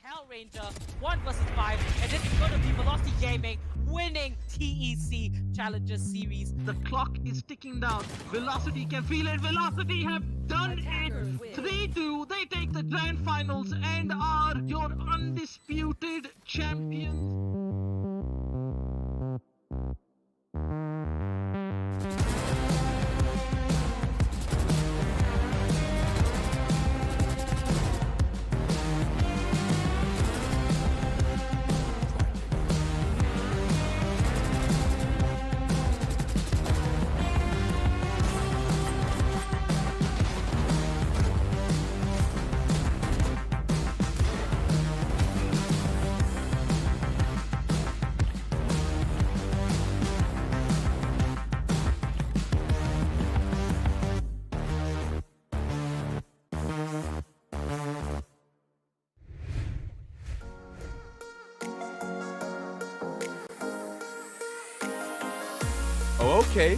Hell Ranger 1 versus 5, and this is going to be Velocity Gaming winning TEC Challenger Series. The clock is ticking down. Velocity can feel it. Velocity have done it. 3-2. They take the grand finals and are your undisputed champions. Oh, okay.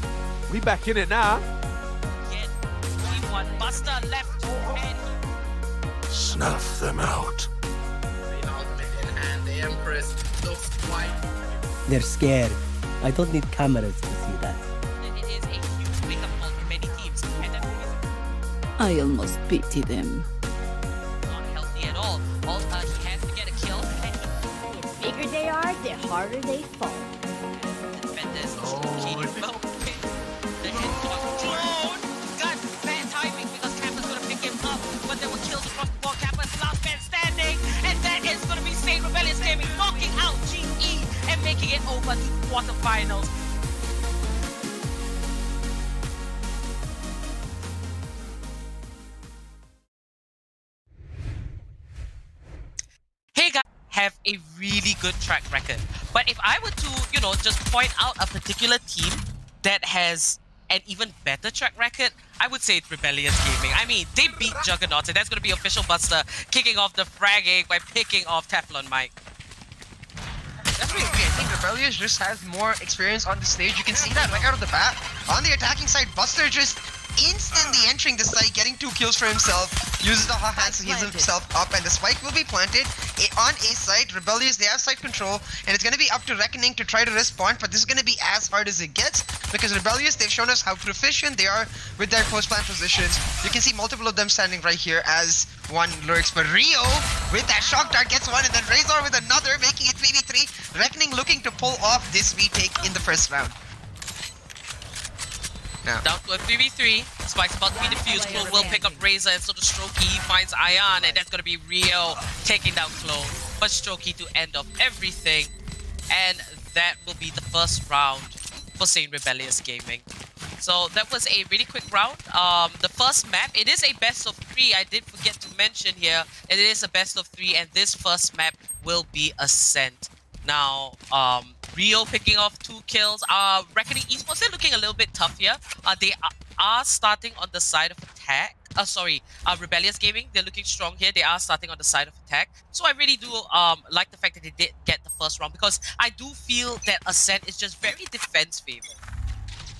We back in it now. Again, team 1, Buster left and Snuff them out. And the Empress looks quite. They're scared. I don't need cameras to see that. it is a huge wake-up call for many teams, and that is I almost pity them. not healthy at all. He has to get a kill, and The bigger they are, the harder they fall. the defenders the head got blown. Got bad timing because Kappa's gonna pick him up, but there were kills across the board. Kappa's last man standing, and that is gonna be SANE Rebellious Gaming knocking out GE and making it over to quarterfinals. Hey guys, have a really good track record. But if I were to, just point out a particular team that has an even better track record, I would say it's Rebellious Gaming. I mean, they beat Juggernauts, and that's going to be official Buster kicking off the fragging by picking off Teflon Mike. That's really weird. I think Rebellious just has more experience on the stage. You can see that right out of the bat. On the attacking side, Buster just instantly entering the site, getting 2 kills for himself, uses the hot hands to heal himself up, and the spike will be planted on A side. Rebellious, they have site control, and it's going to be up to Reckoning to try to respond, but this is going to be as hard as it gets, because Rebellious, they've shown us how proficient they are with their post-plant positions. You can see multiple of them standing right here as one lurks, but Rio, with that shock dart, gets one, and then Razor with another, making it 3v3. Reckoning looking to pull off this retake in the first round. Now. Down to a 3v3. Spike's about to be defused. Clo will pick up Razor, and so the Strokey finds Ion, and that's going to be Rio taking down Clo. But Strokey to end off everything. And that will be the first round for SANE Rebellious Gaming. So that was a really quick round. The first map, it is a best of 3. I did forget to mention here, it is a best of 3, and this first map will be Ascent. Now, Rio picking off 2 kills. Reckoning Esports, they're looking a little bit tough here. They are starting on the side of attack. Rebellious Gaming, they're looking strong here. They are starting on the side of attack. So I really do like the fact that they did get the first round, because I do feel that Ascent is just very defense favored.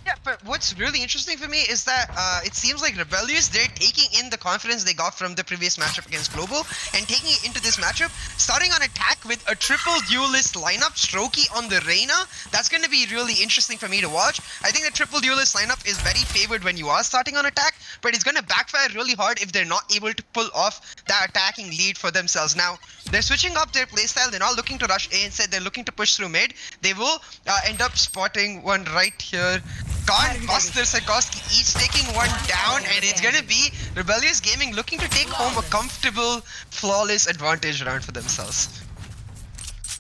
Yeah, but what's really interesting for me is that it seems like Rebellious, they're taking in the confidence they got from the previous matchup against Global and taking it into this matchup, starting on attack with a triple duelist lineup, Strokey on the Reyna. That's going to be really interesting for me to watch. I think the triple duelist lineup is very favored when you are starting on attack, but it's going to backfire really hard if they're not able to pull off that attacking lead for themselves. Now, they're switching up their playstyle. They're not looking to rush A. Instead, they're looking to push through mid. They will end up spotting one right here. Khan, Buster, Sarkowski each taking one down, and it's gonna be Rebellious Gaming looking to take home a comfortable, flawless advantage round for themselves.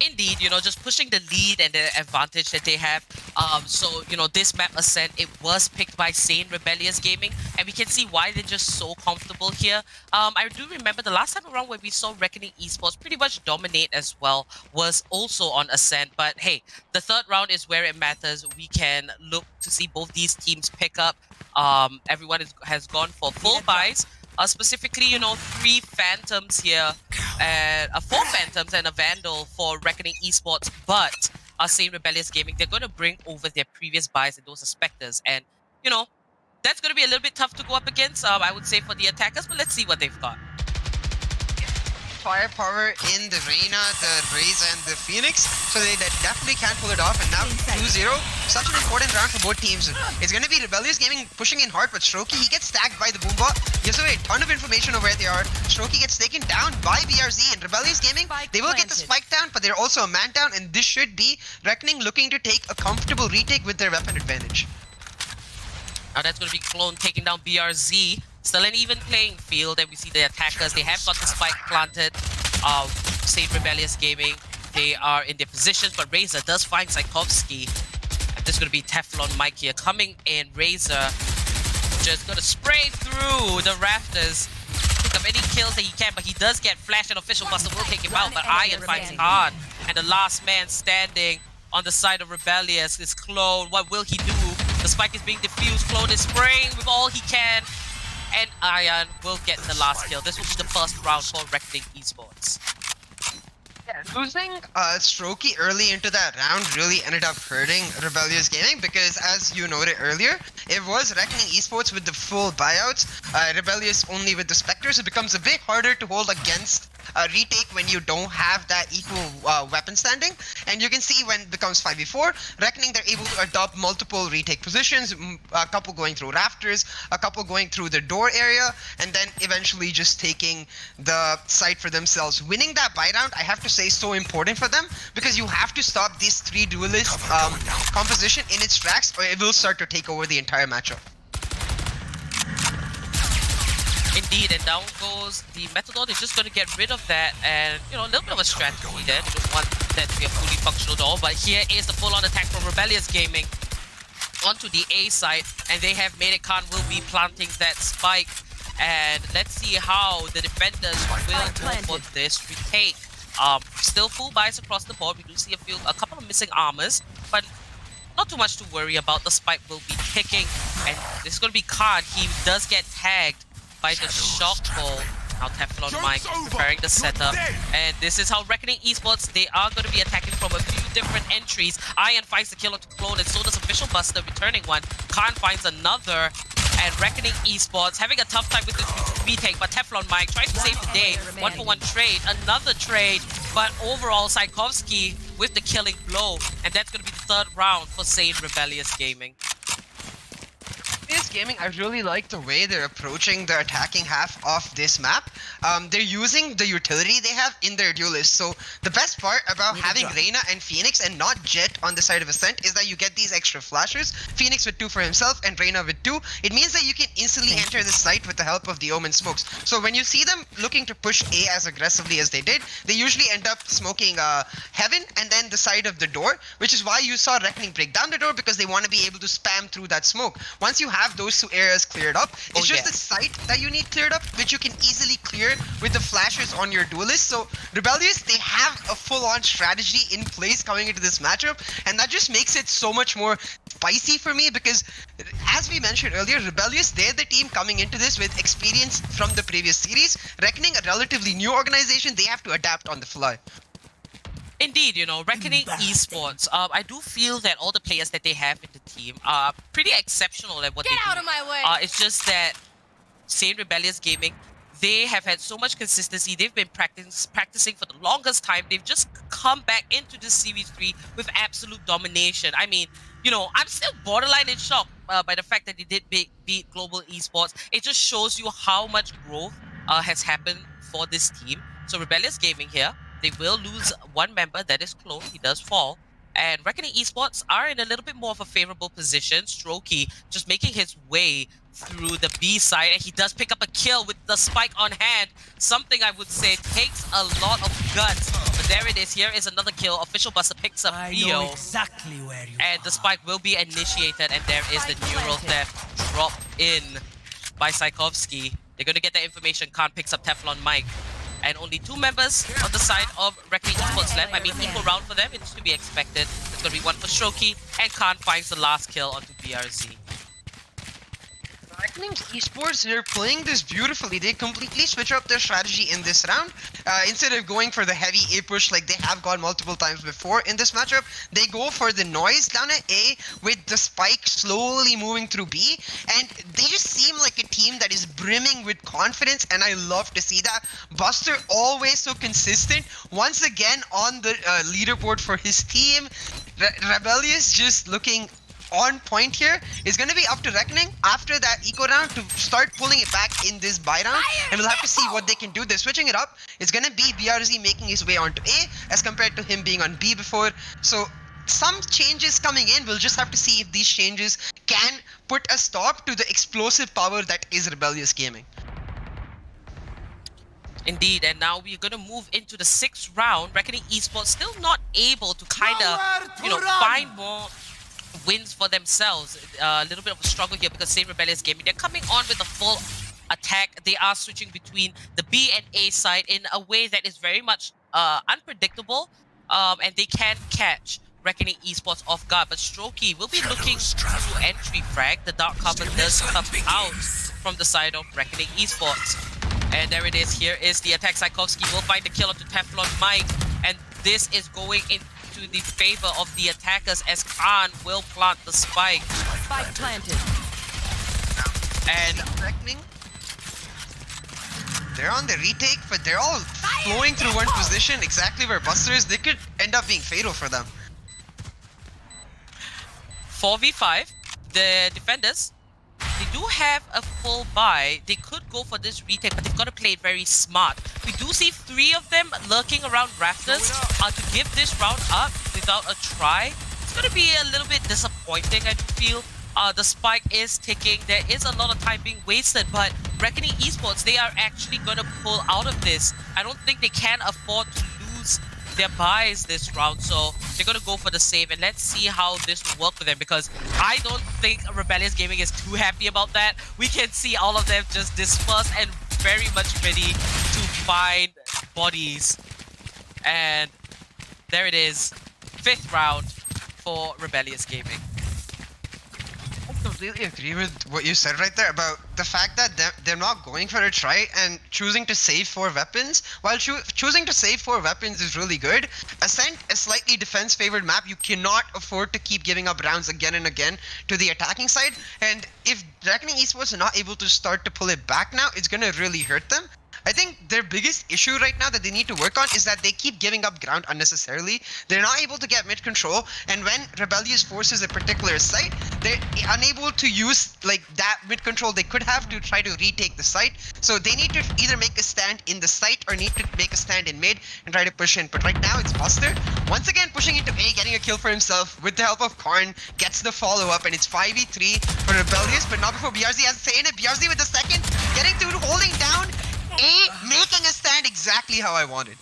Indeed, just pushing the lead and the advantage that they have. So, this map Ascent, it was picked by SANE Rebellious Gaming, and we can see why they're just so comfortable here. I do remember the last time around where we saw Reckoning Esports pretty much dominate as well was also on Ascent, but hey, the third round is where it matters. We can look to see both these teams pick up. Everyone has gone for full buys. Specifically, 3 Phantoms here, and 4 Phantoms and a Vandal for Reckoning Esports, but SANE Rebellious Gaming, they're going to bring over their previous buys, and those are Spectres, and, that's going to be a little bit tough to go up against, I would say, for the attackers, but let's see what they've got. firepower in the Reyna, the Raze, and the Phoenix, so they definitely can pull it off. And now 2-0, such an important round for both teams. It's going to be Rebellious Gaming pushing in hard, but Strokey, he gets tagged by the Boombot, gives away a ton of information of where they are. Strokey gets taken down by BRZ, and Rebellious Gaming, they will get the spike down, but they're also a man down, and this should be Reckoning looking to take a comfortable retake with their weapon advantage. Now that's going to be Clone taking down BRZ. Still an even playing field, and we see the attackers. They have got the spike planted. SANE Rebellious Gaming, they are in their positions, but Razor does find Tchaikovsky. And this is going to be Teflon Mike here coming in. Razor just going to spray through the rafters. Pick up any kills that he can, but he does get flashed, and Official Buster will take him out. But Iron finds Khan, and the last man standing on the side of Rebellious is Clone. What will he do? The spike is being diffused. Clone is spraying with all he can. And Iron will get the last kill. This will be the first round for Reckoning Esports. Yeah, losing Strokey early into that round really ended up hurting Rebellious Gaming, because as you noted earlier, it was Reckoning Esports with the full buyouts, Rebellious only with the Spectres. It becomes a bit harder to hold against a retake when you don't have that equal weapon standing. And you can see when it becomes 5v4, Reckoning, they're able to adopt multiple retake positions, a couple going through rafters, a couple going through the door area, and then eventually just taking the site for themselves. Winning that buy round, I have to say, is so important for them, because you have to stop this 3 duelist composition in its tracks, or it will start to take over the entire matchup. Indeed, and down goes the Metadon. Is just going to get rid of that, and a little bit of a strategy there. They don't want that to be a fully functional door, but here is the full-on attack from Rebellious Gaming onto the A side, and they have made it. Khan will be planting that spike, and let's see how the defenders will go for this retake. Still full buys across the board. We do see a couple of missing armors, but not too much to worry about. The spike will be ticking, and this is going to be Khan. He does get tagged by the shock ball. Now Teflon Mike preparing the setup, and this is how Reckoning Esports, they are going to be attacking from a few different entries. Iron finds the kill onto Clone, and so does Official Buster, returning one. Khan finds another, and Reckoning Esports having a tough time with this retake, but Teflon Mike tries to save the day. 1-for-1 trade, another trade, but overall Tchaikovsky with the killing blow, and that's going to be the third round for SANE Rebellious Gaming. Gaming, I really like the way they're approaching the attacking half of this map. They're using the utility they have in their duelists. So the best part about having Reyna and Phoenix and not Jet on the side of Ascent is that you get these extra flashes. Phoenix with 2 for himself and Reyna with 2. It means that you can instantly enter the site with the help of the Omen smokes. So when you see them looking to push A as aggressively as they did, they usually end up smoking Heaven and then the side of the door, which is why you saw Reckoning break down the door, because they want to be able to spam through that smoke. Once you have those 2 areas cleared up, it's just the site that you need cleared up, which you can easily clear with the flashes on your duelist. So Rebellious, they have a full-on strategy in place coming into this matchup, and that just makes it so much more spicy for me, because as we mentioned earlier, Rebellious, they're the team coming into this with experience from the previous series. Reckoning, a relatively new organization, they have to adapt on the fly. Indeed, Reckoning Esports, I do feel that all the players that they have in the team are pretty exceptional at what they do. Get out of my way! It's just that SANE Rebellious Gaming, they have had so much consistency. They've been practicing for the longest time. They've just come back into the Series 3 with absolute domination. I mean, I'm still borderline in shock by the fact that they did beat Global Esports. It just shows you how much growth has happened for this team. So Rebellious Gaming here, they will lose one member, that is Clone. He does fall. And Reckoning Esports are in a little bit more of a favorable position. Strokey just making his way through the B side, and he does pick up a kill with the spike on hand. Something I would say takes a lot of guts. But there it is. Here is another kill. Official Buster picks up Rio. Exactly where you and the spike will be initiated, and there is the neural theft dropped in by Tchaikovsky. They're going to get the information. Khan picks up Teflon Mike. And only 2 members on the side of Reckoning Esports left. I mean, equal round for them. It's to be expected. It's going to be 1 for Strokey. And Khan finds the last kill onto BRZ. Reckoning Esports, they're playing this beautifully. They completely switch up their strategy in this round. Instead of going for the heavy A push like they have gone multiple times before in this matchup, they go for the noise down at A with the spike slowly moving through B. And they just seem like a team that is brimming with confidence, and I love to see that. Buster always so consistent. Once again on the leaderboard for his team. Rebellious just looking on point here. Is going to be up to Reckoning after that eco round to start pulling it back in this buy round, and we'll have to see what they can do. They're switching it up. It's going to be BRZ making his way onto A as compared to him being on B before. So some changes coming in. We'll just have to see if these changes can put a stop to the explosive power that is Rebellious Gaming. Indeed, and now we're gonna move into the 6th round. Reckoning Esports still not able to kind of, find more wins for themselves. A little bit of a struggle here because SANE Rebellious Gaming, they're coming on with a full attack. They are switching between the B and A side in a way that is very much unpredictable, and they can catch Reckoning Esports off guard. But Strokey will be looking to entry frag. The dark cover does come out from the side of Reckoning Esports. And there it is. Here is the attack. Tchaikovsky will find the kill onto Teflon Mike. And this is going into the favor of the attackers as Khan will plant the spike. Spike planted. And Reckoning, they're on the retake, but they're all flowing through one position exactly where Buster is. They could end up being fatal for them. 4v5. The defenders, they do have a full buy. They could go for this retake, but they've got to play it very smart. We do see 3 of them lurking around rafters to give this round up without a try. It's going to be a little bit disappointing, I feel. The spike is ticking. There is a lot of time being wasted, but Reckoning Esports, they are actually going to pull out of this. I don't think they can afford to lose their buys this round, so they're going to go for the save, and let's see how this will work for them, because I don't think Rebellious Gaming is too happy about that. We can see all of them just dispersed and very much ready to find bodies. And there it is, 5th round for Rebellious Gaming. I completely agree with what you said right there about the fact that they're not going for a try and choosing to save 4 weapons. While choosing to save 4 weapons is really good, Ascent, a slightly defense-favored map, you cannot afford to keep giving up rounds again and again to the attacking side. And if Reckoning Esports are not able to start to pull it back now, it's going to really hurt them. I think their biggest issue right now that they need to work on is that they keep giving up ground unnecessarily. They're not able to get mid control, and when Rebellious forces a particular site, they're unable to use like that mid control they could have to try to retake the site. So they need to either make a stand in the site or need to make a stand in mid and try to push in. But right now it's Buster once again pushing into A, getting a kill for himself with the help of Karn, gets the follow up, and it's 5v3 for Rebellious, but not before BRZ has Thane. BRZ with the second, getting through, holding down A, making a stand exactly how I wanted.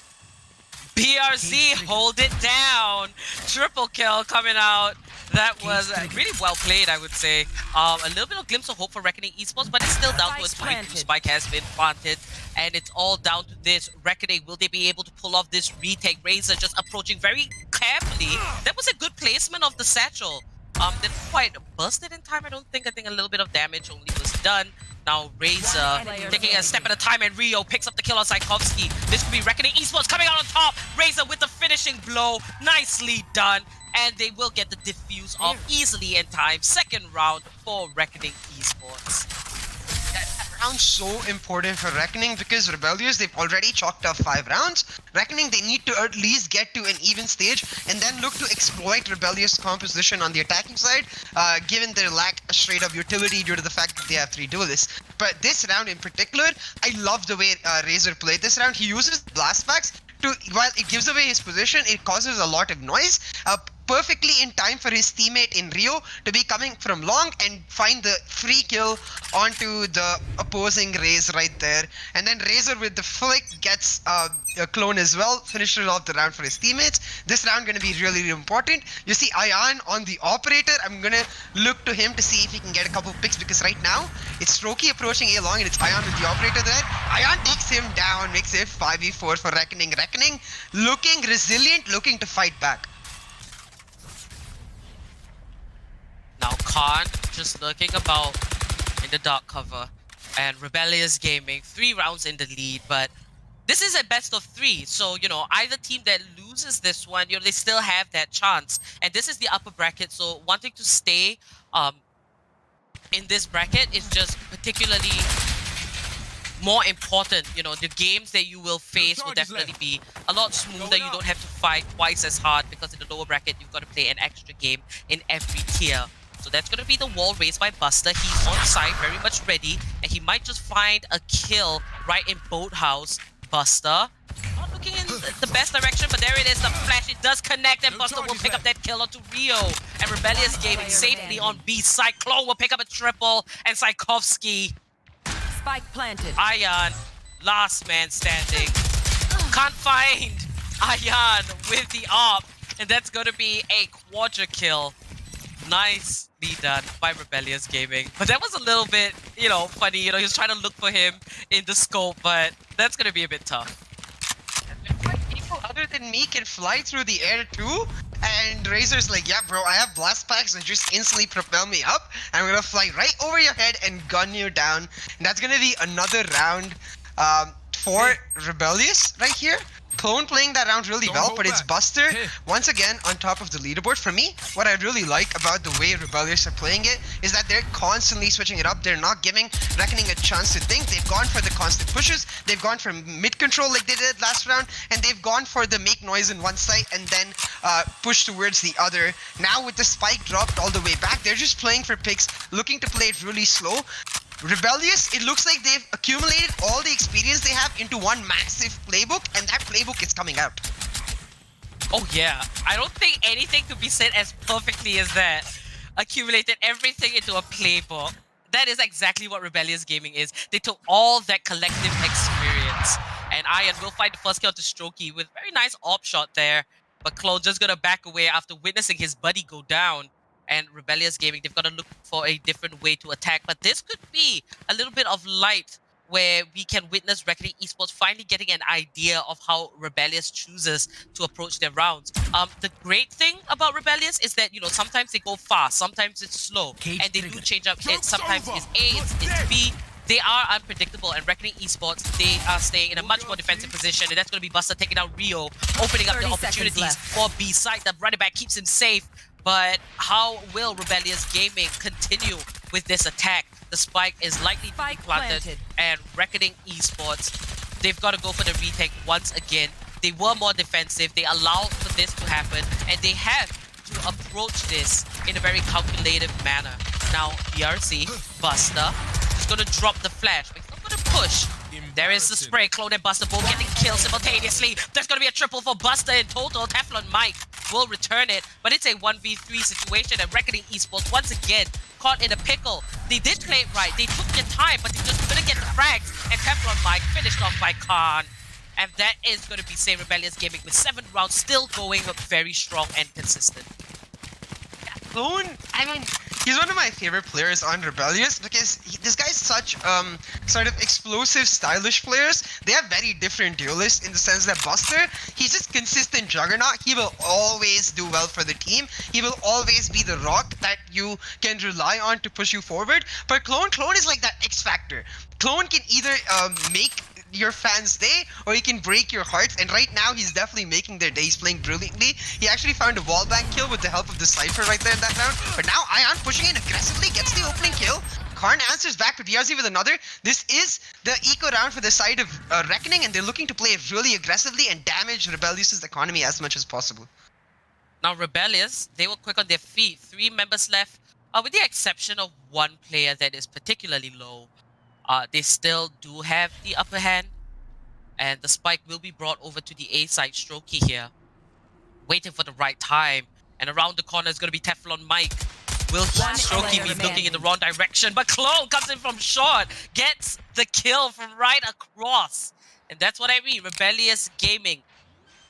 BRZ hold it down. Triple kill coming out. That was really well played, I would say. A little bit of glimpse of hope for Reckoning Esports, but it's still down to a spike. Spike has been planted, and it's all down to this. Reckoning, will they be able to pull off this retake? Razor just approaching very carefully. That was a good placement of the satchel. Didn't quite burst it in time, I don't think. I think a little bit of damage only was done. Now Razor taking a step at a time, and Rio picks up the kill on Tchaikovsky. This could be Reckoning Esports coming out on top. Razor with the finishing blow. Nicely done. And they will get the diffuse off easily in time. 2nd round for Reckoning Esports. That round's so important for Reckoning because Rebellious, they've already chalked up 5 rounds. Reckoning, they need to at least get to an even stage and then look to exploit Rebellious composition on the attacking side, given their lack of straight up utility due to the fact that they have 3 duelists. But this round in particular, I love the way Razor played this round. He uses blast packs to, while it gives away his position, it causes a lot of noise. Perfectly in time for his teammate in Rio to be coming from long and find the free kill onto the opposing Raze right there. And then Razor with the flick gets a clone as well, finishes off the round for his teammates. This round going to be really, really important. You see Ayan on the operator. I'm going to look to him to see if he can get a couple picks, because right now it's Strokey approaching A long and it's Ayan with the operator there. Ayan takes him down, makes it 5v4 for Reckoning. Reckoning looking resilient, looking to fight back. Now Khan just looking about, and in the dark cover. And Rebellious Gaming, 3 rounds in the lead, but this is a best of 3. So, you know, either team that loses this one, you know, they still have that chance. And this is the upper bracket, so wanting to stay in this bracket is just particularly more important. You know, the games that you will face will definitely be a lot smoother. You don't have to fight twice as hard because in the lower bracket, you've got to play an extra game in every tier. So that's going to be the wall raised by Buster. He's on site, very much ready, and he might just find a kill right in Boathouse. Buster, not looking in the best direction, but there it is, the flash, it does connect, and Buster will pick up that kill onto Rio. And Rebellious Gaming safely on B side. Clone will pick up a triple, and Psykovsky. Spike planted. Ion, last man standing. Can't find Ion with the AWP, and that's going to be a quarter kill. Nicely done by Rebellious Gaming. But that was a little bit, you know, funny. You know, he was trying to look for him in the scope, but that's going to be a bit tough. People other than me can fly through the air too? And Razor's like, yeah bro, I have blast packs and just instantly propel me up. I'm gonna fly right over your head and gun you down. And that's gonna be another round for Rebellious right here. Clone playing that round really well, but it's Buster once again on top of the leaderboard. For me, what I really like about the way Rebellious are playing it is that they're constantly switching it up. They're not giving Reckoning a chance to think. They've gone for the constant pushes. They've gone for mid control like they did last round, and they've gone for the make noise in one site and then push towards the other. Now with the spike dropped all the way back, they're just playing for picks, looking to play it really slow. Rebellious, it looks like they've accumulated all the experience they have into one massive playbook, and that playbook is coming out. Oh yeah, I don't think anything could be said as perfectly as that. Accumulated everything into a playbook. That is exactly what Rebellious Gaming is. They took all that collective experience. And Ian will find the first kill to Strokey with very nice AWP shot there. But Clone just gonna back away after witnessing his buddy go down. And Rebellious Gaming, they've got to look for a different way to attack. But this could be a little bit of light where we can witness Reckoning Esports finally getting an idea of how Rebellious chooses to approach their rounds. The great thing about Rebellious is that, you know, sometimes they go fast, sometimes it's slow, and they do change up hits. Sometimes it's A, it's B. They are unpredictable, and Reckoning Esports, they are staying in a much more defensive position, and that's going to be Buster taking out Rio, opening up the opportunities for B side. The running back keeps him safe. But how will Rebellious Gaming continue with this attack? The spike is likely to be planted, and Reckoning Esports, they've got to go for the retake once again. They were more defensive, they allowed for this to happen, and they have to approach this in a very calculative manner. Now, BRC, Buster, is going to drop the flash, but he's not going to push. There is the spray, Clone and Buster both getting killed simultaneously. There's going to be a triple for Buster in total. Teflon Mike will return it, but it's a 1v3 situation, and Reckoning Esports once again caught in a pickle. They did play it right, they took their time, but they just couldn't get the frags, and Teflon Mike finished off by Khan. And that is going to be SANE Rebellious Gaming with 7 rounds still going very strong and consistent. Clone, I mean, he's one of my favorite players on Rebellious because this guy's such sort of explosive, stylish players. They have very different duelists in the sense that Buster, he's just consistent juggernaut. He will always do well for the team. He will always be the rock that you can rely on to push you forward. But Clone is like that X factor. Clone can either make your fans' day, or he can break your hearts, and right now he's definitely making their day. He's playing brilliantly. He actually found a wallbang kill with the help of the Cypher right there in that round, but now Ion pushing in aggressively, gets the opening kill. Karn answers back to BRZ with another. This is the eco round for the side of Reckoning, and they're looking to play it really aggressively and damage Rebellious's economy as much as possible. Now Rebellious, they were quick on their feet. 3 members left, with the exception of 1 player that is particularly low. They still do have the upper hand, and the spike will be brought over to the A side. Strokey here, waiting for the right time, and around the corner is going to be Teflon Mike. Will Strokey be looking in the wrong direction? But Clone comes in from short, gets the kill from right across, and that's what I mean. Rebellious Gaming,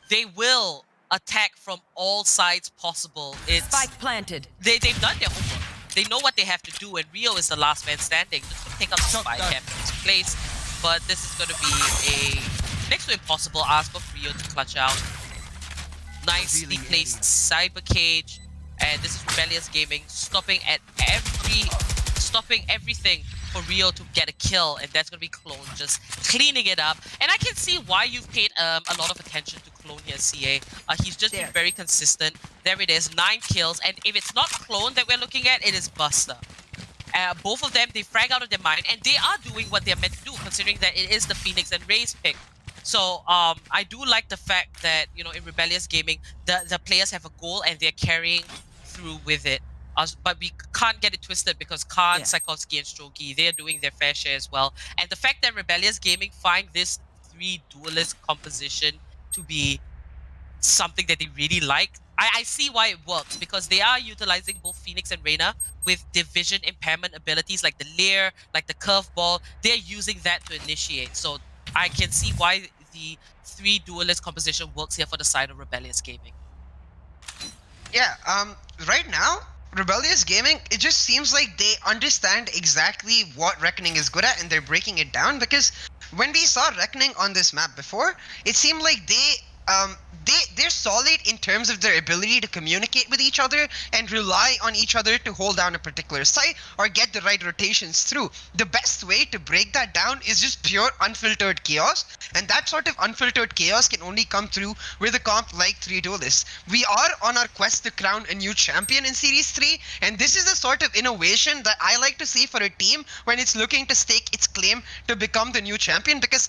they will attack from all sides possible. It's spike planted. They've done their homework. They know what they have to do, and Rio is the last man standing. Just to take up the spike and his place. But this is going to be a next to impossible ask of Rio to clutch out. Nicely placed cyber cage, and this is Rebellious Gaming stopping everything for Rio to get a kill, and that's going to be Clone just cleaning it up. And I can see why you've paid a lot of attention to Clone here, CA. He's just been very consistent. There it is, 9 kills, and if it's not Clone that we're looking at, it is Buster. Both of them, they frag out of their mind, and they are doing what they're meant to do, considering that it is the Phoenix and Raze pick. So I do like the fact that, you know, in Rebellious Gaming, the players have a goal and they're carrying through with it. But we can't get it twisted because Khan, Sikorsky, and Stroke, they're doing their fair share as well. And the fact that Rebellious Gaming find this 3 duelist composition to be something that they really like, I see why it works, because they are utilizing both Phoenix and Reyna with division impairment abilities like the Leer, like the curveball. They're using that to initiate. So I can see why the 3 duelist composition works here for the side of Rebellious Gaming. Yeah, right now, Rebellious Gaming, it just seems like they understand exactly what Reckoning is good at and they're breaking it down, because when we saw Reckoning on this map before, it seemed like they're solid in terms of their ability to communicate with each other and rely on each other to hold down a particular site or get the right rotations through. The best way to break that down is just pure unfiltered chaos, and that sort of unfiltered chaos can only come through with a comp like 3 Duelists. We are on our quest to crown a new champion in Series 3, and this is the sort of innovation that I like to see for a team when it's looking to stake its claim to become the new champion, because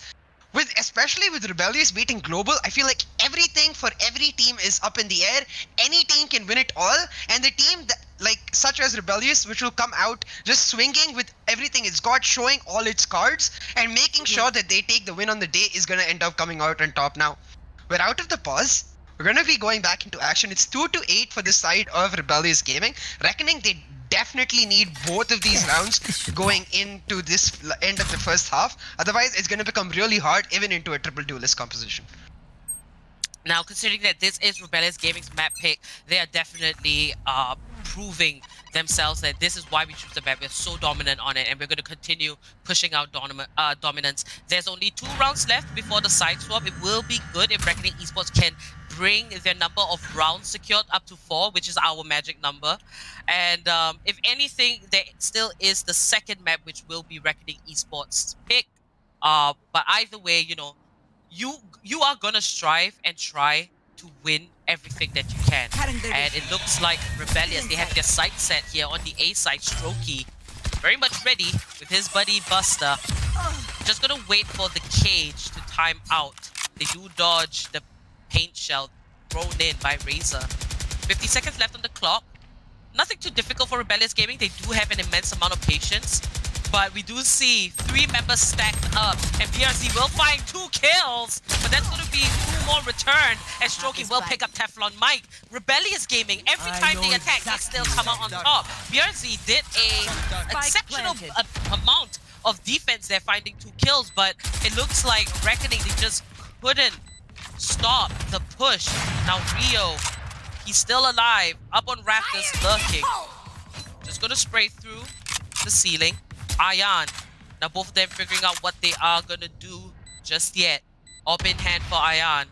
especially with Rebellious beating Global, I feel like everything for every team is up in the air. Any team can win it all, and the team that, like such as Rebellious, which will come out just swinging with everything it's got, showing all its cards, and making sure that they take the win on the day, is gonna end up coming out on top. Now, we're out of the pause. We're gonna be going back into action. It's 2-8 for the side of Rebellious Gaming. Reckoning they definitely need both of these rounds going into this end of the first half. Otherwise, it's going to become really hard even into a triple duelist composition. Now, considering that this is Rebellious Gaming's map pick, they are definitely proving themselves that this is why we choose the map. We're so dominant on it, and we're going to continue pushing out dominance. There's only 2 rounds left before the side swap. It will be good if Reckoning Esports can bring their number of rounds secured up to 4, which is our magic number. And if anything, there still is the second map, which will be Reckoning Esports' pick. But either way, you know, you are gonna strive and try to win everything that you can. And it looks like Rebellious, they have their sight set here on the A side. Strokey very much ready with his buddy Buster. Just gonna wait for the cage to time out. They do dodge the paint shell thrown in by Razor. 50 seconds left on the clock. Nothing too difficult for Rebellious Gaming. They do have an immense amount of patience. But we do see 3 members stacked up, and PRC will find 2 kills, but that's going to be 2 more returned, and Strokey will pick up Teflon Mike. Rebellious Gaming, every time they attack, they still come out on top. PRC did a exceptional amount of defense there, finding 2 kills, but it looks like Reckoning, they just couldn't stop the push. Now Rio, he's still alive, up on rafters, lurking. Just gonna spray through the ceiling. Ion, now both of them figuring out what they are gonna do just yet. Up in hand for Ion.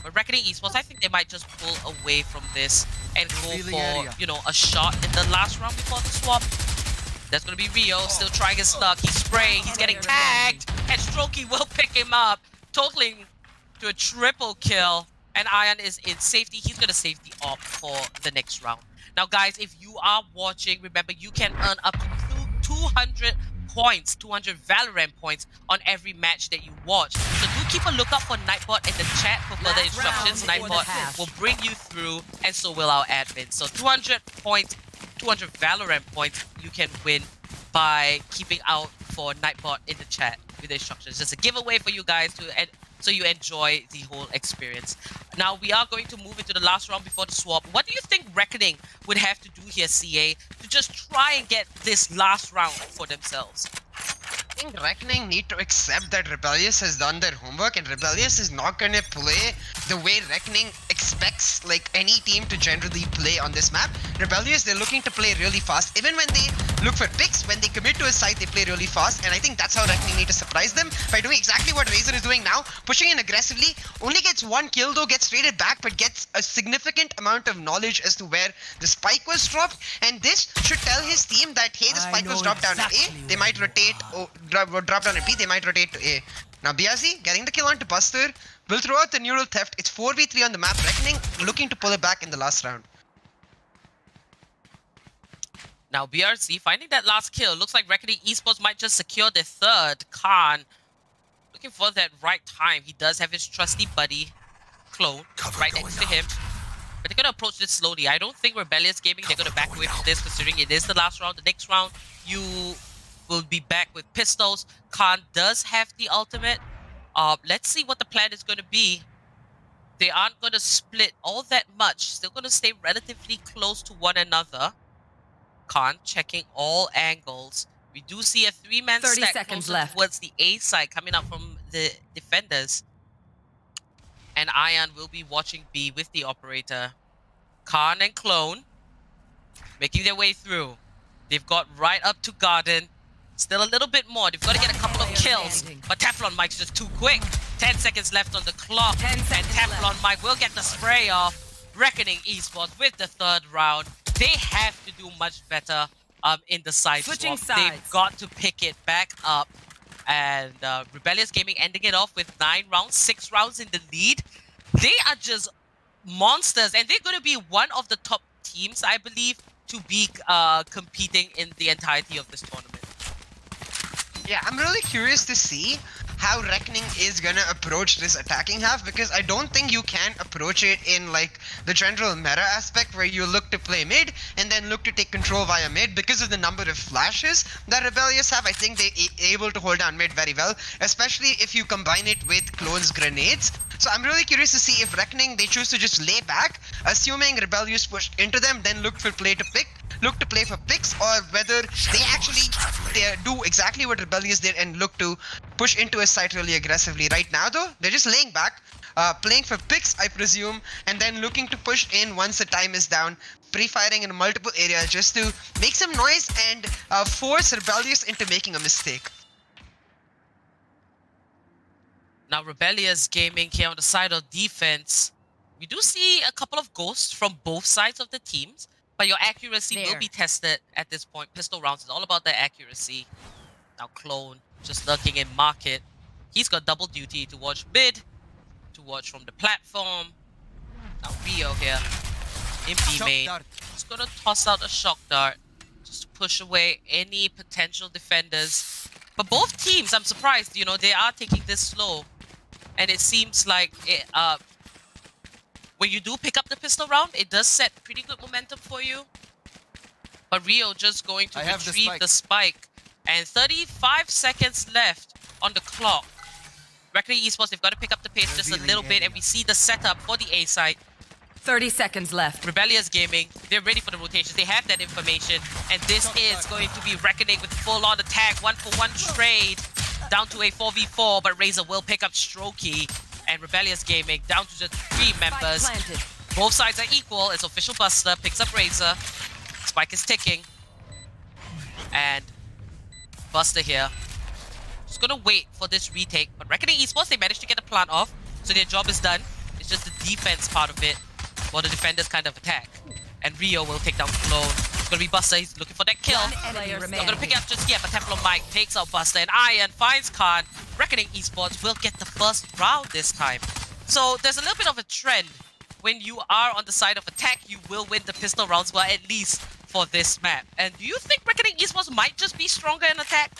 But Reckoning Esports, I think they might just pull away from this and go for, you know, a shot in the last round before the swap. That's gonna be Rio, still trying his luck. He's spraying, he's getting tagged, and Strokey will pick him up, totaling to a triple kill. And Ion is in safety. He's gonna save the op for the next round. Now guys, if you are watching, remember you can earn up to 200 points, 200 Valorant points on every match that you watch. So do keep a lookout for Nightbot in the chat for further instructions. Nightbot will bring you through, and so will our admin. So 200 points, 200 Valorant points you can win by keeping out for Nightbot in the chat with the instructions. Just a giveaway for you guys to so you enjoy the whole experience. Now we are going to move into the last round before the swap. What do you think Reckoning would have to do here, CA, to just try and get this last round for themselves? I think Reckoning need to accept that Rebellious has done their homework, and Rebellious is not going to play the way Reckoning expects like any team to generally play on this map. Rebellious, they're looking to play really fast. Even when they look for picks, when they commit to a site, they play really fast. And I think that's how Reckoning need to surprise them by doing exactly what Razor is doing now, pushing in aggressively. Only gets one kill though, gets traded back, but gets a significant amount of knowledge as to where the spike was dropped. And this should tell his team that, hey, the spike was dropped down at A. They might rotate, drop down at B, they might rotate to A. Now BRZ getting the kill onto Buster, will throw out the neural theft. It's 4v3 on the map. Reckoning looking to pull it back in the last round. Now BRZ finding that last kill. Looks like Reckoning Esports might just secure their third. Khan looking for that right time. He does have his trusty buddy, Clone, right next to him. But they're going to approach this slowly. I don't think Rebellious Gaming, they're going to back away from this, considering it is the last round. The next round, you will be back with pistols. Khan does have the ultimate. Let's see what the plan is going to be. They aren't going to split all that much. Still going to stay relatively close to one another. Khan checking all angles. We do see a 3-man 30 stack seconds closer left towards the A side coming up from the defenders. And Ion will be watching B with the operator. Khan and Clone making their way through. They've got right up to Garden. Still a little bit more. They've got to get a couple of kills. But Teflon Mike's just too quick. 10 seconds left on the clock. And Teflon Mike will get the spray off. Reckoning Esports with the third round. They have to do much better in the side swap. They've got to pick it back up. And Rebellious Gaming ending it off with 9 rounds, 6 rounds in the lead. They are just monsters. And they're going to be one of the top teams, I believe, to be competing in the entirety of this tournament. Yeah, I'm really curious to see how Reckoning is gonna approach this attacking half, because I don't think you can approach it in like the general meta aspect where you look to play mid and then look to take control via mid. Because of the number of flashes that Rebellious have, I think they're able to hold down mid very well, especially if you combine it with Clone's grenades. So I'm really curious to see if Reckoning, they choose to just lay back, assuming Rebellious push into them, then look for play for picks, or whether they actually do exactly what Rebellious did and look to push into a site really aggressively. Right now though, they're just laying back, playing for picks, I presume, and then looking to push in once the time is down, pre-firing in multiple areas just to make some noise and force Rebellious into making a mistake. Now Rebellious Gaming here on the side of defense. We do see a couple of ghosts from both sides of the teams, but your accuracy will be tested at this point. Pistol rounds is all about the accuracy. Now Clone just lurking in market. He's got double duty to watch mid, to watch from the platform. Now Rio here in B main. He's gonna toss out a shock dart just to push away any potential defenders. But both teams, I'm surprised, you know, they are taking this slow. And it seems like when you do pick up the pistol round, it does set pretty good momentum for you. But Rio just going to retrieve the spike. And 35 seconds left on the clock. Reckoning Esports, they've got to pick up the pace just a little bit. And we see the setup for the A site. 30 seconds left. Rebellious Gaming, they're ready for the rotations. They have that information. And this is going to be Reckoning with full-on attack. 1-for-1 trade. Down to a 4v4, but Razor will pick up Strokey. And Rebellious Gaming down to just 3 members. Both sides are equal. It's official Buster picks up Razor. Spike is ticking. And Buster here. Just gonna wait for this retake. But Reckoning Esports, they managed to get the plant off. So their job is done. It's just the defense part of it, while the defenders kind of attack. And Rio will take down Clone. It's gonna be Buster, he's looking for that kill. Not gonna pick it up just yet, but Teflon Mike takes out Buster, and Iron finds Khan. Reckoning Esports will get the first round this time. So there's a little bit of a trend. When you are on the side of attack, you will win the pistol rounds, well, at least for this map. And do you think Reckoning Esports might just be stronger in attack?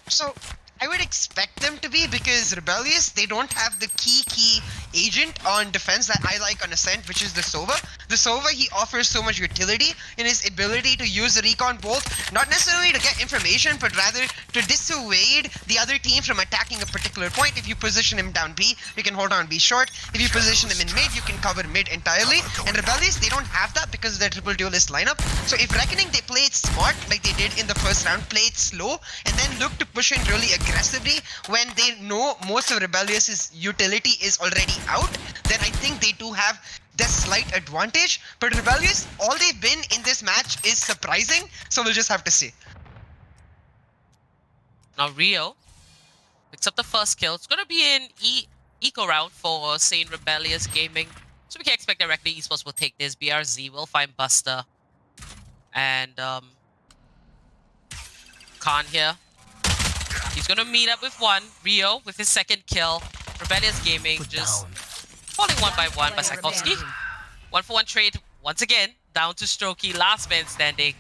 So I would expect them to be, because Rebellious, they don't have the key agent on defense that I like on Ascent, which is the Sova. The Sova, he offers so much utility in his ability to use the recon bolt, not necessarily to get information, but rather to dissuade the other team from attacking a particular point. If you position him down B, you can hold on B short. If you position him in mid, you can cover mid entirely. And Rebellious, they don't have that because of their triple duelist lineup. So if Reckoning, they play it smart, like they did in the first round, play it slow, and then look to push in really aggressively when they know most of Rebellious's utility is already out, then I think they do have the slight advantage. But Rebellious, all they've been in this match is surprising, so we'll just have to see. Now Rio picks up the first kill. It's gonna be an eco round for SANE Rebellious Gaming. So we can expect directly Esports will take this. BRZ will find Buster. And Khan here. He's gonna meet up with one. Rio with his second kill. Rebellious Gaming just falling one by one by Saikovsky. 1-for-1 trade once again. Down to Strokey, last man standing.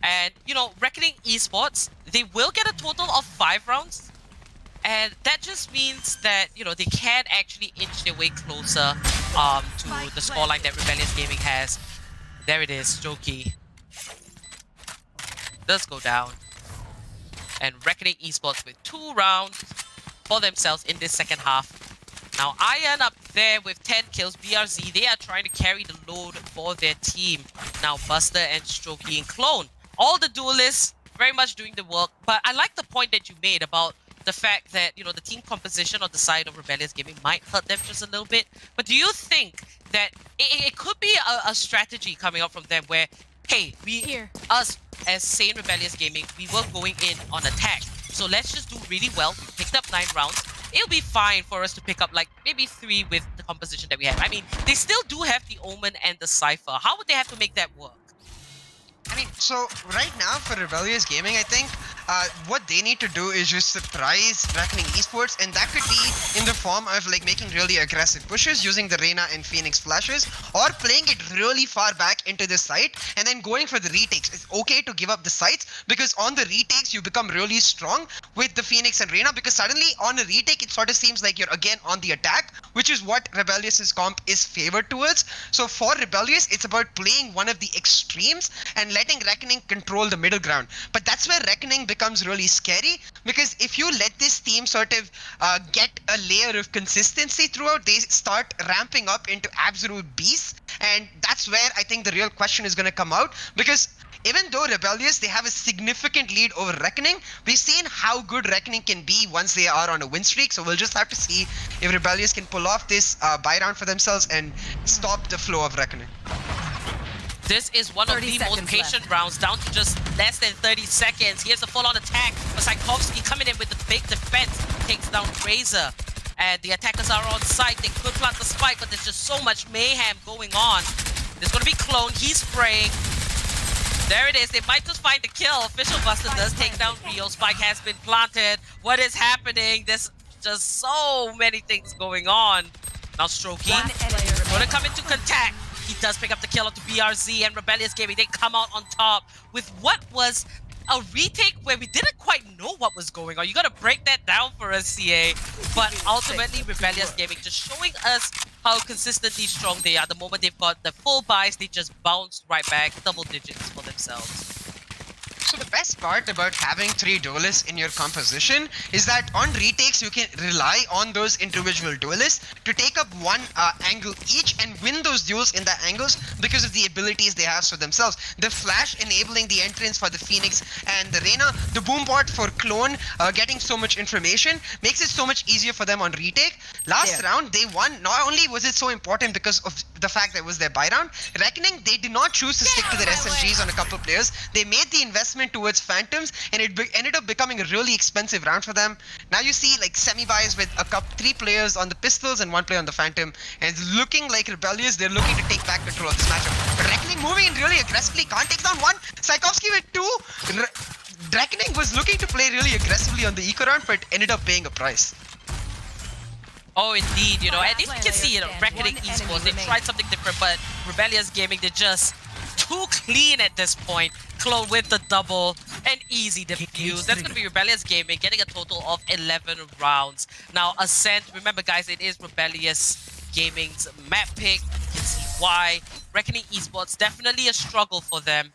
And, you know, Reckoning Esports, they will get a total of 5 rounds. And that just means that, you know, they can actually inch their way closer to the scoreline that Rebellious Gaming has. There it is, Strokey does go down. And Reckoning Esports with 2 rounds for themselves in this second half. Now, Iron up there with 10 kills. BRZ, they are trying to carry the load for their team. Now, Buster and Strokey and Clone. All the duelists very much doing the work. But I like the point that you made about the fact that, you know, the team composition on the side of Rebellious Gaming might hurt them just a little bit. But do you think that it could be a strategy coming up from them where, hey, us as SANE Rebellious Gaming, we were going in on attack. So let's just do really well. We picked up 9 rounds. It'll be fine for us to pick up like maybe 3 with the composition that we have. I mean, they still do have the Omen and the Cypher. How would they have to make that work? I mean, so right now for Rebellious Gaming, I think what they need to do is just surprise Reckoning Esports, and that could be in the form of like making really aggressive pushes using the Reyna and Phoenix flashes, or playing it really far back into the site and then going for the retakes. It's okay to give up the sites, because on the retakes you become really strong with the Phoenix and Reyna, because suddenly on a retake it sort of seems like you're again on the attack, which is what Rebellious's comp is favored towards. So for Rebellious, it's about playing one of the extremes and letting Reckoning control the middle ground. But that's where Reckoning becomes really scary, because if you let this team sort of get a layer of consistency throughout, they start ramping up into absolute beasts, and that's where I think the real question is going to come out, because even though Rebellious, they have a significant lead over Reckoning, we've seen how good Reckoning can be once they are on a win streak, so we'll just have to see if Rebellious can pull off this buy round for themselves and stop the flow of Reckoning. This is one of the most patient rounds, down to just less than 30 seconds. Here's a full-on attack, but Saikovsky coming in with the big defense, takes down Razor. And the attackers are on site. They could plant the spike, but there's just so much mayhem going on. There's going to be Clone. He's spraying. There it is. They might just find the kill. Official Buster does take down Rio. Spike has been planted. What is happening? There's just so many things going on. Now Strokey going to come into contact. He does pick up the kill onto BRZ, and Rebellious Gaming, they come out on top with what was a retake where we didn't quite know what was going on. You gotta break that down for us, CA. But ultimately, Rebellious Gaming just showing us how consistently strong they are. The moment they've got the full buys, they just bounce right back, double digits for themselves. So the best part about having 3 duelists in your composition is that on retakes you can rely on those individual duelists to take up one angle each and win those duels in the angles because of the abilities they have for themselves. The flash enabling the entrance for the Phoenix and the Reyna, the boombot for Clone getting so much information makes it so much easier for them on retake. Last round they won. Not only was it so important because of the fact that it was their buy round, Reckoning, they did not choose to stick to their SMGs on a couple of players. They made the investment towards Phantoms, and it ended up becoming a really expensive round for them. Now you see like semi-buys with 3 players on the pistols and 1 player on the Phantom, and it's looking like Rebellious, they're looking to take back control of this matchup. But Reckoning moving in really aggressively, can't take down 1, Saikovsky with 2. Reckoning was looking to play really aggressively on the eco round, but ended up paying a price. Oh, indeed, you know, at least we can see, you know, Reckoning Esports, they tried something different, but Rebellious Gaming, they're just too clean at this point. Clone with the double, an easy defuse. That's going to be Rebellious Gaming, getting a total of 11 rounds. Now, Ascent, remember guys, it is Rebellious Gaming's map pick. You can see why. Reckoning Esports, definitely a struggle for them.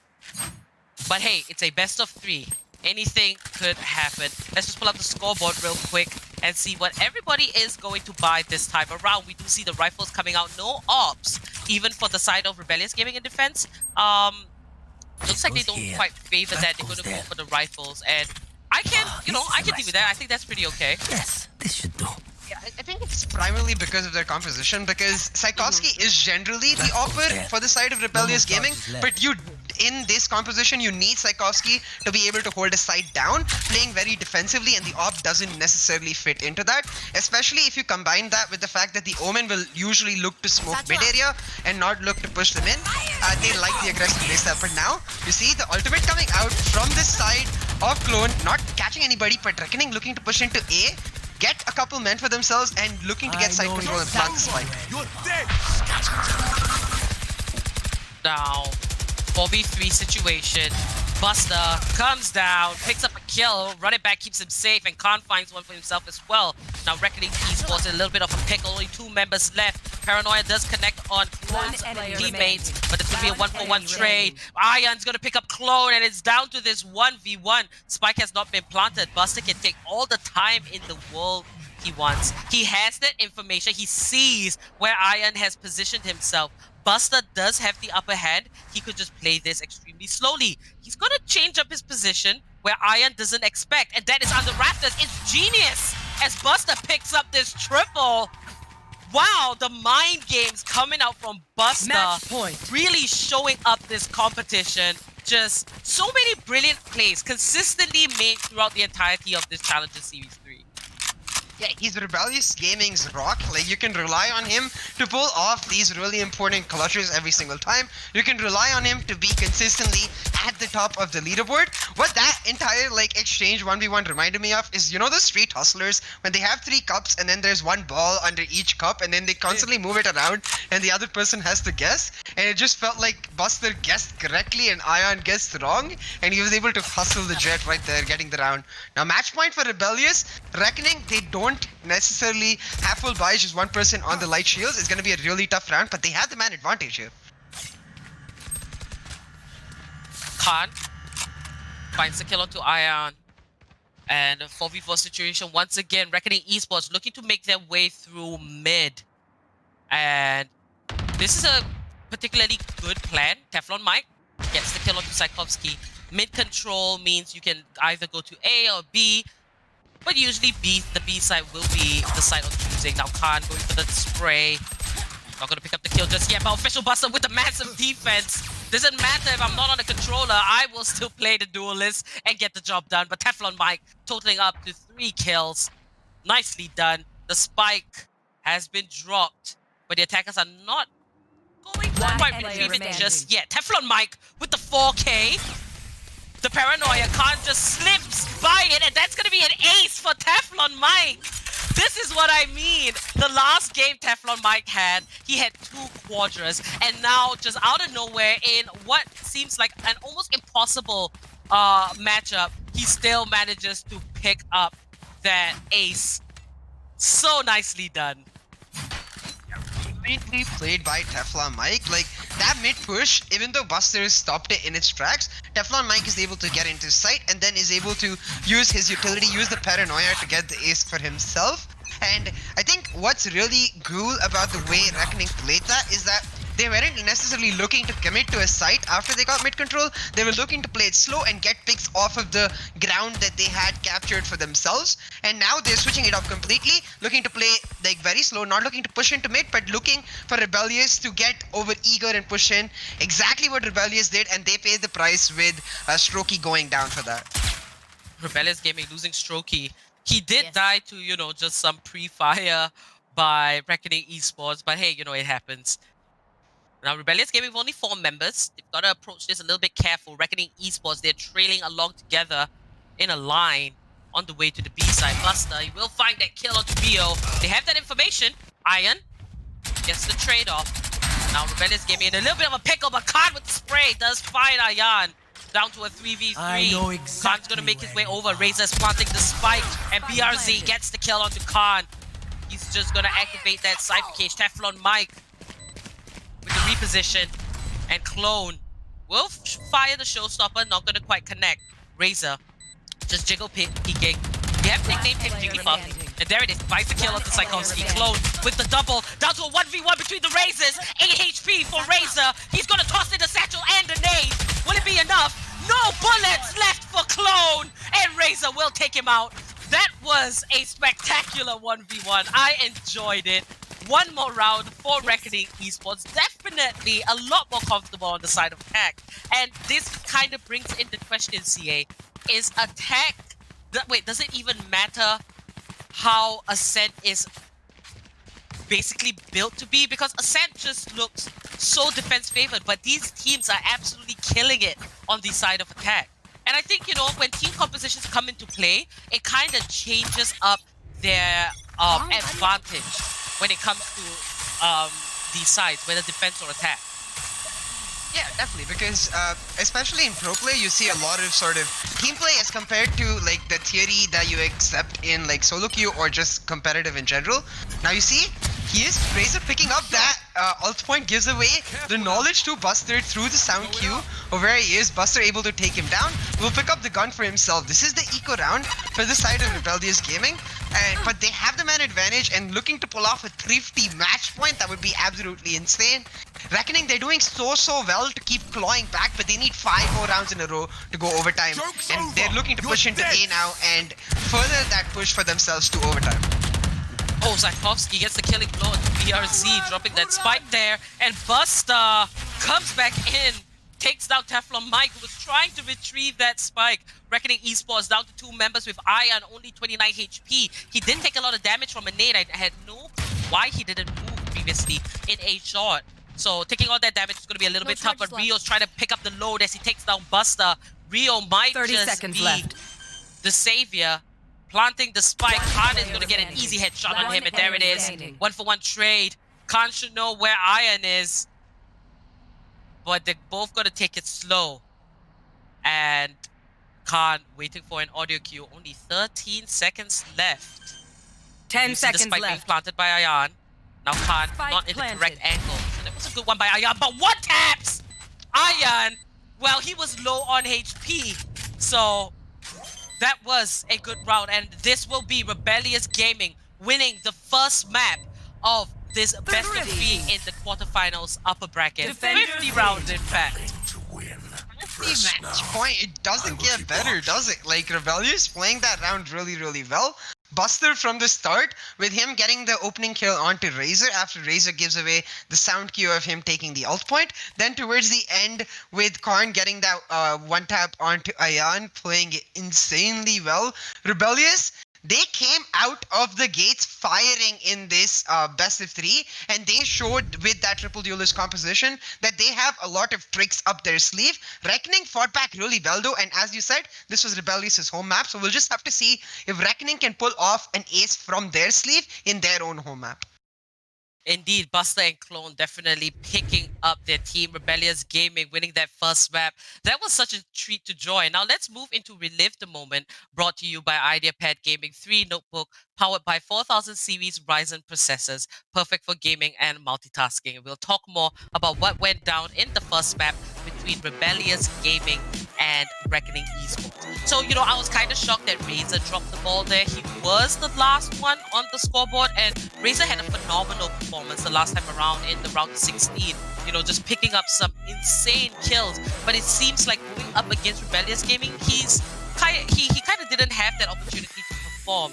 But hey, it's a best of 3. Anything could happen. Let's just pull up the scoreboard real quick and see what everybody is going to buy this time around. We do see the rifles coming out. No ops, even for the side of Rebellious Gaming in defense. Looks like they don't quite favor that. They're going to go for the rifles. And I can, you know, I can deal with that. I think that's pretty okay. Yes, this should do. Yeah, I think it's primarily because of their composition, because Tchaikovsky is generally the opposite for the side of Rebellious Gaming, but in this composition, you need Tchaikovsky to be able to hold a side down, playing very defensively, and the op doesn't necessarily fit into that, especially if you combine that with the fact that the Omen will usually look to smoke mid area and not look to push them in. They like the aggressive playstyle, but now, you see the ultimate coming out from this side of Clone, not catching anybody, but Reckoning looking to push into A, get a couple men for themselves, and looking to get side control and plant the spike. Now, 4v3 situation. Buster comes down, picks up a kill, run it back, keeps him safe, and Khan finds one for himself as well. Now, Reckoning Esports in a little bit of a pickle, only 2 members left. Paranoia does connect on Clone's teammates, but it's going to be a 1-for-1 trade. Ion's going to pick up Clone, and it's down to this 1v1. Spike has not been planted. Buster can take all the time in the world he wants. He has that information. He sees where Ion has positioned himself. Buster does have the upper hand. He could just play this extremely slowly. He's going to change up his position where Ion doesn't expect, and that is on the rafters. It's genius as Buster picks up this triple. Wow, the mind games coming out from Buster. Match point. Really showing up this competition. Just so many brilliant plays consistently made throughout the entirety of this Challenger Series 3. Yeah, he's Rebellious Gaming's rock. Like, you can rely on him to pull off these really important clutches every single time. You can rely on him to be consistently at the top of the leaderboard. What that entire, like, exchange 1v1 reminded me of is, you know, the street hustlers, when they have 3 cups and then there's 1 ball under each cup and then they constantly move it around and the other person has to guess. And it just felt like Buster guessed correctly and Ion guessed wrong, and he was able to hustle the jet right there, getting the round. Now, match point for Rebellious. Reckoning, they don't necessarily have full buys, just 1 person on the light shields. It's going to be a really tough round, but they have the man advantage here. Khan finds the kill onto Ion. And a 4v4 situation once again. Reckoning Esports looking to make their way through mid. And this is a particularly good plan. Teflon Mike gets the kill onto Tchaikovsky. Mid control means you can either go to A or B. But usually the B side will be the side of choosing. Now Khan going for the spray. Not going to pick up the kill just yet, but Official Buster with the massive defense. Doesn't matter if I'm not on the controller, I will still play the duelist and get the job done. But Teflon Mike totaling up to 3 kills. Nicely done. The spike has been dropped, but the attackers are not going to quite retrieve it just yet. Teflon Mike with the 4K. The Paranoia Khan just slips by it, and that's going to be an ace for Teflon Mike. This is what I mean. The last game Teflon Mike had, he had 2 quadras, and now just out of nowhere in what seems like an almost impossible matchup, he still manages to pick up that ace. So nicely done. Completely played by Teflon Mike. Like, that mid push, even though Buster stopped it in its tracks, Teflon Mike is able to get into sight and then is able to use his utility, use the Paranoia to get the ace for himself. And I think what's really cool about the way Reckoning played that is that they weren't necessarily looking to commit to a site after they got mid control. They were looking to play it slow and get picks off of the ground that they had captured for themselves. And now they're switching it up completely, looking to play like very slow, not looking to push into mid, but looking for Rebellious to get over eager and push in. Exactly what Rebellious did, and they paid the price with Strokey going down for that. Rebellious Gaming losing Strokey. He did die to, you know, just some pre-fire by Reckoning Esports, but hey, you know, it happens. Now, Rebellious Gaming with only 4 members. They've got to approach this a little bit careful. Reckoning Esports, they're trailing along together in a line on the way to the B side. Buster, he will find that kill onto BO. They have that information. Iron gets the trade-off. Now, Rebellious Gaming in a little bit of a pickle, but Khan with the spray does find Iron down to a 3v3. I know exactly. Khan's going to make his way over. Razor's planting the spike, and BRZ gets the kill onto Khan. He's just going to activate that Cypher Cage. Teflon Mike with the reposition, and Clone will fire the showstopper, not gonna quite connect. Razor just jiggle peeking. We have nicknamed him Jigglypuff, and there it is, finds the kill of the Tchaikovsky. Clone with the double, down to a 1v1 between the Razors. 8 HP for Razor. He's gonna toss in the satchel and the nade. Will it be enough? No bullets left for Clone, and Razor will take him out. That was a spectacular 1v1. I enjoyed it. One more round for Reckoning Esports. Definitely a lot more comfortable on the side of TEC. And this kind of brings in the question, CA. Is a TEC... Wait, does it even matter how Ascent is basically built to be? Because Ascent just looks so defense favored, but these teams are absolutely killing it on the side of attack. And I think, you know, when team compositions come into play, it kind of changes up their advantage when it comes to these sides, whether defense or attack. Yeah, definitely, because especially in pro play, you see a lot of sort of team play as compared to like the theory that you accept in like solo queue or just competitive in general. Now you see, Razor picking up that ult point gives away the knowledge to Buster through the sound queue of where he is. Buster able to take him down, will pick up the gun for himself. This is the eco round for the side of Rebellious Gaming. But they have the man advantage and looking to pull off a thrifty match point that would be absolutely insane. Reckoning, they're doing so well to keep clawing back, but they need 5 more rounds in a row to go overtime. And they're looking to push into A now and further that push for themselves to overtime. Oh, Zakowski gets the killing blow on BRZ, dropping that spike there. And Buster comes back in, takes down Teflon Mike, who was trying to retrieve that spike. Reckoning Esports down to 2 members with Ion, only 29 HP. He did take a lot of damage from a nade. I had no why he didn't move previously in a shot. So taking all that damage is going to be a little bit tough, but Rio's trying to pick up the load as he takes down Buster. Rio might 30 just seconds be left. the savior. Planting the spike, Khan is going to get an easy headshot on him, and there it is. 1-for-1 trade. Khan should know where Iron is. But they're both going to take it slow. And Khan waiting for an audio cue. Only 13 seconds left. 10 you seconds see the spike being left. planted by Ion. Now Khan Spike not in the planted. correct angle. So that was a good one by Ion. But what taps? Ion, well, he was low on HP. So that was a good round. And this will be Rebellious Gaming winning the first map of this best of 3 in the quarterfinals upper bracket. 50 rounds, in fact. Match point, it doesn't get better, does it? Like, Rebellious playing that round really well. Buster from the start, with him getting the opening kill onto Razor after Razor gives away the sound cue of him taking the ult point. Then towards the end, with Karn getting that one tap onto Ion, playing it insanely well. Rebellious, they came out of the gates firing in this best of 3, and they showed with that triple duelist composition that they have a lot of tricks up their sleeve. Reckoning fought back really well though, and as you said, this was Rebellious's home map, so we'll just have to see if Reckoning can pull off an ace from their sleeve in their own home map. Indeed, Buster and Clone definitely picking up their team. Rebellious Gaming winning that first map. That was such a treat to join. Now let's move into Relive the Moment, brought to you by Ideapad Gaming 3 notebook, powered by 4000 series Ryzen processors, perfect for gaming and multitasking. We'll talk more about what went down in the first map between Rebellious Gaming and Reckoning Esports. So, you know, I was kind of shocked that Razor dropped the ball there. He was the last one on the scoreboard, and Razor had a phenomenal performance the last time around in the round 16. You know, just picking up some insane kills. But it seems like going up against Rebellious Gaming, he kind of didn't have that opportunity to perform.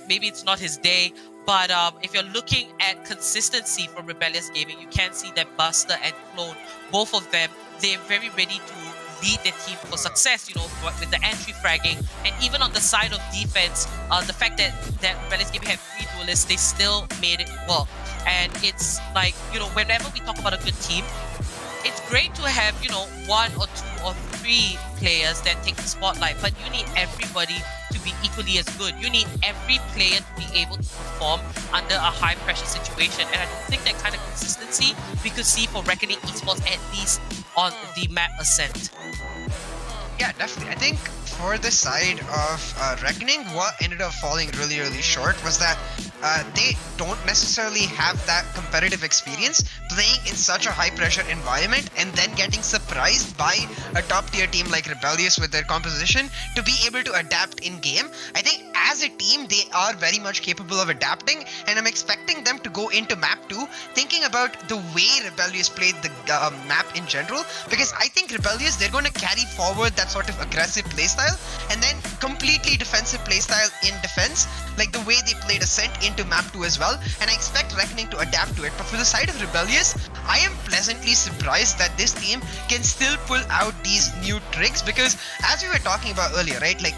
Maybe it's not his day, but if you're looking at consistency from Rebellious Gaming, you can see that Buster and Clone, both of them, they're very ready to lead their team for success, you know, with the entry fragging. And even on the side of defense, the fact that Rebellious Gaming had 3 duelists, they still made it work. And it's like, you know, whenever we talk about a good team, it's great to have, you know, 1 or 2 or 3 players that take the spotlight, but you need everybody to be equally as good. You need every player to be able to perform under a high pressure situation. And I don't think that kind of consistency we could see for Reckoning Esports, at least on the map Ascent. Yeah, definitely. I think for the side of Reckoning, what ended up falling really short was that they don't necessarily have that competitive experience playing in such a high pressure environment and then getting surprised by a top tier team like Rebellious with their composition to be able to adapt in game. I think as a team, they are very much capable of adapting, and I'm expecting them to go into map 2 thinking about the way Rebellious played the map in general, because I think Rebellious, they're going to carry forward that sort of aggressive playstyle playstyle, and then completely defensive playstyle in defense, like the way they played Ascent into map 2 as well, and I expect Reckoning to adapt to it. But for the side of Rebellious, I am pleasantly surprised that this team can still pull out these new tricks, because as we were talking about earlier, right, like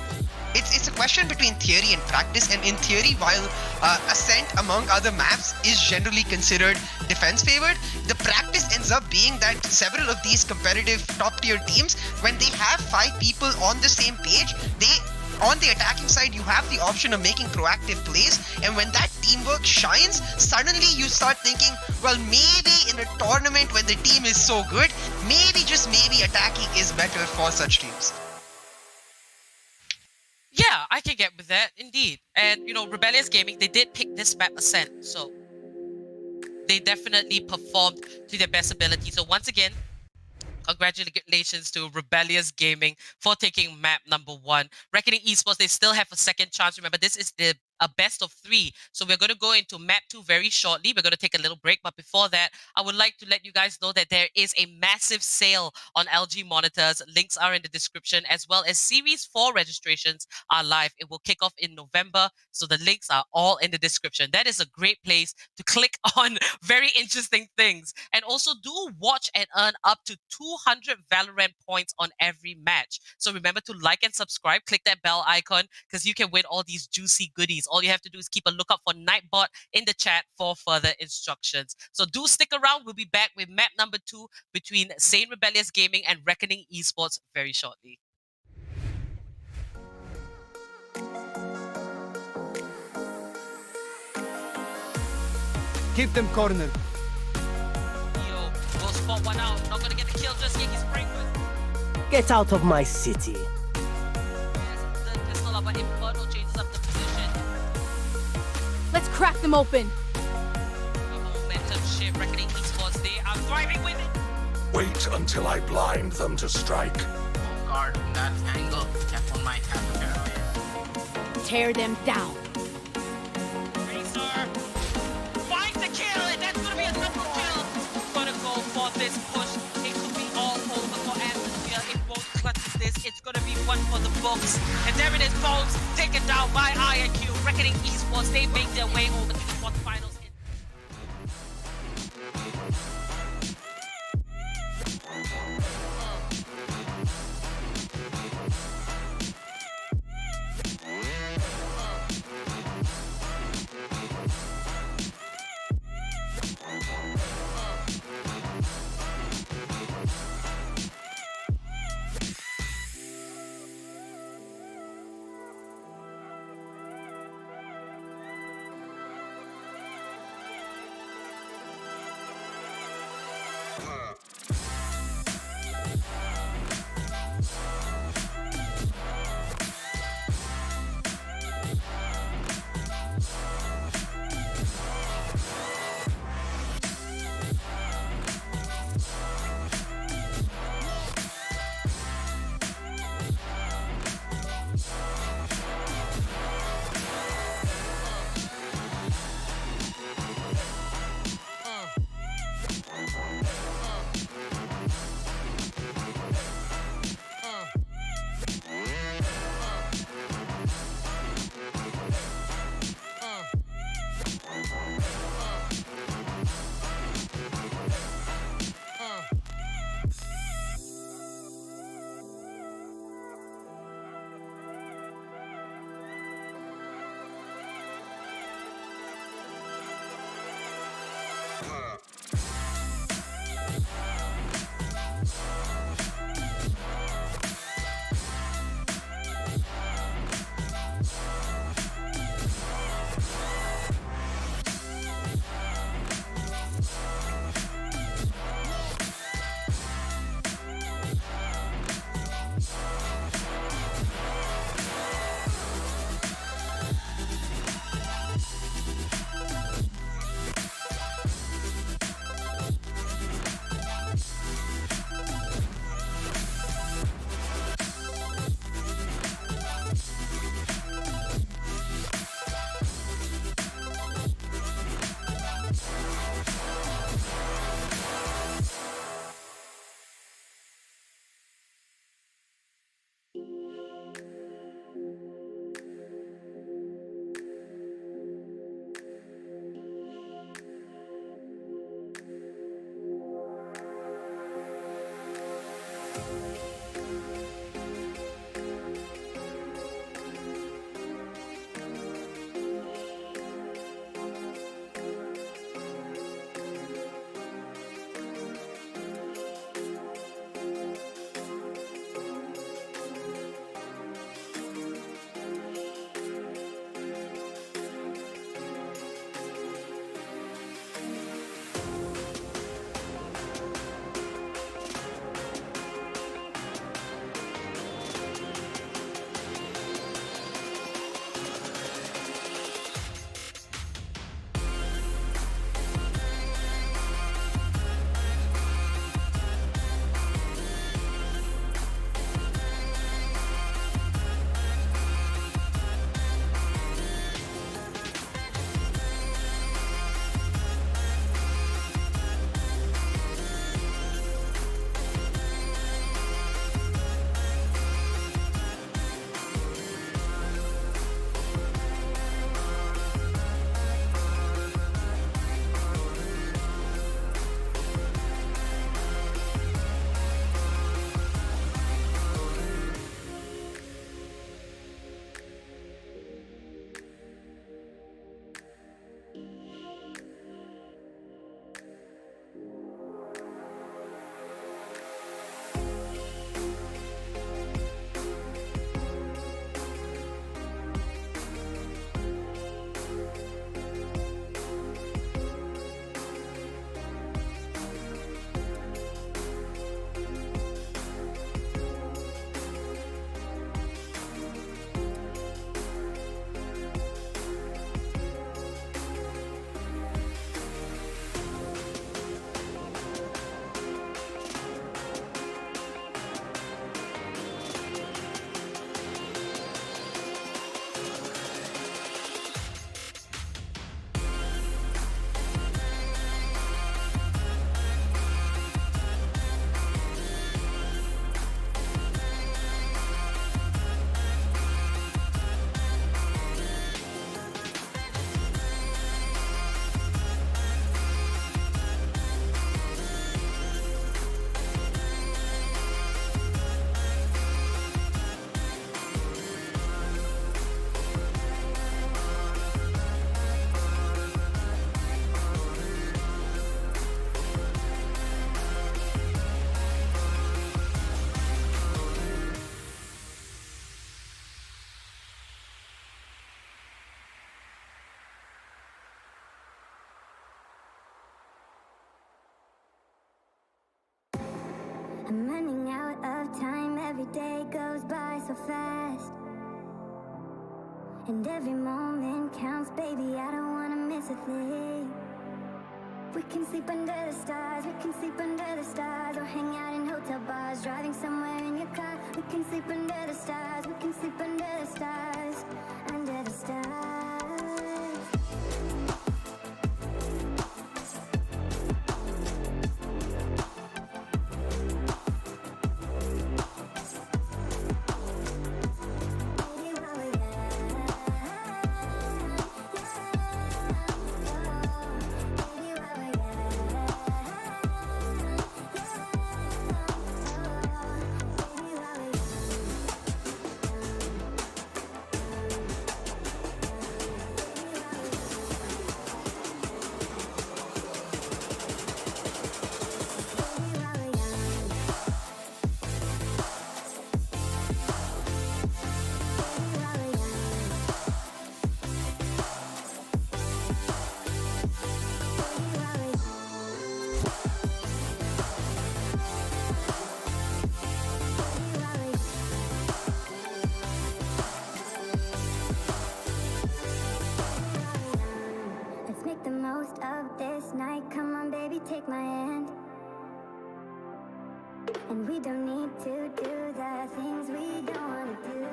it's a question between theory and practice, and in theory, while Ascent among other maps is generally considered defense favored, the practice ends up being that several of these competitive top tier teams, when they have 5 people on the same page, on the attacking side, you have the option of making proactive plays, and when that teamwork shines, suddenly you start thinking, well, maybe in a tournament when the team is so good, maybe, just maybe, attacking is better for such teams. Yeah, I can get with that, indeed. And, you know, Rebellious Gaming, they did pick this map Ascent, so they definitely performed to their best ability. So once again, congratulations to Rebellious Gaming for taking map number 1. Reckoning Esports, they still have a second chance. Remember, this is a best of 3. So we're going to go into map 2 very shortly. We're going to take a little break. But before that, I would like to let you guys know that there is a massive sale on LG monitors. Links are in the description, as well as Series 4 registrations are live. It will kick off in November. So the links are all in the description. That is a great place to click on very interesting things. And also do watch and earn up to 200 Valorant points on every match. So remember to like and subscribe. Click that bell icon because you can win all these juicy goodies. All you have to do is keep a lookout for Nightbot in the chat for further instructions. So do stick around. We'll be back with map number 2 between SANE Rebellious Gaming and Reckoning Esports very shortly. Keep them cornered. Yo, we'll spot one out. Not gonna get the kill just yet. He's spraying with. Get out of my city. Yes, the pistol up, but Inferno changes up the position. Let's crack them open. Momentum shift. Reckoning Esports, they are thriving with it. Wait until I blind them to strike. Oh guard from that angle. F1 might have to parallel. Tear them down. Razor finds the kill, and that's gonna be a double kill. Gonna go for this push. It could be all over for Atmosphere. If Bones clutches this, it's gonna be one for the books. And there it is, Bones taken down by IQ. Reckoning Esports, they make their way over to the quarterfinals. I'm running out of time, every day goes by so fast. And every moment counts, baby, I don't wanna miss a thing. We can sleep under the stars, we can sleep under the stars, or hang out in hotel bars, driving somewhere in your car. We can sleep under the stars, we can sleep under the stars, under the stars. Make the most of this night. Come on, baby, take my hand. And we don't need to do the things we don't want to do.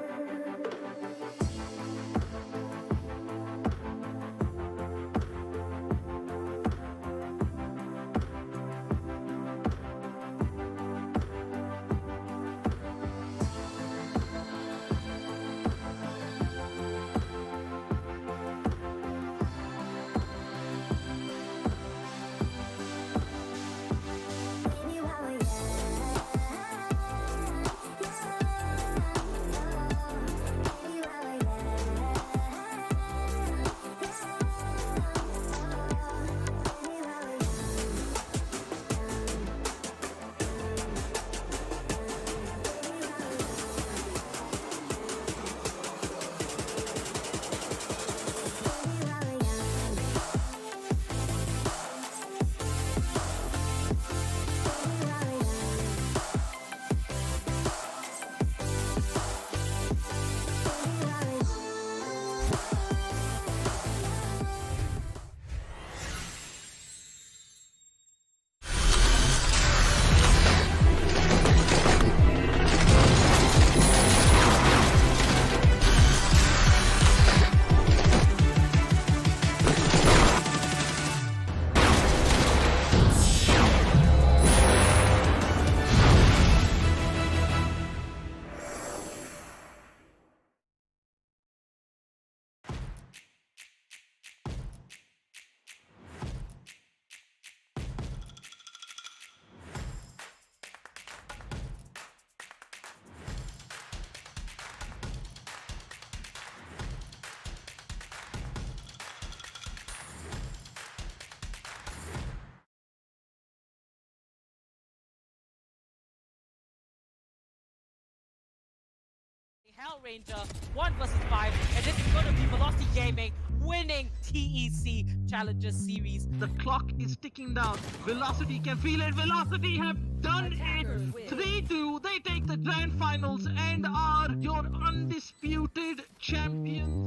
Hell Ranger 1 vs 5, and this is going to be Velocity Gaming winning TEC Challenger Series. The clock is ticking down. Velocity can feel it. Velocity have done it. 3-2. They take the grand finals and are your undisputed champions.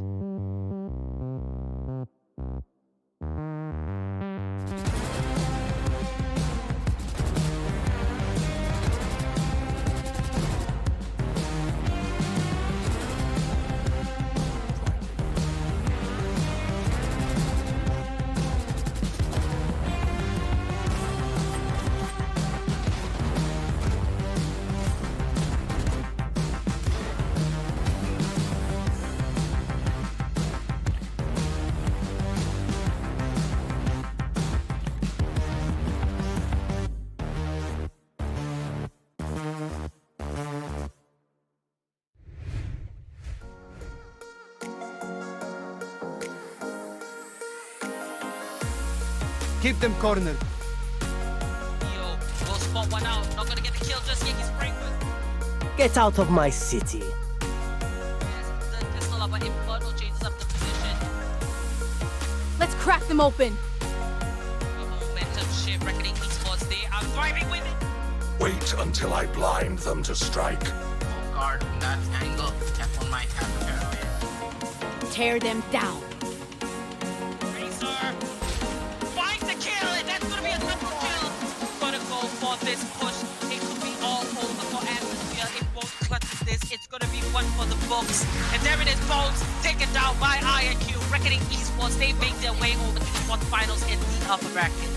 Keep them cornered. Yo, we'll spot one out. Not gonna get the kill just yet. He's spraying with. Get out of my city. Yes, the pistol of an Inferno changes up the position. Let's crack them open. A momentum shift. Reckoning Esports, they are thriving with it. Wait until I blind them to strike. Oh guard that angle. Tap on my tap arrow. Tear them down. Razor finds the kill, and that's gonna be a double kill. Gonna go for this push. It could be all over for Atmosphere. It won't clutch with this. It's gonna be one for the books. And there it is, Bones taken down by IQ. Reckoning Esports, they make their way over to the quarterfinals in the upper bracket.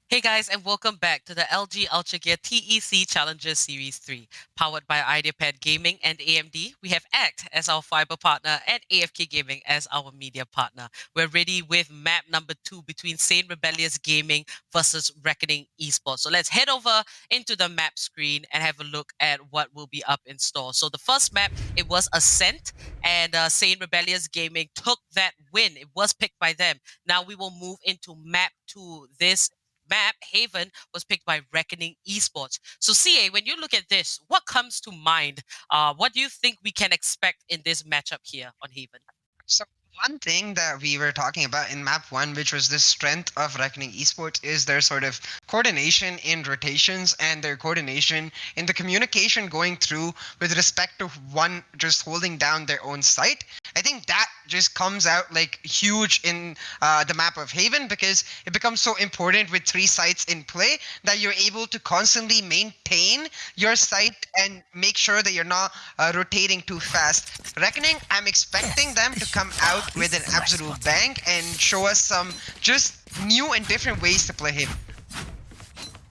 Hey guys, and welcome back to the LG Ultragear TEC Challenger Series 3. Powered by Ideapad Gaming and AMD, we have ACT as our fiber partner and AFK Gaming as our media partner. We're ready with map number 2 between SANE Rebellious Gaming versus Reckoning Esports. So let's head over into the map screen and have a look at what will be up in store. So the first map, it was Ascent, and SANE Rebellious Gaming took that win. It was picked by them. Now we will move into map 2. This map, Haven, was picked by Reckoning Esports. So CA, when you look at this, what comes to mind? What do you think we can expect in this matchup here on Haven? So one thing that we were talking about in map 1, which was the strength of Reckoning Esports, is their sort of coordination in rotations and their coordination in the communication going through with respect to one just holding down their own site. I think that just comes out like huge in the map of Haven, because it becomes so important with 3 sites in play that you're able to constantly maintain your site and make sure that you're not rotating too fast. Reckoning, I'm expecting them to come out with an absolute bang and show us some just new and different ways to play Haven.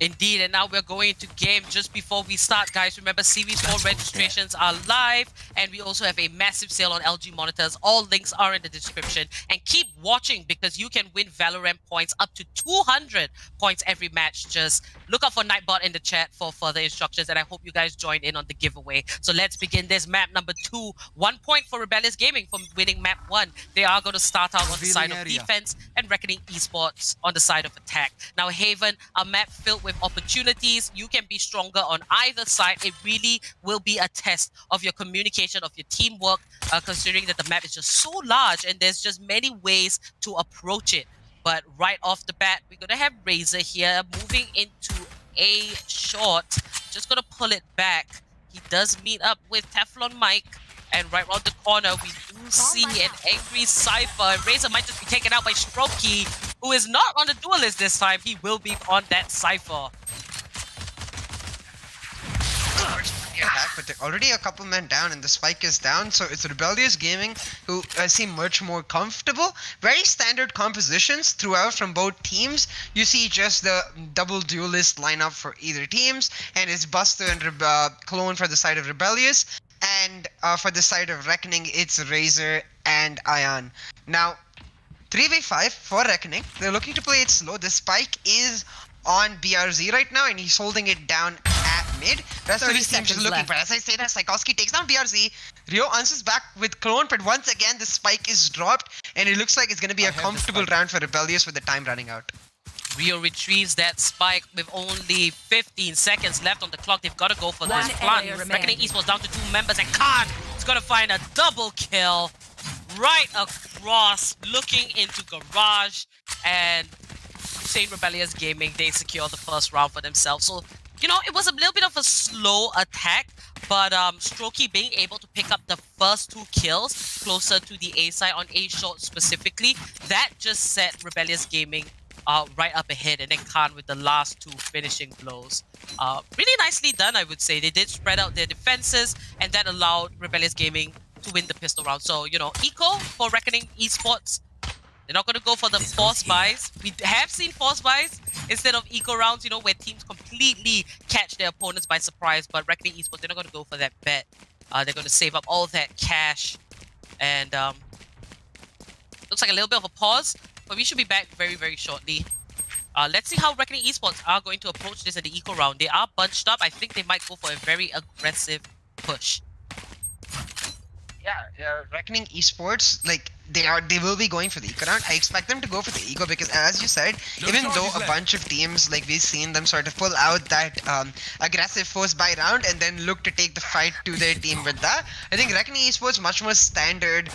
Indeed, and now we're going into game. Just before we start, guys, remember Series 4 registrations are live, and we also have a massive sale on LG monitors. All links are in the description, and keep watching because you can win Valorant points up to 200 points every match. Just look out for Nightbot in the chat for further instructions, and I hope you guys join in on the giveaway. So let's begin this map number 2. 1 point for Rebellious Gaming from winning map 1. They are going to start out on the side of defense, and Reckoning Esports on the side of attack. Now Haven, a map filled with opportunities. You can be stronger on either side. It really will be a test of your communication, of your teamwork, considering that the map is just so large and there's just many ways to approach it. But right off the bat, we're going to have Razor here moving into a short. Just going to pull it back. He does meet up with Teflon Mike. And right around the corner, we do see an angry Cypher. And Razor might just be taken out by Strokey, who is not on the duelist this time. He will be on that Cypher. But they're already a couple men down and the spike is down, so it's Rebellious Gaming who seem much more comfortable. Very standard compositions throughout from both teams. You see just the double duelist lineup for either teams, and it's Buster and Clone for the side of Rebellious, and for the side of Reckoning, it's Razor and Ion. Now, 3v5 for Reckoning. They're looking to play it slow. The spike is on BRZ right now, and he's holding it down at mid. Rest of his team just looking for. As I say that, Psykowski takes down BRZ. Rio answers back with Clone, but once again, the spike is dropped, and it looks like it's going to be a comfortable round for Rebellious with the time running out. Rio retrieves that spike with only 15 seconds left on the clock. They've got to go for this plant. Reckoning Esports down to 2 members, and Khan is going to find a double kill right across, looking into Garage, and SANE Rebellious Gaming, they secure the first round for themselves. So, you know, it was a little bit of a slow attack, but Strokey being able to pick up the first 2 kills closer to the A side on A short specifically, that just set Rebellious Gaming right up ahead, and then Khan with the last 2 finishing blows. Really nicely done, I would say. They did spread out their defenses, and that allowed Rebellious Gaming to win the pistol round. So, you know, eco for Reckoning Esports. They're not going to go for the force buys. We have seen force buys instead of eco rounds, you know, where teams completely catch their opponents by surprise. But Reckoning Esports, they're not going to go for that bet. They're going to save up all that cash. And looks like a little bit of a pause, but we should be back very, very shortly. Let's see how Reckoning Esports are going to approach this in the eco round. They are bunched up. I think they might go for a very aggressive push. Yeah, Reckoning Esports, like, they will be going for the eco round. I expect them to go for the eco because, as you said, even though a bunch of teams, like we've seen them sort of pull out that aggressive first buy round and then look to take the fight to their team with that, I think Reckoning Esports much more standard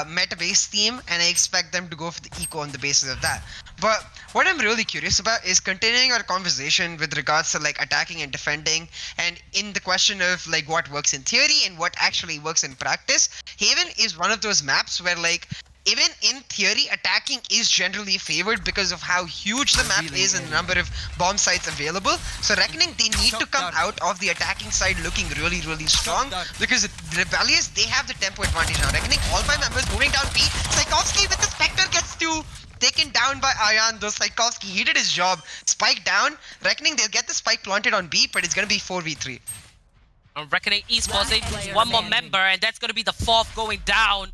meta-based team, and I expect them to go for the eco on the basis of that. But what I'm really curious about is continuing our conversation with regards to like attacking and defending, and in the question of like what works in theory and what actually works in practice. Haven is one of those maps where like even in theory attacking is generally favored because of how huge the map is and the number of bomb sites available. So Reckoning, they need to come out of the attacking side looking really strong, because Rebellious, they have the tempo advantage now. Reckoning, all 5 members moving down B. Tchaikovsky with the Spectre gets to taken down by Ayan, though Tchaikovsky, he did his job. Spike down. Reckoning, they'll get the spike planted on B, but it's gonna be 4v3. Reckoning Esports, they lose one more member, and that's gonna be the 4th going down.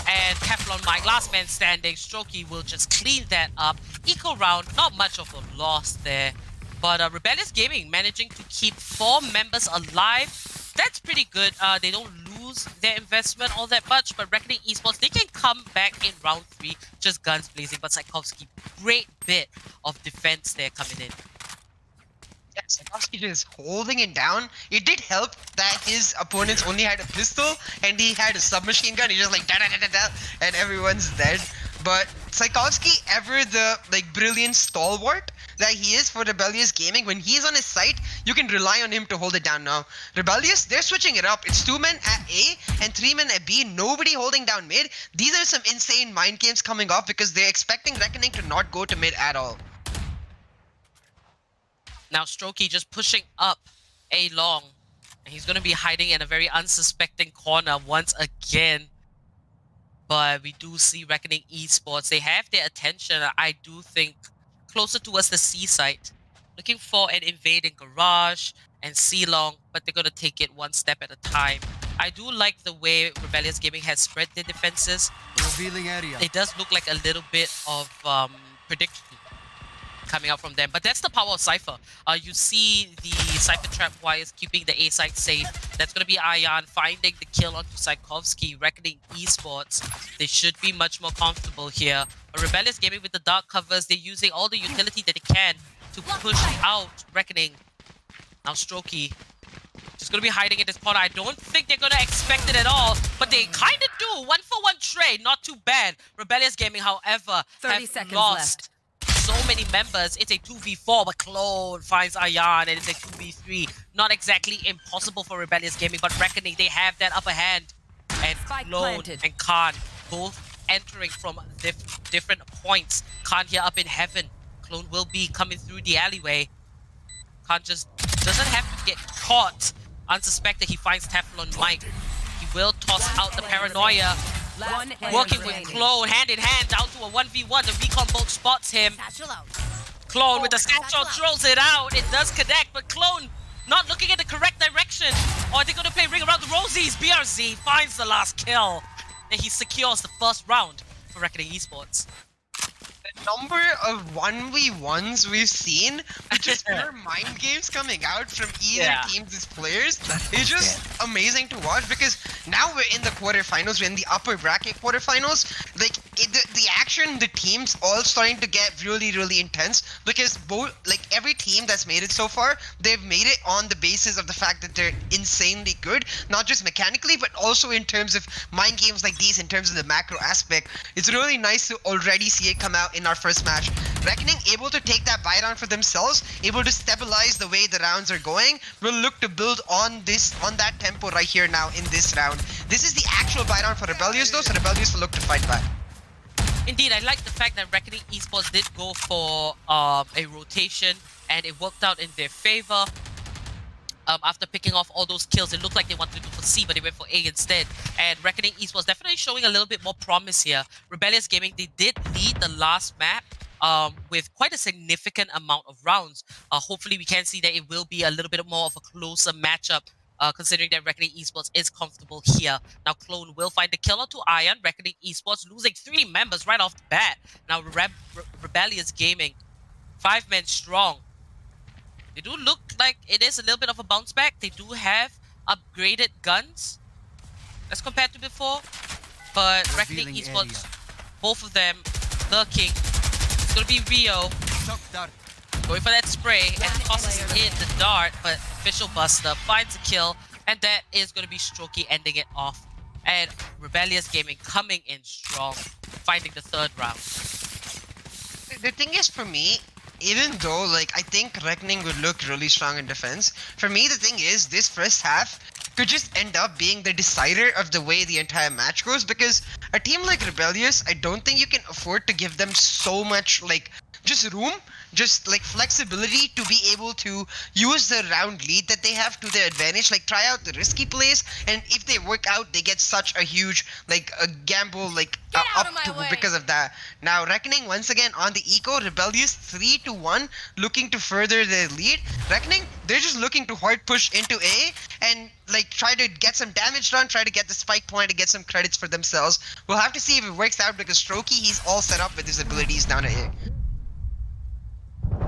And Teflon Mike, last man standing. Strokey will just clean that up. Eco round, not much of a loss there. But Rebellious Gaming managing to keep 4 members alive. That's pretty good. They don't lose their investment all that much, but Reckoning Esports, they can come back in round 3, just guns blazing. But Tchaikovsky, great bit of defense there coming in. Yeah, Tchaikovsky just holding it down. It did help that his opponents only had a pistol and he had a submachine gun. He just like da-da-da-da-da and everyone's dead. But Tchaikovsky, ever the like brilliant stalwart that he is for Rebellious Gaming, when he's on his site, you can rely on him to hold it down now. Rebellious, they're switching it up. It's 2 men at A and 3 men at B. Nobody holding down mid. These are some insane mind games coming off because they're expecting Reckoning to not go to mid at all. Now Strokey just pushing up A long. And he's going to be hiding in a very unsuspecting corner once again. But we do see Reckoning Esports. They have their attention, I do think, closer towards the C site. Looking for an invading garage and C long, but they're going to take it one step at a time. I do like the way Rebellious Gaming has spread their defenses. Revealing area. It does look like a little bit of prediction coming out from them, but that's the power of Cypher. You see the Cypher trap wires keeping the A site safe. That's going to be Ayan finding the kill onto Tchaikovsky. Reckoning Esports, they should be much more comfortable here. Rebellious Gaming with the dark covers, they're using all the utility that they can to push out Reckoning. Now Strokey just going to be hiding in this corner. I don't think they're going to expect it at all, but they kind of do. 1-for-1 trade, not too bad. Rebellious Gaming, however, 30 seconds lost left. so many members. It's a 2v4, but Clone finds Ayan, and it's a 2v3. Not exactly impossible for Rebellious Gaming, but Reckoning, they have that upper hand. And Spike Clone planted. and Khan both entering from different points. Khan here up in heaven. Clone will be coming through the alleyway. Khan just doesn't have to get caught. Unsuspected, he finds Teflon Mike. He will toss out the paranoia. Working with Clone hand in hand down to a 1v1. The recon bolt spots him. Clone with the satchel throws it out. It does connect, but Clone not looking in the correct direction. Or are they going to play Ring Around the Rosies? BRZ finds the last kill. And he secures the first round for Reckoning Esports. The number of 1v1s we've seen, which is pure mind games coming out from either team's players, is just amazing to watch, because now we're in the quarterfinals, we're in the upper bracket quarterfinals. Like the action, the teams all starting to get really intense, because both, like every team that's made it so far, they've made it on the basis of the fact that they're insanely good, not just mechanically, but also in terms of mind games like these, in terms of the macro aspect. It's really nice to already see it come out in our first match. Reckoning able to take that buy down for themselves, able to stabilize the way the rounds are going. We'll look to build on that tempo right here now in this round. This is the actual buy down for Rebellious though, so Rebellious will look to fight back. Indeed, I like the fact that Reckoning Esports did go for a rotation, and it worked out in their favor. After picking off all those kills, it looked like they wanted to go for C, but they went for A instead. And Reckoning Esports definitely showing a little bit more promise here. Rebellious Gaming, they did lead the last map with quite a significant amount of rounds. Hopefully we can see that it will be a little bit more of a closer matchup, considering that Reckoning Esports is comfortable here. Now Clone will find the kill onto Iron. Reckoning Esports losing 3 members right off the bat. Now Rebellious Gaming, 5 men strong. They do look like it is a little bit of a bounce back. They do have upgraded guns as compared to before. but Reckoning Esports, both of them lurking. It's gonna be Rio going for that spray and tosses in the dart, but Official Buster finds a kill, and that is gonna be Strokey ending it off. And Rebellious Gaming coming in strong, finding the third round. The thing is, for me, even though like I think Reckoning would look really strong in defense, for me the thing is this first half could just end up being the decider of the way the entire match goes, because a team like Rebellious, I don't think you can afford to give them so much like just room, just like flexibility to be able to use the round lead that they have to their advantage, like try out the risky plays, and if they work out they get such a huge like a gamble like up to because of that. Now Reckoning once again on the eco, Rebellious 3-1 looking to further their lead. Reckoning, they're just looking to hard push into A and like try to get some damage done, try to get the spike point to get some credits for themselves. We'll have to see if it works out, because Strokey, he's all set up with his abilities down at A.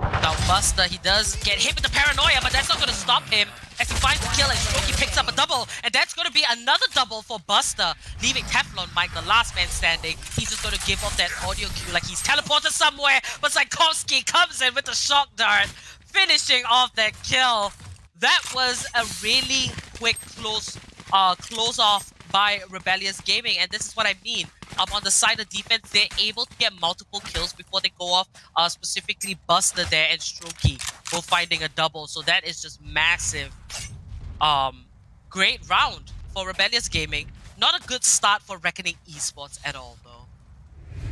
Now Buster, he does get hit with the paranoia, but that's not going to stop him as he finds the kill, and Strokey picks up a double, and that's going to be another double for Buster, leaving Teflon Mike, the last man standing. He's just going to give off that audio cue like he's teleported somewhere, but Tchaikovsky comes in with the shock dart, finishing off that kill. That was a really quick close off by Rebellious Gaming, and this is what I mean. On the side of defense, they're able to get multiple kills before they go off, specifically Buster there and Strokey both finding a double, so that is just massive. Great round for Rebellious Gaming. Not a good start for Reckoning Esports at all, though.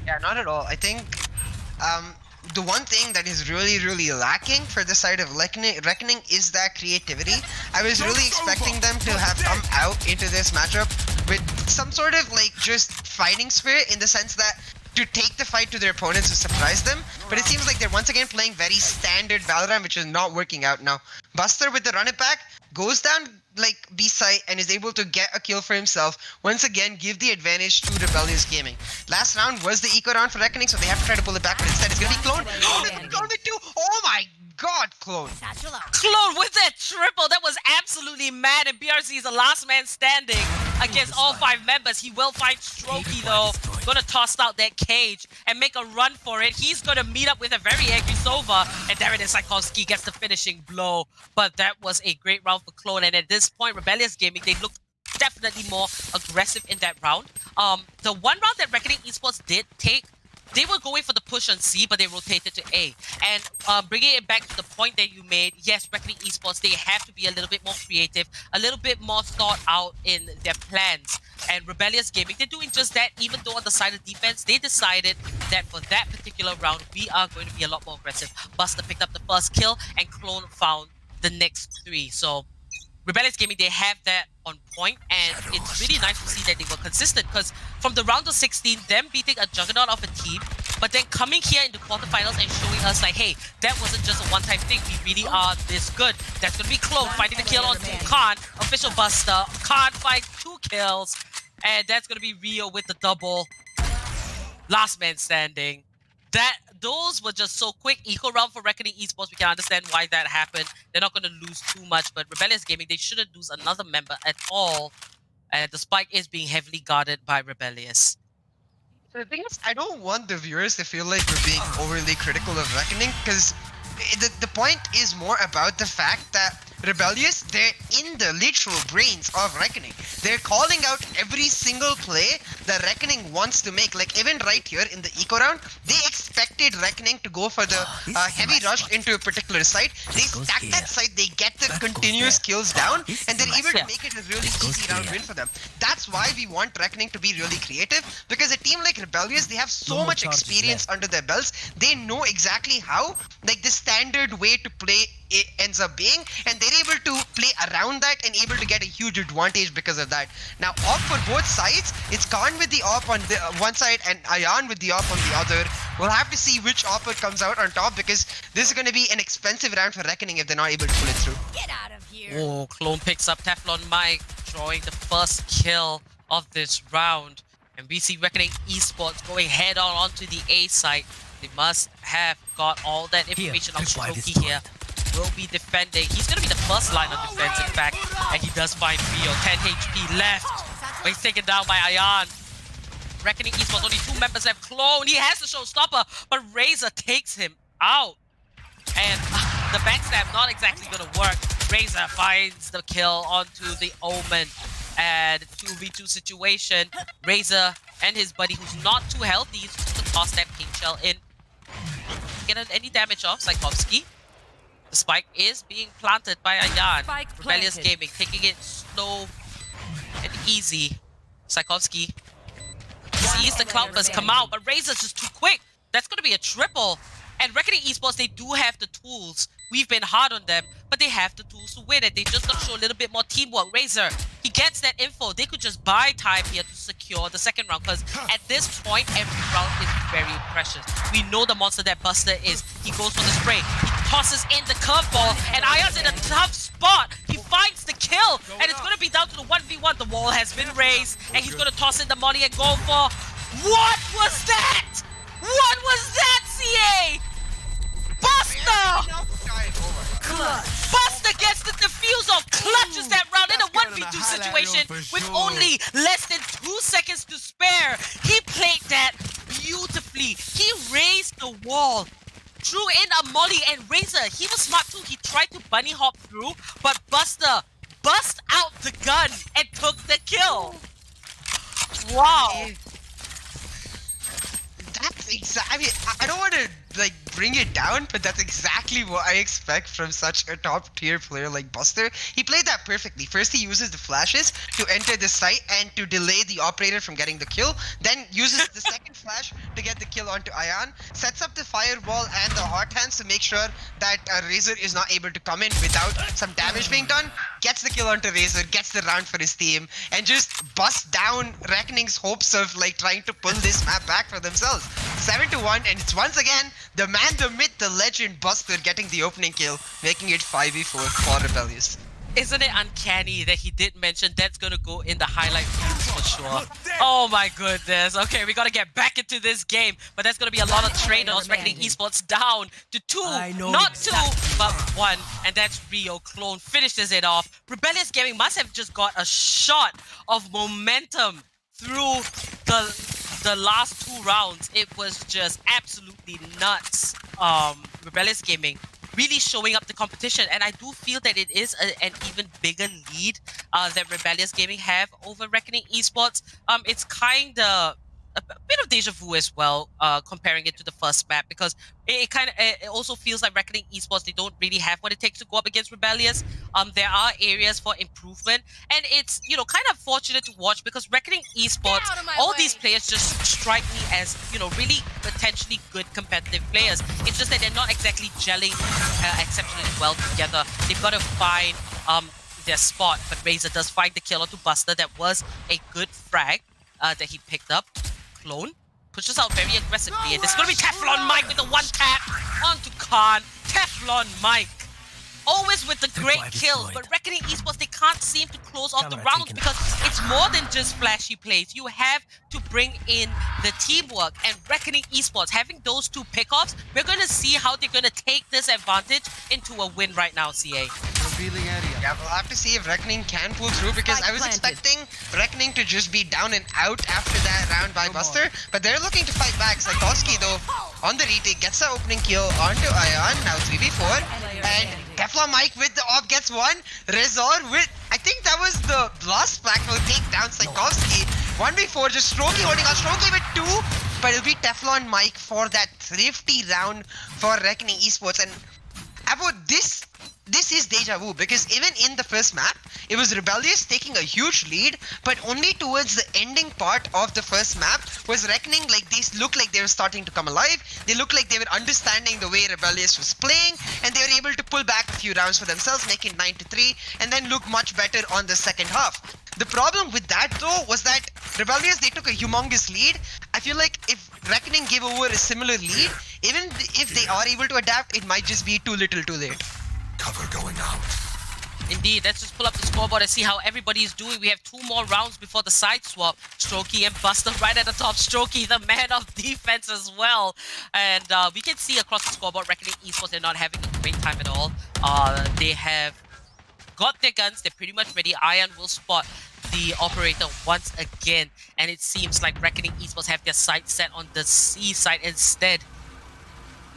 Yeah, not at all. I think the one thing that is really lacking for the side of Reckoning is that creativity. I was really expecting them to have come out into this matchup with some sort of like just fighting spirit, in the sense that to take the fight to their opponents to surprise them, but it seems like they're once again playing very standard Valorant, which is not working out now. Buster with the run it back goes down like B site and is able to get a kill for himself, once again give the advantage to Rebellious Gaming. Last round was the eco round for Reckoning, so they have to try to pull it back, but instead it's gonna be Clone. Clone with 2! Oh my god, Clone! Clone with that triple, that was absolutely mad, and BRC is the last man standing against all 5 members. He will find Strokey though, gonna toss out that cage and make a run for it. He's gonna meet up with a very angry Sova, and there it is, Tchaikovsky gets the finishing blow. But that was a great round for Clone, and at this point, Rebellious Gaming, they looked definitely more aggressive in that round. The one round that Reckoning Esports did take, they were going for the push on C, but they rotated to A. And bringing it back to the point that you made, yes, Reckoning Esports, they have to be a little bit more creative, a little bit more thought out in their plans. And Rebellious Gaming, they're doing just that, even though on the side of defense, they decided that for that particular round, we are going to be a lot more aggressive. Buster picked up the first kill, and Clone found the next 3. So Rebellious Gaming, they have that on point, and it's really nice to see that they were consistent, because from the round of 16, them beating a juggernaut of a team, but then coming here in the quarterfinals and showing us like, hey, that wasn't just a one-time thing, we really are this good. That's gonna be Clone finding the kill on Khan, Official Buster. Khan finds 2 kills, and that's gonna be Rio with the double. Last man standing. Those were just so quick. Eco round for Reckoning Esports, we can understand why that happened. They're not going to lose too much, but Rebellious Gaming, they shouldn't lose another member at all. And the spike is being heavily guarded by Rebellious. So the thing is, I don't want the viewers to feel like we're being overly critical of Reckoning, because the point is more about the fact that Rebellious, they're in the literal brains of Reckoning. They're calling out every single play that Reckoning wants to make. Like even right here in the eco round, they expected Reckoning to go for the heavy rush into a particular site. They stack that site, they get the continuous kills down, and they're able to make it a really easy round win for them. That's why we want Reckoning to be really creative, because a team like Rebellious, they have so much experience under their belts. They know exactly how, like the standard way to play it ends up being, and they're able to play around that and able to get a huge advantage because of that. Now, op for both sides, it's Khan with the op on the one side and Ayan with the op on the other. We'll have to see which opper comes out on top, because this is going to be an expensive round for Reckoning if they're not able to pull it through. Get out of here. Oh, Clone picks up Teflon Mike, drawing the first kill of this round. And we see Reckoning Esports going head on onto the A site. They must have got all that information on Strokey here. Will be defending. He's going to be the first line of defense, in fact. And he does find Rio. 10 HP left. But he's taken down by Ayan. Reckoning Esports, only 2 members left. Clone, he has the showstopper, but Razor takes him out. And the backstab not exactly gonna work. Razor finds the kill onto the Omen. And 2v2 situation. Razor and his buddy, who's not too healthy, he's just gonna toss that pink shell in. Get any damage off Psychovsky. The spike is being planted by Ayan. Rebellious Gaming taking it slow and easy. Psychovsky sees the Cloudburst come out, but Razor's just too quick. That's gonna be a triple. And Reckoning Esports, they do have the tools. We've been hard on them, but they have the tools to win it. They just gotta show a little bit more teamwork. Razor, he gets that info. They could just buy time here to secure the second round, because at this point, every round is very precious. We know the monster that Buster is. He goes for the spray. He tosses in the curveball, and Ayan's in a tough spot. He finds the kill, and it's gonna be down to the 1v1. The wall has been raised, and he's gonna toss in the molly and go for... What was that? What was that, CA? Buster! Buster gets the defuse off, clutches that round in a 1v2 situation with only less than 2 seconds to spare. He played that beautifully. He raised the wall, threw in a molly, and Razor, he was smart too. He tried to bunny hop through, but Buster bust out the gun and took the kill. Wow. That's exactly. I mean, I don't want to like bring it down, but that's exactly what I expect from such a top tier player like Buster. He played that perfectly. First, he uses the flashes to enter the site and to delay the operator from getting the kill. Then uses the second flash to get the kill onto Ayan. Sets up the firewall and the hot hands to make sure that Razor is not able to come in without some damage being done. Gets the kill onto Razor, gets the round for his team, and just busts down Reckoning's hopes of like trying to pull this map back for themselves. 7-1, and it's once again the man, the myth, the legend Buster getting the opening kill, making it 5v4 for Rebellious. Isn't it uncanny that he did mention that's gonna go in the highlight reels for sure? Oh my goodness. Okay, we gotta get back into this game, but that's gonna be a lot of trade-offs. Reckoning Esports down to 2, not 2, but 1, and that's Rio. Clone finishes it off. Rebellious Gaming must have just got a shot of momentum through the last 2 rounds. It was just absolutely nuts. Rebellious Gaming really showing up the competition, and I do feel that it is an even bigger lead that Rebellious Gaming have over Reckoning Esports. It's kind of a bit of deja vu as well, comparing it to the first map, because it also feels like Reckoning Esports, they don't really have what it takes to go up against Rebellious. There are areas for improvement, and it's, you know, kind of fortunate to watch, because Reckoning Esports, all these players just strike me as, you know, really potentially good competitive players. It's just that they're not exactly gelling exceptionally well together. They've got to find their spot, but Razor does find the kill onto Buster. That was a good frag that he picked up. Clone pushes out very aggressively, and there's gonna be Teflon Mike with the 1-tap onto Khan. Teflon Mike always with the great kills, but Reckoning Esports, they can't seem to close off the rounds, because it's more than just flashy plays. You have to bring in the teamwork, and Reckoning Esports having those 2 pickoffs, we're gonna see how they're gonna take this advantage into a win right now, CA. Yeah, we'll have to see if Reckoning can pull through, because I was expecting Reckoning to just be down and out after that round by Buster, but they're looking to fight back. Psychovsky though, on the retake, gets the opening kill onto Ayan, now 3v4, and Teflon Mike with the op gets 1. Razor with, I think that was the last Black will take down Psychovsky. 1v4, just Strokey holding on, Strokey with 2, but it'll be Teflon Mike for that thrifty round for Reckoning Esports. And about this is deja vu, because even in the first map, it was Rebellious taking a huge lead, but only towards the ending part of the first map was Reckoning, like, they looked like they were starting to come alive. They looked like they were understanding the way Rebellious was playing, and they were able to pull back a few rounds for themselves, making 9-3, and then look much better on the second half. The problem with that though was that Rebellious, they took a humongous lead. I feel like if Reckoning gave over a similar lead, even if they are able to adapt, it might just be too little too late. Cover going out. Indeed, let's just pull up the scoreboard and see how everybody is doing. We have 2 more rounds before the side swap. Strokey and Buster right at the top. Strokey, the man of defense as well. And we can see across the scoreboard, Reckoning Esports, they're not having a great time at all. They have got their guns. They're pretty much ready. Ayan will spot the operator once again, and it seems like Reckoning Esports have their sights set on the C side instead.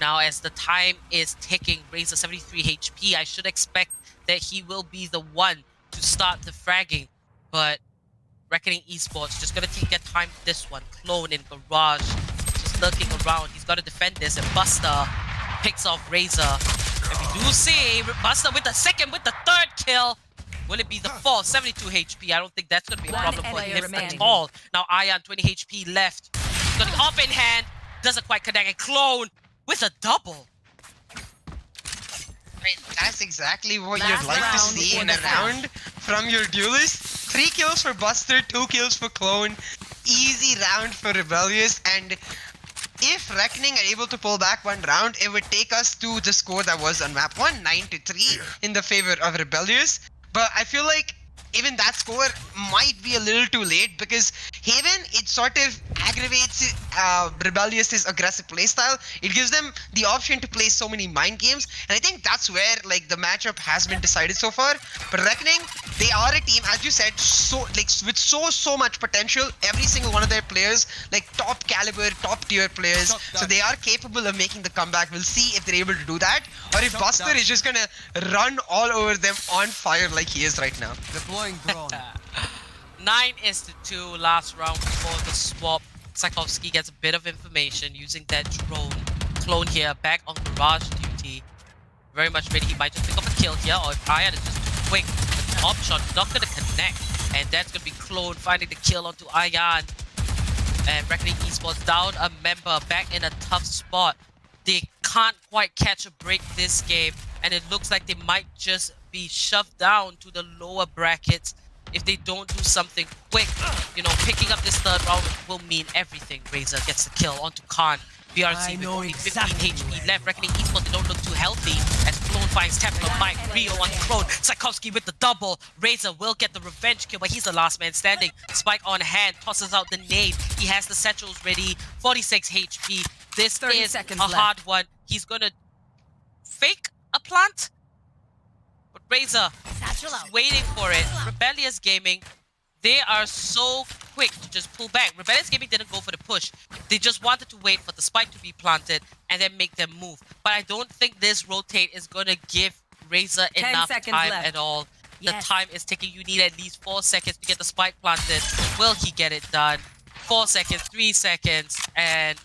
Now, as the time is ticking, Razor 73 HP, I should expect that he will be the one to start the fragging, but Reckoning Esports just gonna take their time with this one. Clone in Garage, just lurking around. He's gotta defend this, and Buster picks off Razor. And we do see Buster with the second, with the third kill. Will it be the fourth? 72 HP. I don't think that's gonna be a problem for him at all. Now Ion, 20 HP left. He's got the up in hand. Doesn't quite connect. And Clone with a double. That's exactly what you'd like to see in a round from your duelist. 3 kills for Buster, 2 kills for Clone. Easy round for Rebellious, and if Reckoning are able to pull back one round, it would take us to the score that was on map 1, 9-3 in the favor of Rebellious. But I feel like even that score might be a little too late, because Haven, it sort of aggravates Rebellious's aggressive playstyle. It gives them the option to play so many mind games, and I think that's where like the matchup has been decided so far. But Reckoning, they are a team, as you said, so like with so much potential. Every single one of their players, like top caliber, top tier players, so they are capable of making the comeback. We'll see if they're able to do that, or if Buster is just gonna run all over them on fire like he is right now. Deploying drone. 9-2, last round before the swap. Tchaikovsky gets a bit of information using that drone. Clone here, back on Garage duty. Very much ready. He might just pick up a kill here, or if Ion is just too quick, the top shot is not gonna connect. And that's gonna be Clone finding the kill onto Ion. And Reckoning Esports down a member, back in a tough spot. They can't quite catch a break this game, and it looks like they might just be shoved down to the lower brackets if they don't do something quick. You know, picking up this third round will mean everything. Razor gets the kill onto Khan. BRC with only 15 HP left. Reckoning Esports, they don't look too healthy as Clone finds tap from Mike. Rio on the Clone. Tchaikovsky with the double. Razor will get the revenge kill, but he's the last man standing. Spike on hand, tosses out the nade. He has the satchels ready. 46 HP. This is a hard one. He's gonna fake a plant, but Razor just waiting for it. Rebellious Gaming, they are so quick to just pull back. Rebellious Gaming didn't go for the push. They just wanted to wait for the spike to be planted and then make them move. But I don't think this rotate is gonna give Razor enough time at all. The time is ticking. You need at least 4 seconds to get the spike planted. Will he get it done? 4 seconds, 3 seconds, and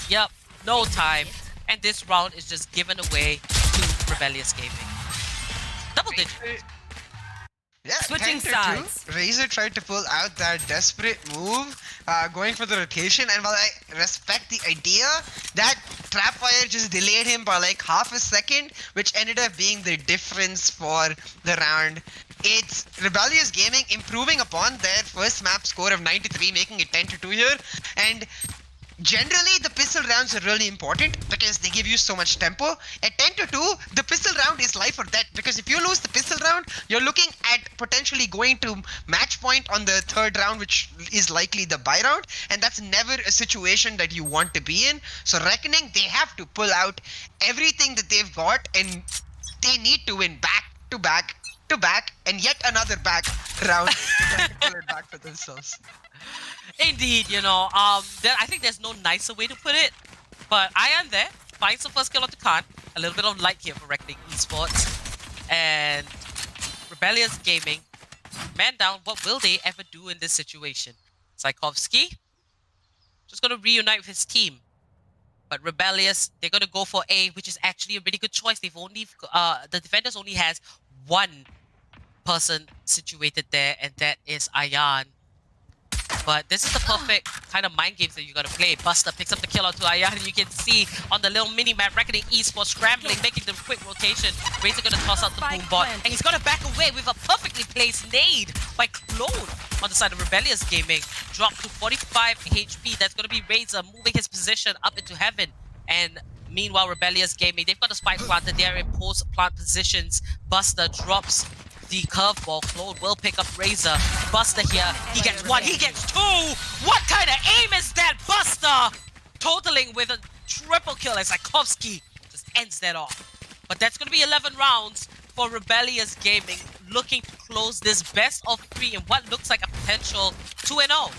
yep, no time. And this round is just given away to Rebellious Gaming. Double digit. Yeah, Switching sides. Razor tried to pull out that desperate move, going for the rotation, and while I respect the idea, that trapfire just delayed him by like half a second, which ended up being the difference for the round. It's Rebellious Gaming improving upon their first map score of 9-3, making it 10-2 here, and generally, the pistol rounds are really important because they give you so much tempo. At 10-2, the pistol round is life or death, because if you lose the pistol round, you're looking at potentially going to match point on the third round, which is likely the buy round, and that's never a situation that you want to be in. So Reckoning, they have to pull out everything that they've got, and they need to win back to back to back and yet another back round to pull it back for themselves. Indeed, you know, I think there's no nicer way to put it, but Ion there finds the first kill onto Khan. A little bit of light here for Reckoning Esports. And Rebellious Gaming, man down, what will they ever do in this situation? Tchaikovsky, just gonna reunite with his team. But Rebellious, they're gonna go for A, which is actually a really good choice. They've only, the defenders only has one person situated there, and that is Ion. But this is the perfect kind of mind games that you gotta play. Buster picks up the kill onto Ion, and you can see on the little mini-map, Reckoning Esports scrambling, making the quick rotation. Razor gonna toss out the boom bot, and he's gonna back away with a perfectly placed nade by Clone on the side of Rebellious Gaming. Drop to 45 HP. That's gonna be Razor moving his position up into heaven. And meanwhile, Rebellious Gaming, they've got a spike planted. They are in post-plant positions. Buster drops the curveball. Clone will pick up Razor. Buster here, he gets one, he gets two! What kind of aim is that, Buster? Totaling with a triple kill as Tchaikovsky just ends that off. But that's gonna be 11 rounds for Rebellious Gaming. looking to close this best of 3 in what looks like a potential 2-0.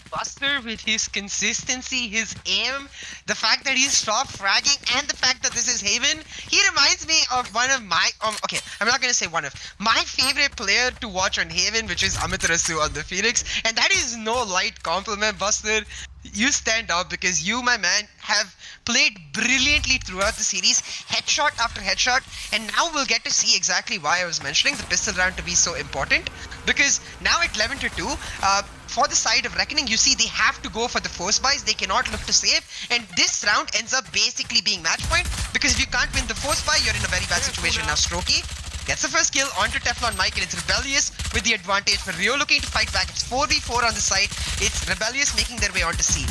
Buster with his consistency, his aim, the fact that he's stop fragging, and the fact that this is Haven, he reminds me of one of my, okay, I'm not going to say one of, my favorite player to watch on Haven, which is Amaterasu on the Phoenix, and that is no light compliment, Buster. You stand up because you, my man, have played brilliantly throughout the series, headshot after headshot, and now we'll get to see exactly why I was mentioning the pistol round to be so important, because now at 11-2, for the side of Reckoning, you see they have to go for the force buys, they cannot look to save, and this round ends up basically being match point, because if you can't win the force buy, you're in a very bad situation. Now Strokey gets the first kill onto Teflon Mike, and it's Rebellious with the advantage for Rio looking to fight back. It's 4v4 on the side, it's Rebellious making their way onto C.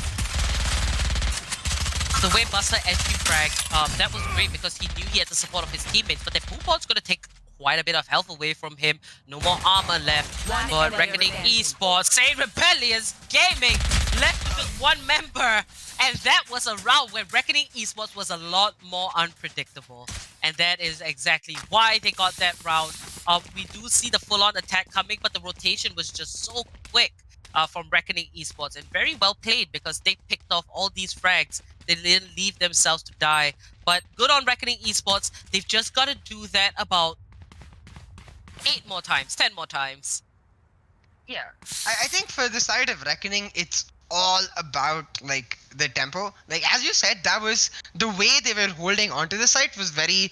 The way Buster entry fragged, that was great because he knew he had the support of his teammates, but the Poopot's gonna take quite a bit of health away from him. No more armor left. But Reckoning Esports, SANE Rebellious Gaming left with just one member. And that was a round where Reckoning Esports was a lot more unpredictable. And that is exactly why they got that round. We do see the full-on attack coming, but the rotation was just so quick from Reckoning Esports. And very well played because they picked off all these frags. They didn't leave themselves to die. But good on Reckoning Esports. They've just got to do that about 8 more times, 10 more times. Yeah, I think for the side of Reckoning, it's all about like the tempo. Like as you said, that was the way they were holding onto the site was very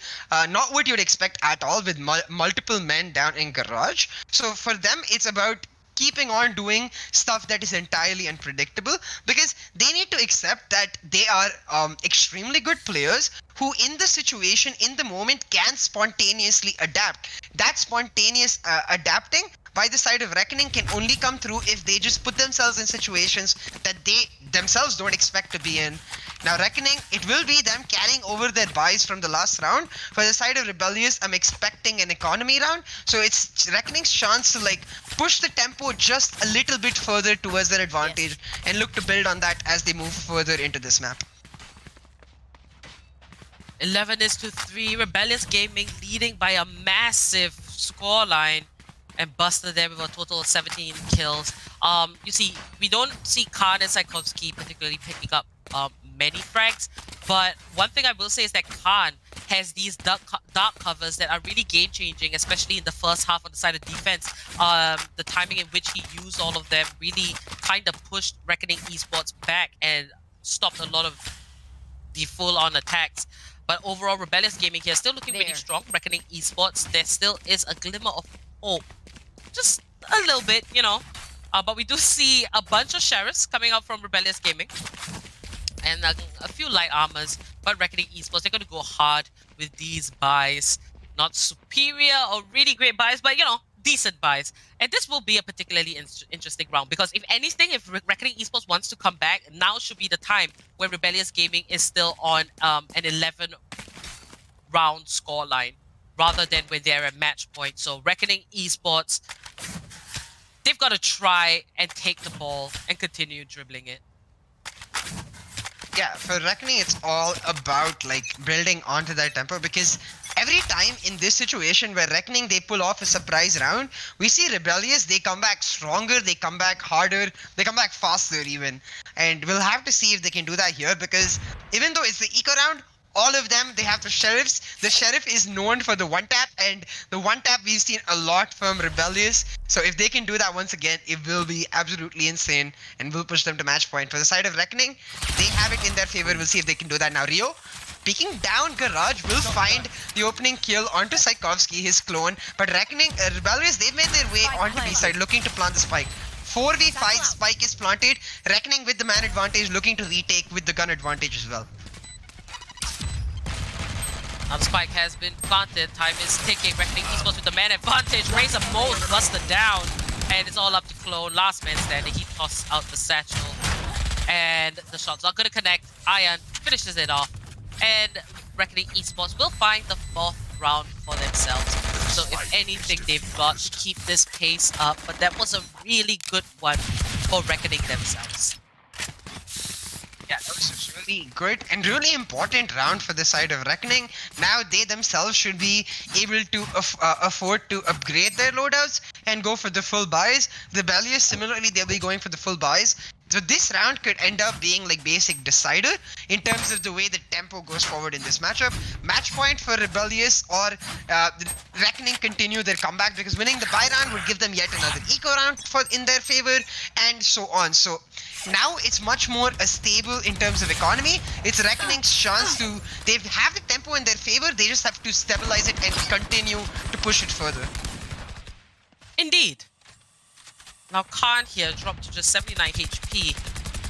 not what you'd expect at all with multiple men down in garage. So for them, it's about keeping on doing stuff that is entirely unpredictable because they need to accept that they are extremely good players who in the situation, in the moment, can spontaneously adapt. That spontaneous adapting by the side of Reckoning can only come through if they just put themselves in situations that they themselves don't expect to be in. Now Reckoning, it will be them carrying over their buys from the last round. For the side of Rebellious, I'm expecting an economy round. So it's Reckoning's chance to like push the tempo just a little bit further towards their advantage and look to build on that as they move further into this map. 11-3, Rebellious Gaming leading by a massive scoreline. And Buster there with a total of 17 kills. You see, we don't see Khan and Saikovsky particularly picking up many frags, but one thing I will say is that Khan has these dark covers that are really game-changing, especially in the first half on the side of defense. The timing in which he used all of them really kind of pushed Reckoning Esports back and stopped a lot of the full-on attacks. But overall, Rebellious Gaming here still looking really strong. Reckoning Esports, there still is a glimmer of hope. Just a little bit, you know. But we do see a bunch of sheriffs coming out from Rebellious Gaming. And a few light armors. But Reckoning Esports, they're going to go hard with these buys. Not superior or really great buys, but, you know, decent buys. And this will be a particularly interesting round. Because if anything, if Reckoning Esports wants to come back, now should be the time where Rebellious Gaming is still on an 11-round scoreline, rather than when they're at match point. So Reckoning Esports, they've got to try and take the ball and continue dribbling it. Yeah, for Reckoning, it's all about like building onto that tempo because every time in this situation where Reckoning, they pull off a surprise round, we see Rebellious, they come back stronger, they come back harder, they come back faster even. And we'll have to see if they can do that here because even though it's the eco round, all of them, they have the sheriffs. The sheriff is known for the one tap, and the one tap we've seen a lot from Rebellious. So if they can do that once again, it will be absolutely insane and will push them to match point. For the side of Reckoning, they have it in their favor. We'll see if they can do that. Now Rio, peeking down Garage, will find the opening kill onto Saikovsky, his clone. But Reckoning, Rebellious, they've made their way onto B side, looking to plant the spike. 4v5 spike is planted. Reckoning with the man advantage, looking to retake with the gun advantage as well. Now the spike has been planted. Time is ticking. Reckoning Esports with the man advantage. Raise a mode, Buster down. And it's all up to Clone. Last man standing. He tosses out the satchel. And the shot's not going to connect. Iron finishes it off. And Reckoning Esports will find the 4th round for themselves. So if anything, they've got to keep this pace up. But that was a really good one for Reckoning themselves. Yeah, that was It's really good and really important round for the side of Reckoning. Now they themselves should be able to afford to upgrade their loadouts and go for the full buys. Rebellious, similarly, they'll be going for the full buys. So this round could end up being like basic decider in terms of the way the tempo goes forward in this matchup. Match point for Rebellious or Reckoning continue their comeback, because winning the buy round would give them yet another eco round in their favor, and so on. So now it's much more stable in terms of economy. It's Reckoning's chance to, they have the tempo in their favor, they just have to stabilize it and continue to push it further. Indeed. Now Khan here dropped to just 79 HP.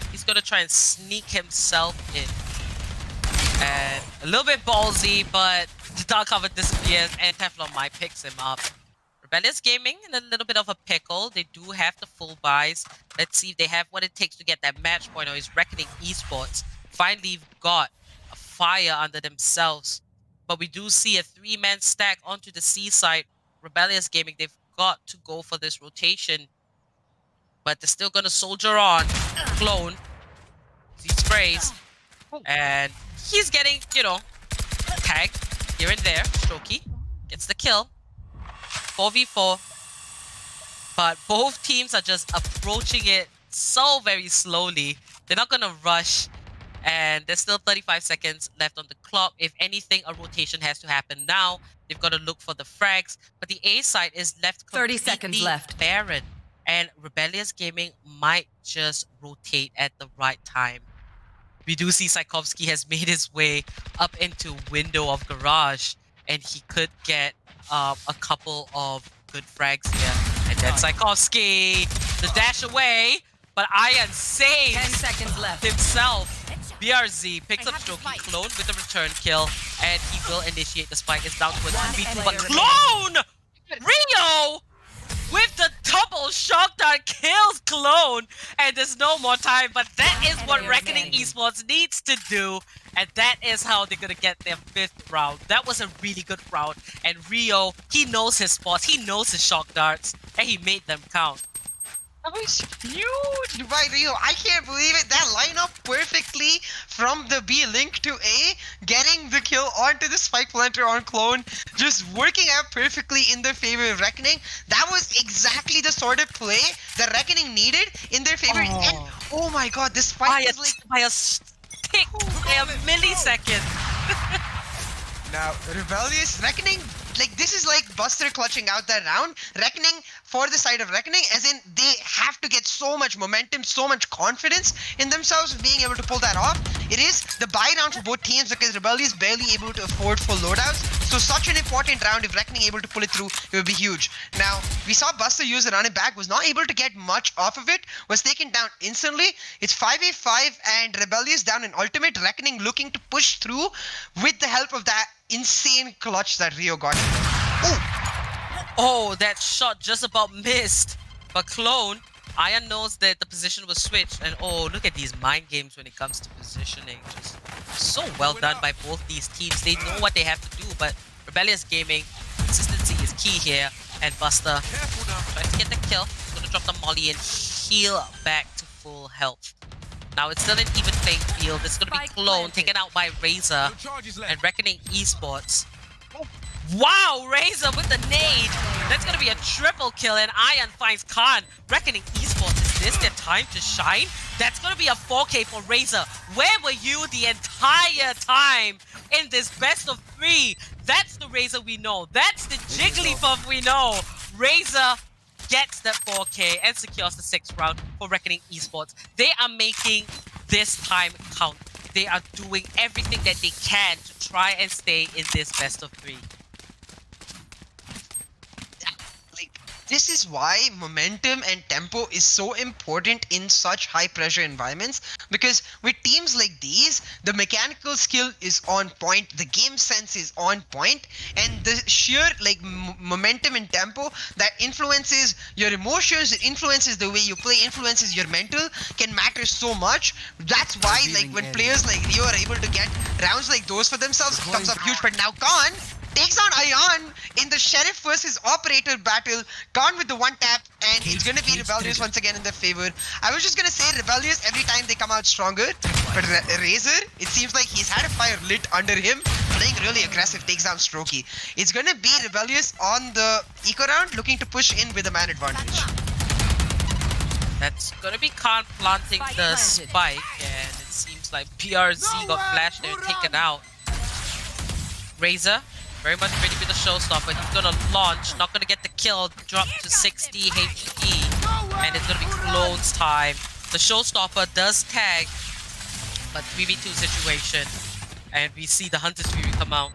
He's gonna try and sneak himself in. And a little bit ballsy, but the dark cover disappears and Teflon Mai picks him up. Rebellious Gaming in a little bit of a pickle. They do have the full buys. Let's see if they have what it takes to get that match point, or is Reckoning Esports finally got a fire under themselves. But we do see a 3-man stack onto the C side. Rebellious Gaming, they've got to go for this rotation. But they're still gonna soldier on. Clone. He sprays. And he's getting, you know, tagged here and there. Strokey gets the kill. 4v4. But both teams are just approaching it so very slowly. They're not gonna rush. And there's still 35 seconds left on the clock. If anything, a rotation has to happen now. They've got to look for the frags. But the A side is left 30 seconds left. barren. And Rebellious Gaming might just rotate at the right time. We do see Psykovsky has made his way up into window of garage, and he could get a couple of good frags here. And then Psykovsky, the dash away, but Iron saves 10 seconds left. himself. BRZ picks up Strokey, Clone with a return kill, and he will initiate the spike. It's down to a 2v2, but Clone! Rio! With the double shock dart kills Clone, and there's no more time, but that is what Reckoning Esports needs to do, and that is how they're gonna get their 5th round. That was a really good round, and Rio, he knows his spots, he knows his shock darts, and he made them count. That was huge by Rio. I can't believe it. That line up perfectly from the B link to A, getting the kill onto the spike planter on Clone, just working out perfectly in their favor of Reckoning. That was exactly the sort of play that Reckoning needed in their favor. And oh my god, this fight was like by a tick, by a millisecond. Now, Rebellious, Reckoning, like this is like Buster clutching out that round. Reckoning, for the side of Reckoning, as in they have to get so much momentum, so much confidence in themselves being able to pull that off. It is the buy round for both teams because Rebellious barely able to afford full loadouts. So such an important round, if Reckoning able to pull it through, it would be huge. Now, we saw Buster use the run it back, was not able to get much off of it, was taken down instantly. It's 5v5 and Rebellious down in ultimate. Reckoning looking to push through with the help of that insane clutch that Rio got. Oh, that shot just about missed. But Clone, Iron knows that the position was switched. And oh, look at these mind games when it comes to positioning. Just so well done by both these teams. They know what they have to do, but Rebellious Gaming, consistency is key here. And Buster tries to get the kill. He's gonna drop the molly and heal back to full health. Now it's still an even playing field. It's gonna be Clone taken out by Razor and Reckoning Esports. Wow, Razor with the nade. That's gonna be a triple kill, and Iron finds Khan. Reckoning Esports, is this their time to shine? That's gonna be a 4K for Razor. Where were you the entire time in this best of 3? That's the Razor we know. That's the Jigglypuff we know. Razor gets that 4K and secures the 6th round for Reckoning Esports. They are making this time count. They are doing everything that they can to try and stay in this best of 3. This is why momentum and tempo is so important in such high pressure environments, because with teams like these, the mechanical skill is on point, the game sense is on point, and the sheer like momentum and tempo that influences your emotions, it influences the way you play, influences your mental, can matter so much. That's why like when players like Rio are able to get rounds like those for themselves, it comes up huge. But now Khan, takes on Ion in the Sheriff versus Operator battle, gone with the one tap, and it's gonna be Rebellious once again in their favor. I was just gonna say Rebellious every time they come out stronger, but Razor, it seems like he's had a fire lit under him, playing really aggressive, takes down Strokey. It's gonna be Rebellious on the eco round, looking to push in with a man advantage. That's gonna be Khan planting the spike, and it seems like PRZ got flashed there and taken out. Razor, very much ready with the showstopper. He's gonna launch, not gonna get the kill, drop to 60 HP, and it's gonna be close time. The showstopper does tag, but 3v2 situation, and we see the Hunter's Fury come out.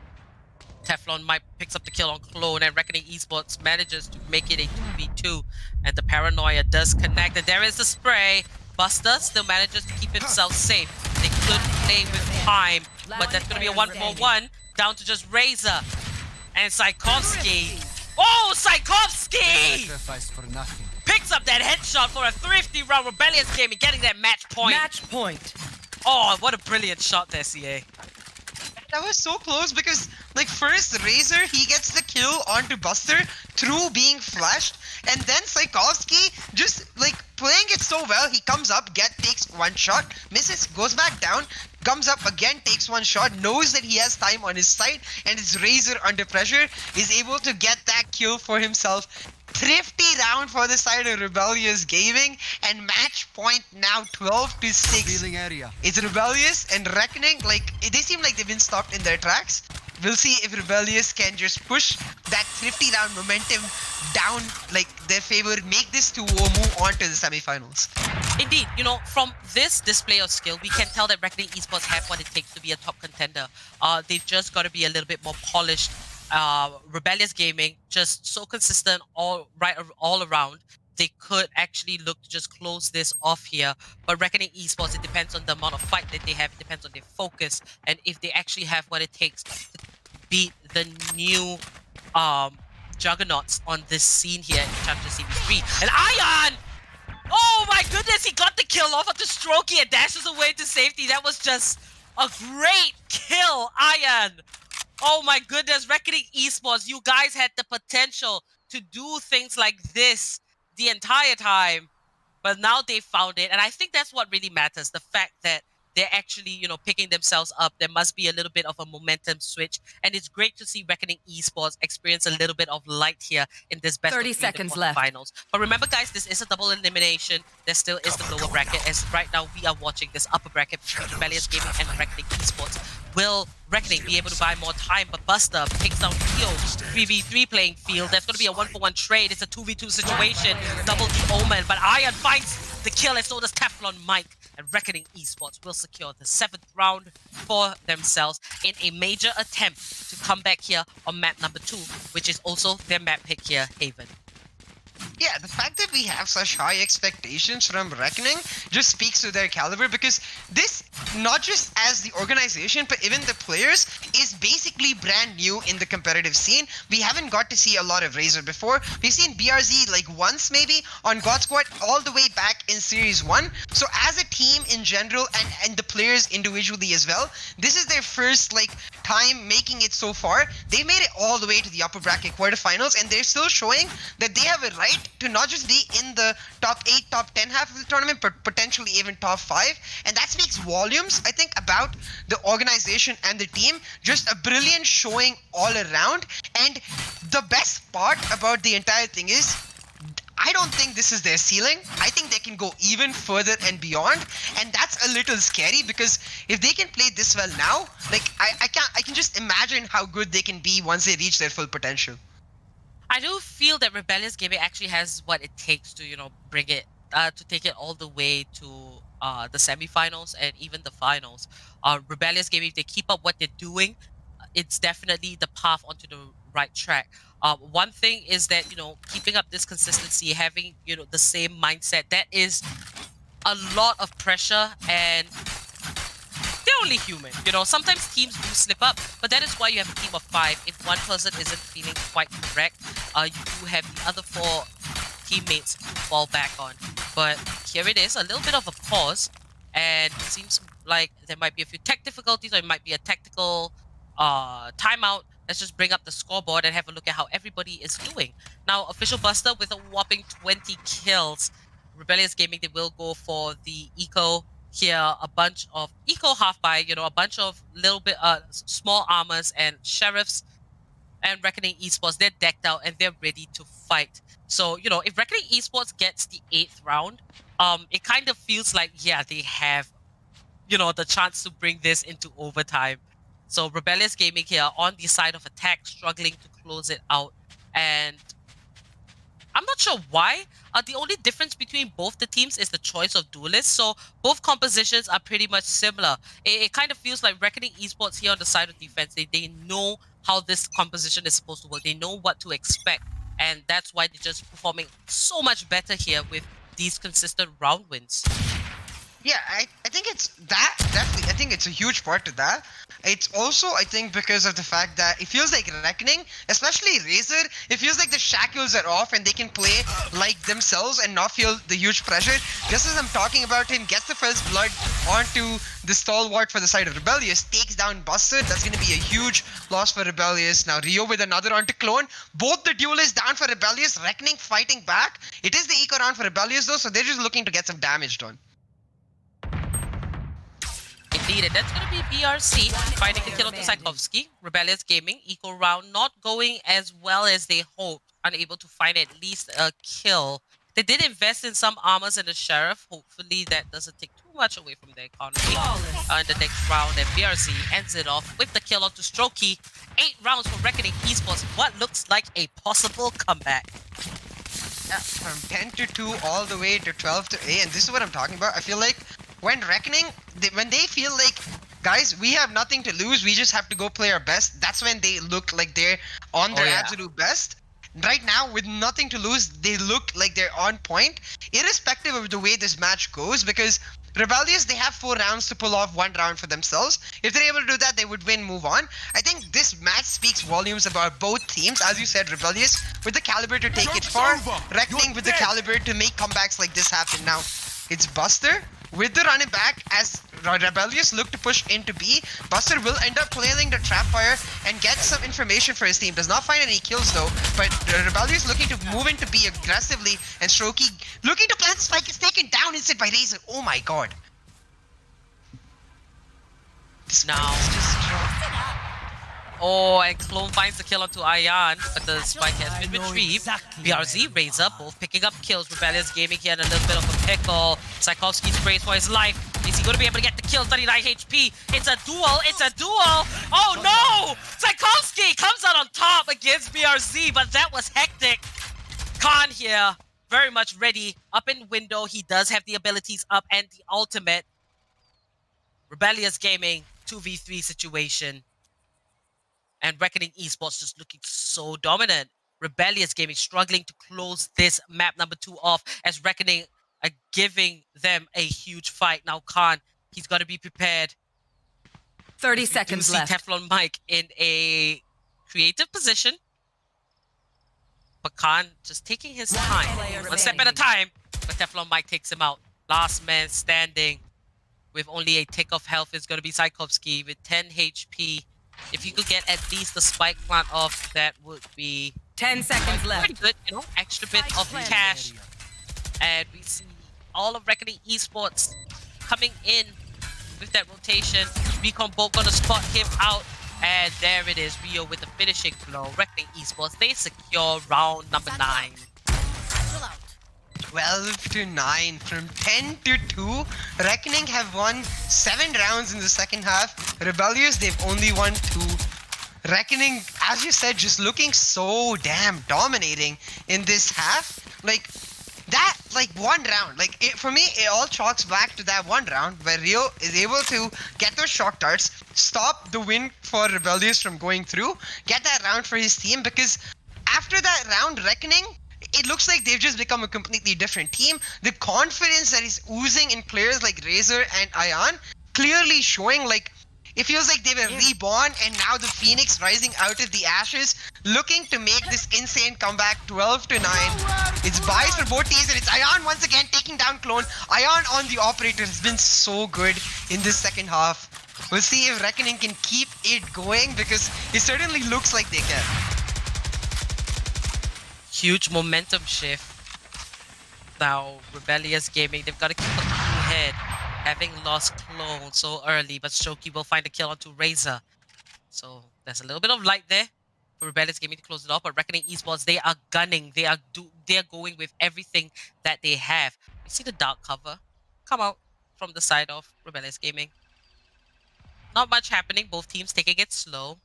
Teflon Mike picks up the kill on Clone, and Reckoning Esports manages to make it a 2v2, and the Paranoia does connect, and there is the spray. Buster still manages to keep himself safe. They could play with time, but that's gonna be a 1-4-1, down to just Razor and Psykovsky. Oh, Psykovsky! Picks up that headshot for a thrifty round. Rebellious Gaming getting that match point. Match point. Oh, what a brilliant shot there, CA. That was so close because, like, first Razor, he gets the kill onto Buster through being flashed, and then Psykovsky just, like, playing it so well, he comes up, takes one shot, misses, goes back down, comes up again, takes one shot, knows that he has time on his side, and it's Razor under pressure, is able to get that kill for himself. Thrifty round for the side of Rebellious Gaming, and match point now 12-6. It's Rebellious and Reckoning, like, they seem like they've been stopped in their tracks. We'll see if Rebellious can just push that thrifty round momentum down, like, their favor, make this to move on to the semifinals. Indeed, you know, from this display of skill, we can tell that Reckoning Esports have what it takes to be a top contender. They've just got to be a little bit more polished. Rebellious Gaming, just so consistent all around. They could actually look to just close this off here. But Reckoning Esports, it depends on the amount of fight that they have. It depends on their focus. And if they actually have what it takes to beat the new juggernauts on this scene here in Chapter Series 3. And Ion! Oh my goodness, he got the kill off of the Strokey and dashes away to safety. That was just a great kill, Ion! Oh my goodness, Reckoning Esports, you guys had the potential to do things like this the entire time, but now they found it, and I think that's what really matters, the fact that they're actually, you know, picking themselves up. There must be a little bit of a momentum switch, and it's great to see Reckoning Esports experience a little bit of light here in this best 30 of 3 seconds left. Finals. But remember, guys, this is a double elimination. There still is the lower bracket, as right now we are watching this upper bracket between Rebellious Gaming and Reckoning Esports. Will Reckoning be able to buy more time? But Buster picks down Theo, 3v3 playing field. That's going to be a 1-for-1 trade. It's a 2v2 situation. Double the Omen, but Iron finds the kill, and so does Teflon Mike. And Reckoning Esports will secure the 7th round for themselves in a major attempt to come back here on map number 2, which is also their map pick here, Haven. Yeah, the fact that we have such high expectations from Reckoning just speaks to their caliber, because this, not just as the organization, but even the players, is basically brand new in the competitive scene. We haven't got to see a lot of Razor before. We've seen BRZ like once maybe on God Squad all the way back in Series 1. So as a team in general, and the players individually as well, this is their first like time making it so far. They made it all the way to the upper bracket quarterfinals, and they're still showing that they have a right to not just be in the top 8, top 10 half of the tournament, but potentially even top 5. And that speaks volumes, I think, about the organization and the team. Just a brilliant showing all around. And the best part about the entire thing is, I don't think this is their ceiling. I think they can go even further and beyond, and that's a little scary, because if they can play this well now, like I can just imagine how good they can be once they reach their full potential. I do feel that Rebellious Gaming actually has what it takes to, you know, bring it, to take it all the way to the semifinals and even the finals. Rebellious Gaming, if they keep up what they're doing, it's definitely the path onto the right track. One thing is that, you know, keeping up this consistency, having, you know, the same mindset, that is a lot of pressure, and they're only human. You know, sometimes teams do slip up, but that is why you have a team of 5. If one person isn't feeling quite correct, you do have the other 4 teammates to fall back on. But here it is, a little bit of a pause, and it seems like there might be a few tech difficulties, or it might be a tactical timeout let's just bring up the scoreboard and have a look at how everybody is doing. Now, Official Buster with a whopping 20 kills. Rebellious Gaming, they will go for the eco here, a bunch of eco half buy, you know, a bunch of little bit small armors and sheriffs. And Reckoning Esports, they're decked out and they're ready to fight. So, you know, if Reckoning Esports gets the 8th round, it kind of feels like, yeah, they have, you know, the chance to bring this into overtime. So Rebellious Gaming here on the side of attack, struggling to close it out. And I'm not sure why. The only difference between both the teams is the choice of duelists. So both compositions are pretty much similar. It kind of feels like Reckoning Esports here on the side of defense. They know how this composition is supposed to work. They know what to expect. And that's why they're just performing so much better here with these consistent round wins. Yeah, I think it's that, definitely. I think it's a huge part to that. It's also, I think, because of the fact that it feels like Reckoning, especially Razor, it feels like the shackles are off and they can play like themselves and not feel the huge pressure. Just as I'm talking about him, gets the first blood onto the stalwart for the side of Rebellious, takes down Buster. That's going to be a huge loss for Rebellious. Now Rio with another onto Clone. Both the duelists down for Rebellious, Reckoning fighting back. It is the eco round for Rebellious though, so they're just looking to get some damage done. Indeed, and that's going to be BRC finding a kill onto Tchaikovsky. Rebellious Gaming, eco round not going as well as they hoped, unable to find at least a kill. They did invest in some armors and the Sheriff. Hopefully that doesn't take too much away from their economy in the next round. And BRC ends it off with the kill onto Strokey. 8 rounds for Reckoning Esports. What looks like a possible comeback. From 10 to 2 all the way to 12 to 8, and this is what I'm talking about. I feel like when Reckoning, when they feel like, guys, we have nothing to lose, we just have to go play our best, that's when they look like they're on their absolute best. Right now, with nothing to lose, they look like they're on point, irrespective of the way this match goes, because Rebellious, they have 4 rounds to pull off 1 round for themselves. If they're able to do that, they would win, move on. I think this match speaks volumes about both teams. As you said, Rebellious with the caliber to take it far, Reckoning with the caliber to make comebacks like this happen. Now, it's Buster with the running back as Rebellious look to push into B. Buster will end up flailing the trap fire and get some information for his team. Does not find any kills though, but Rebellious looking to move into B aggressively, and Strokey looking to plant the spike is taken down instead by Razor. Oh my god. Now, oh, and Clone finds the kill onto Ayan, but the spike has been retrieved. BRZ, Razor, both picking up kills. Rebellious Gaming here in a little bit of a pickle. Tchaikovsky sprays for his life. Is he going to be able to get the kill? 39 HP. It's a duel. It's a duel. Oh no! Tchaikovsky comes out on top against BRZ, but that was hectic. Khan here, very much ready. Up in window. He does have the abilities up and the ultimate. Rebellious Gaming, 2v3 situation. And Reckoning Esports just looking so dominant. Rebellious Gaming struggling to close this map number 2 off as Reckoning are giving them a huge fight. Now Khan, he's got to be prepared. 30 seconds left. Teflon Mike in a creative position. But Khan just taking his time. One step at a time. But Teflon Mike takes him out. Last man standing with only a tick of health is going to be Tchaikovsky with 10 HP. If you could get at least the spike plant off, that would be 10 seconds left. Pretty good, you know, extra bit of cash. And we see all of Reckoning Esports coming in with that rotation. Recon Bolt gonna spot him out. And there it is, Rio with the finishing blow. Reckoning Esports, they secure round number 9. 12 to 9 from 10 to 2. Reckoning have won 7 rounds in the second half. Rebellious, they've only won 2. Reckoning, as you said, just looking so damn dominating in this half. Like that, like 1 round. Like for me, it all chalks back to that 1 round where Rio is able to get those shock darts, stop the win for Rebellious from going through, get that round for his team, because after that round, Reckoning, it looks like they've just become a completely different team. The confidence that is oozing in players like Razor and Ayan, clearly showing, like, it feels like they were reborn and now the Phoenix rising out of the ashes, looking to make this insane comeback. 12 to 9. It's buys for both teams, and it's Ayan once again taking down Clone. Ayan on the operator has been so good in this second half. We'll see if Reckoning can keep it going because it certainly looks like they can. Huge momentum shift. Now, Rebellious Gaming, they've got to keep a cool head, having lost Clone so early, but Shoki will find a kill onto Razor. So there's a little bit of light there for Rebellious Gaming to close it off, but Reckoning Esports, they are gunning. They are going with everything that they have. You see the dark cover come out from the side of Rebellious Gaming. Not much happening. Both teams taking it slow.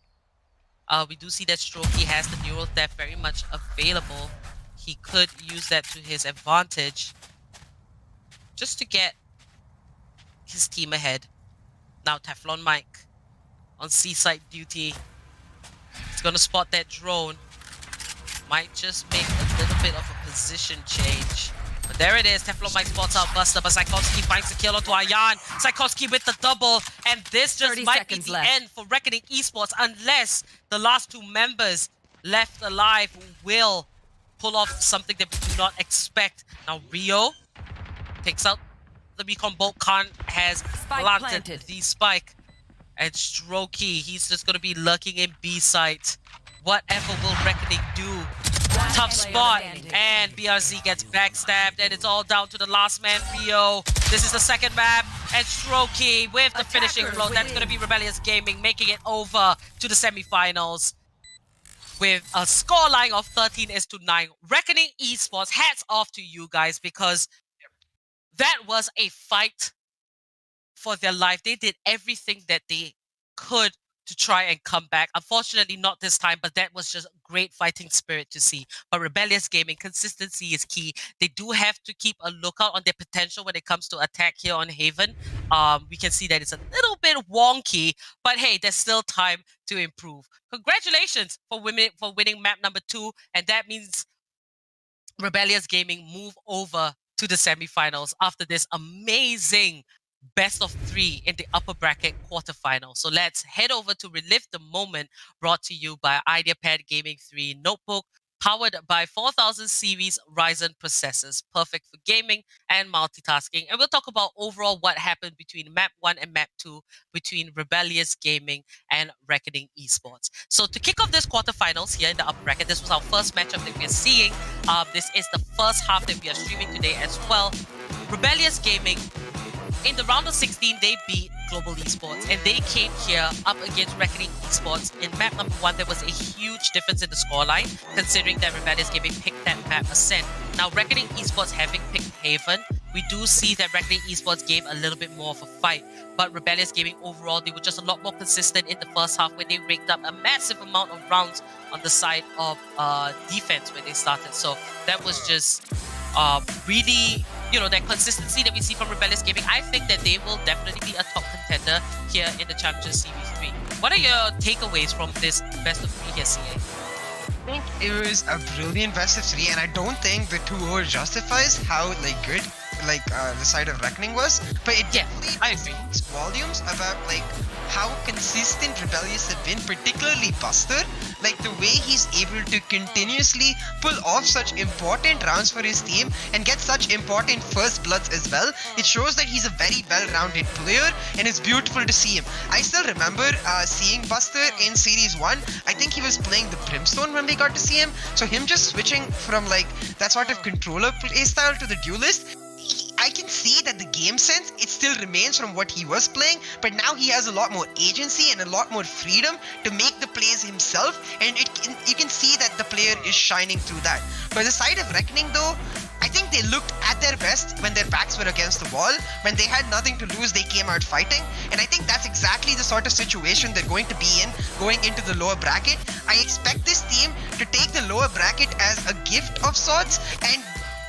We do see that Strokey has the neural theft very much available. He could use that to his advantage just to get his team ahead. Now Teflon Mike on seaside duty. He's gonna spot that drone. Might just make a little bit of a position change. But there it is. Teflon Mike spots out Buster, but Psychowski finds the kill onto Ayan. Psychowski with the double. And this just might be the end for Reckoning Esports unless the last two members left alive will pull off something that we do not expect. Now Rio takes out the Recon Bolt. Khan has planted the spike. And Strokey, he's just going to be lurking in B site. Whatever will Reckoning do? Tough spot, and BRZ gets backstabbed, and it's all down to the last man, Rio. This is the second map, and Strokey with the finishing blow. That's going to be Rebellious Gaming making it over to the semifinals with a scoreline of 13-9. Reckoning Esports, hats off to you guys, because that was a fight for their life. They did everything that they could to try and come back. Unfortunately, not this time, but that was just great fighting spirit to see. But Rebellious Gaming, consistency is key. They do have to keep a lookout on their potential when it comes to attack here on Haven. We can see that it's a little bit wonky, but hey, there's still time to improve. Congratulations for winning map number 2, and that means Rebellious Gaming move over to the semifinals after this amazing best of 3 in the upper bracket quarterfinal. So let's head over to relive the moment, brought to you by Ideapad Gaming 3 notebook, powered by 4000 series Ryzen processors, perfect for gaming and multitasking. And we'll talk about overall what happened between map 1 and map 2 between Rebellious Gaming and Reckoning Esports. So to kick off this quarterfinals here in the upper bracket, this was our first matchup that we are seeing. This is the first half that we are streaming today as well. Rebellious Gaming, in the round of 16, they beat Global Esports, and they came here up against Reckoning Esports. In map number 1, there was a huge difference in the scoreline, considering that Rebellious Gaming picked that map Ascent. Now, Reckoning Esports having picked Haven, we do see that Reckoning Esports gave a little bit more of a fight. But Rebellious Gaming overall, they were just a lot more consistent in the first half when they raked up a massive amount of rounds on the side of defense when they started. So that was just really, you know, that consistency that we see from Rebellious Gaming. I think that they will definitely be a top contender here in the Challenger Series 3. What are your takeaways from this best of 3 here, CA? I think it was a brilliant best of 3, and I don't think the 2-0 justifies how good the side of Reckoning was, but it definitely speaks volumes about how consistent Rebellious have been, particularly Buster. The way he's able to continuously pull off such important rounds for his team and get such important first bloods as well. It shows that he's a very well-rounded player, and it's beautiful to see him. I still remember seeing Buster in Series 1. I think he was playing the Brimstone when we got to see him, so him just switching from that sort of controller playstyle to the duelist, I can see that the game sense, it still remains from what he was playing, but now he has a lot more agency and a lot more freedom to make the plays himself, and you can see that the player is shining through that. For the side of Reckoning though, I think they looked at their best when their backs were against the wall. When they had nothing to lose, they came out fighting, and I think that's exactly the sort of situation they're going to be in going into the lower bracket. I expect this team to take the lower bracket as a gift of sorts and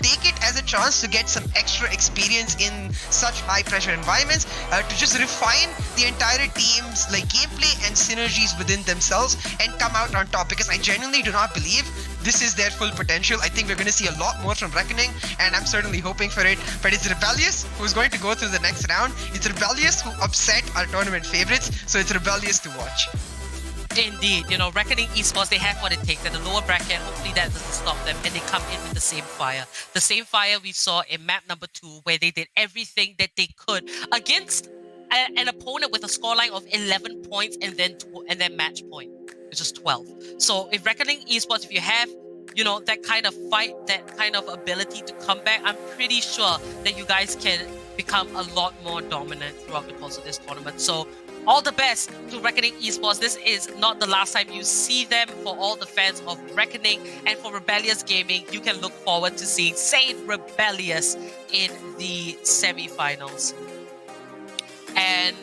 take it as a chance to get some extra experience in such high pressure environments, to just refine the entire team's gameplay and synergies within themselves and come out on top, because I genuinely do not believe this is their full potential. I think we're going to see a lot more from Reckoning, and I'm certainly hoping for it. But it's Rebellious who's going to go through the next round. It's Rebellious who upset our tournament favorites, so it's Rebellious to watch. Indeed, you know, Reckoning Esports, they have what it takes. At the lower bracket, hopefully that doesn't stop them, and they come in with the same fire. The same fire we saw in map number 2, where they did everything that they could against an opponent with a scoreline of 11 points and then match point, which is 12. So if Reckoning Esports, if you have that kind of fight, that kind of ability to come back, I'm pretty sure that you guys can become a lot more dominant throughout the course of this tournament. So all the best to Reckoning Esports. This is not the last time you see them. For all the fans of Reckoning and for Rebellious Gaming, you can look forward to seeing SANE Rebellious in the semi-finals. And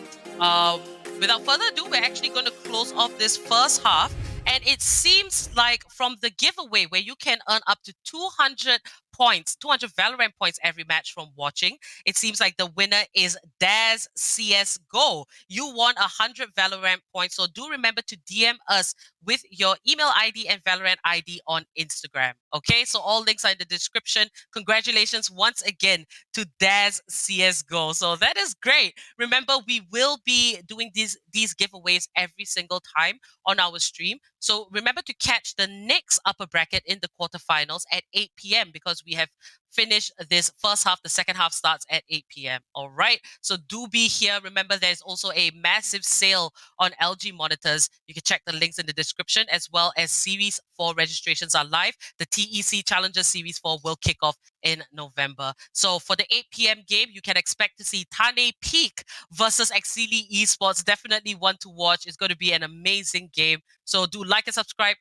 without further ado, we're actually going to close off this first half. And it seems like from the giveaway where you can earn up to 200 points, 200 Valorant points every match from watching, it seems like the winner is Daz CSGO. You won 100 Valorant points, so do remember to DM us with your email ID and Valorant ID on Instagram. Okay, so all links are in the description. Congratulations once again to Daz CSGO. So that is great. Remember, we will be doing these giveaways every single time on our stream. So remember to catch the next upper bracket in the quarterfinals at 8 p.m. because we have finished this first half. The second half starts at 8 p.m. All right. So do be here. Remember, there's also a massive sale on LG monitors. You can check the links in the description, as well as Series 4 registrations are live. The TEC Challenger Series 4 will kick off in November. So for the 8 p.m. game, you can expect to see Thane Peak versus Exceeli Esports. Definitely one to watch. It's going to be an amazing game. So do like and subscribe.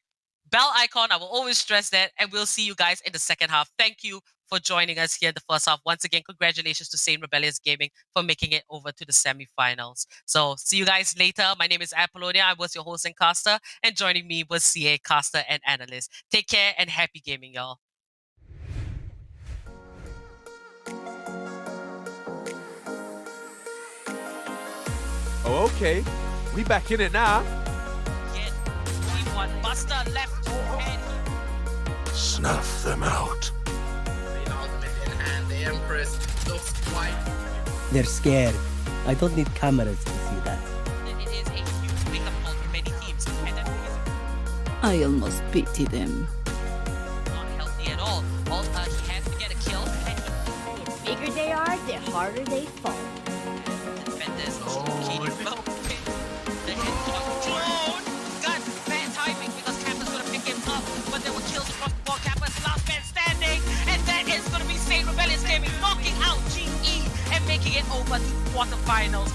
Bell icon, I will always stress that. And we'll see you guys in the second half. Thank you for joining us here in the first half. Once again, congratulations to SANE Rebellious Gaming for making it over to the semi-finals. So see you guys later. My name is Apollonia. I was your host and caster. And joining me was CA, caster, and analyst. Take care and happy gaming, y'all. Oh, okay. We back in it now. Get G1 Buster left hand. Snuff them out. The ultimate in hand, the Empress looks quite. They're scared. I don't need cameras to see that. It is a huge wake-up call for many teams. And that is I almost pity them. not healthy at all. He has to get a kill. And The bigger they are, the harder they fall. defenders keep open. The headshot drone. Got bad timing because Kappa's going to pick him up. But there were kills across the board. Kappa's last man standing. And that is going to be SANE Rebellious Gaming knocking out GE and making it over to quarterfinals.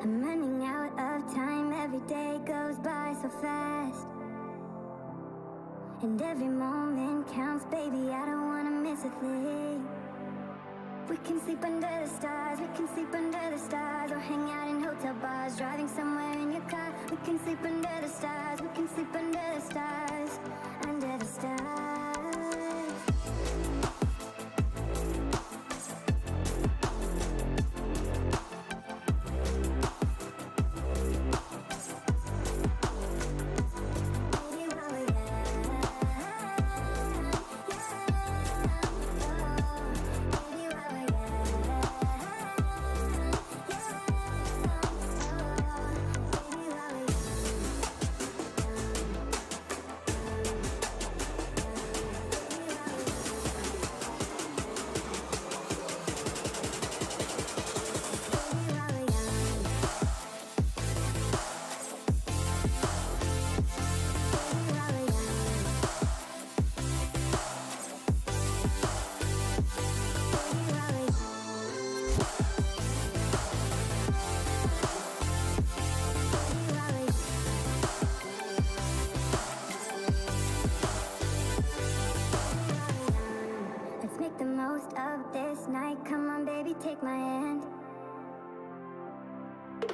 I'm running out of time, every day goes by so fast. And every moment counts, baby, I don't wanna miss a thing. We can sleep under the stars, we can sleep under the stars, or hang out in hotel bars, driving somewhere in your car. We can sleep under the stars, we can sleep under the stars, under the stars. Take my hand,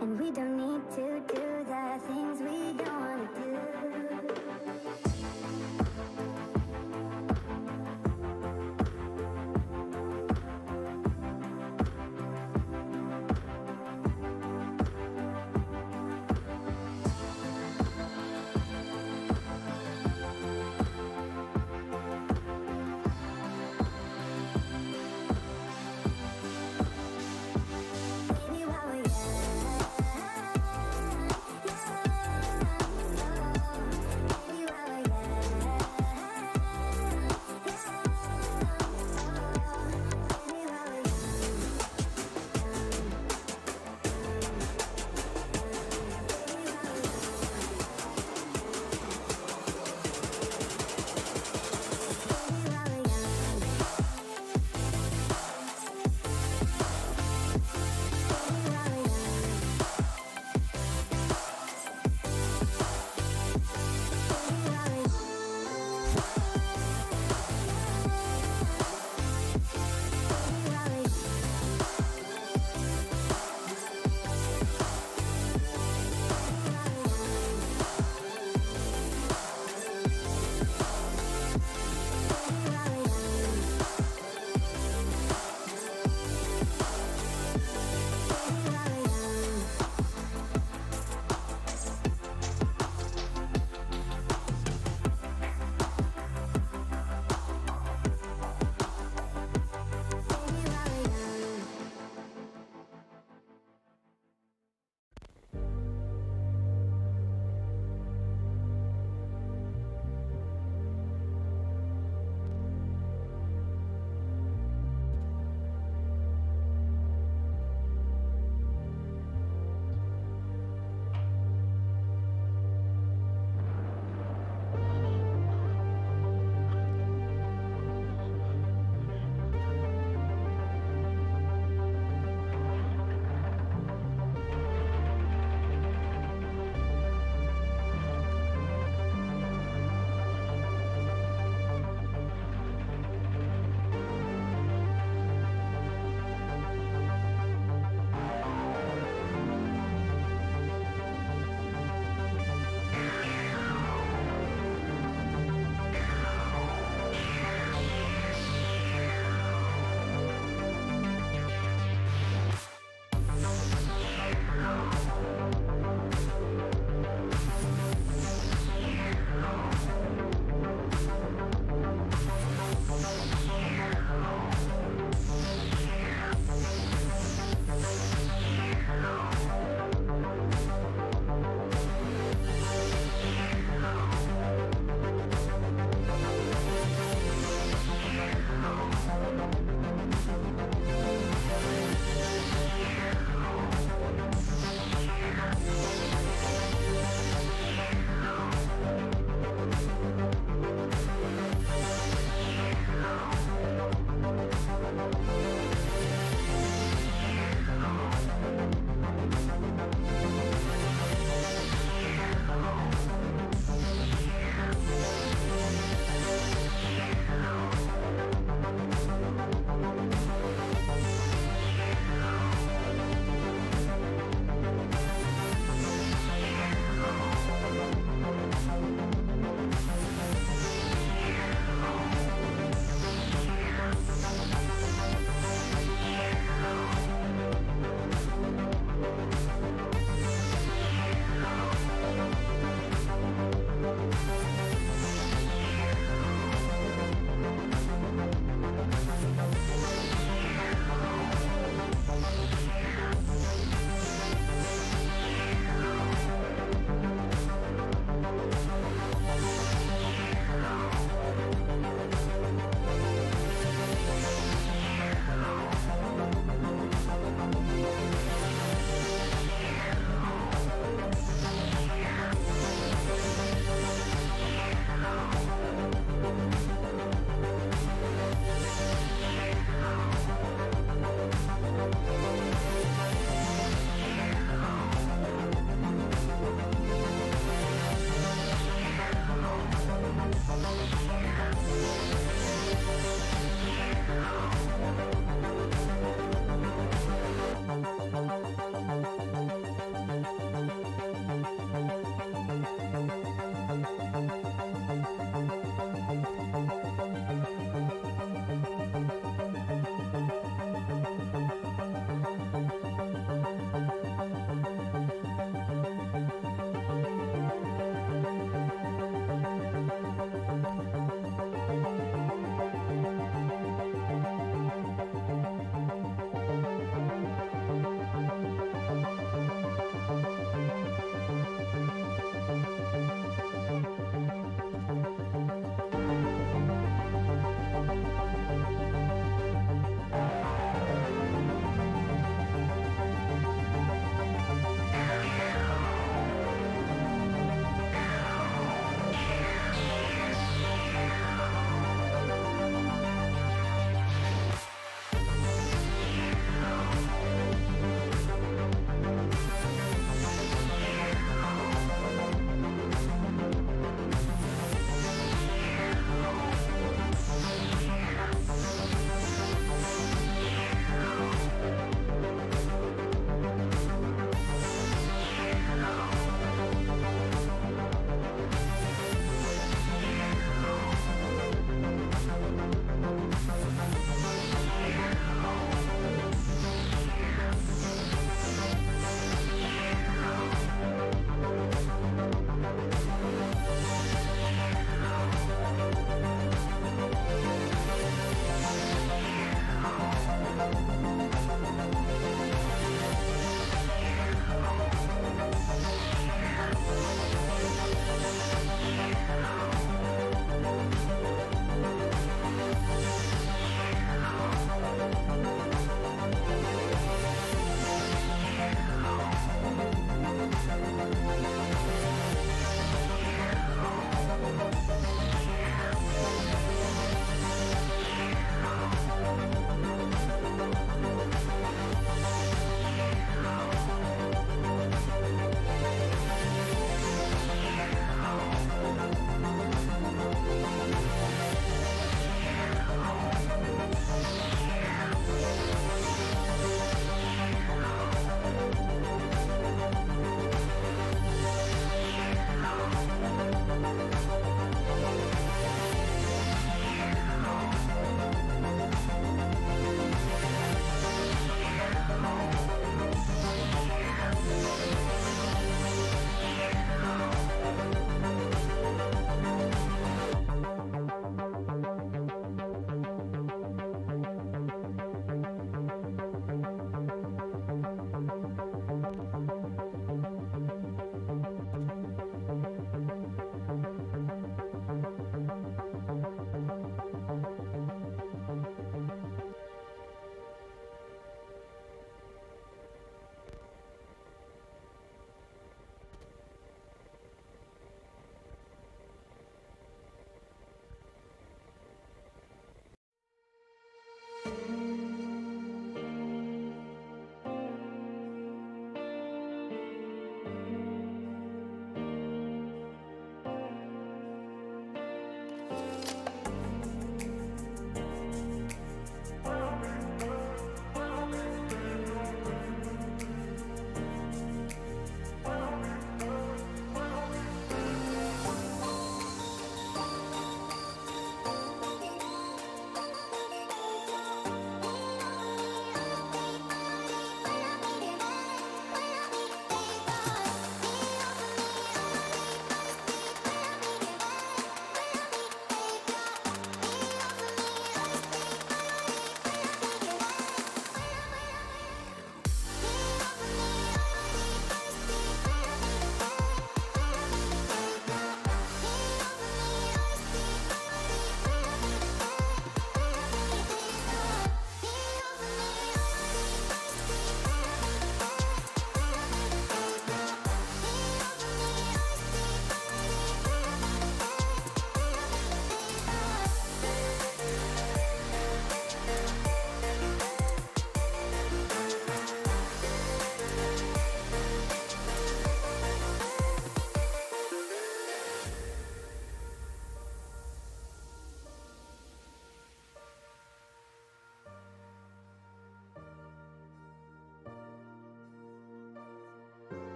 and we don't need to do the things we don't want to do.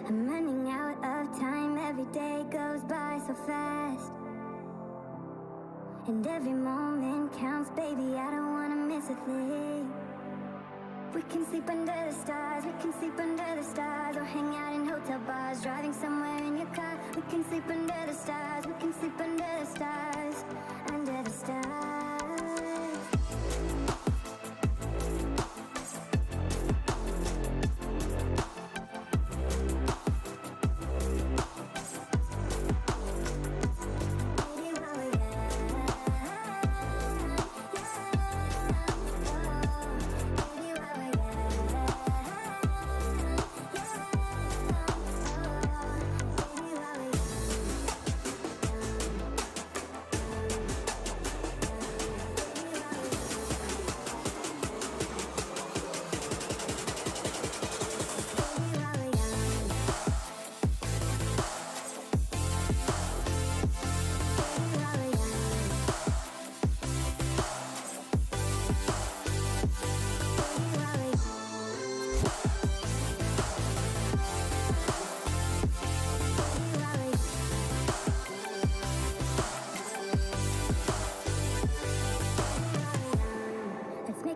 I'm running out of time, every day goes by so fast. And every moment counts, baby, I don't wanna miss a thing. We can sleep under the stars, we can sleep under the stars, or hang out in hotel bars, driving somewhere in your car. We can sleep under the stars, we can sleep under the stars, under the stars.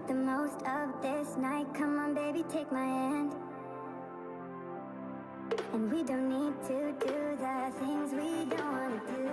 The most of this night, come on baby, take my hand. And we don't need to do the things we don't want to do.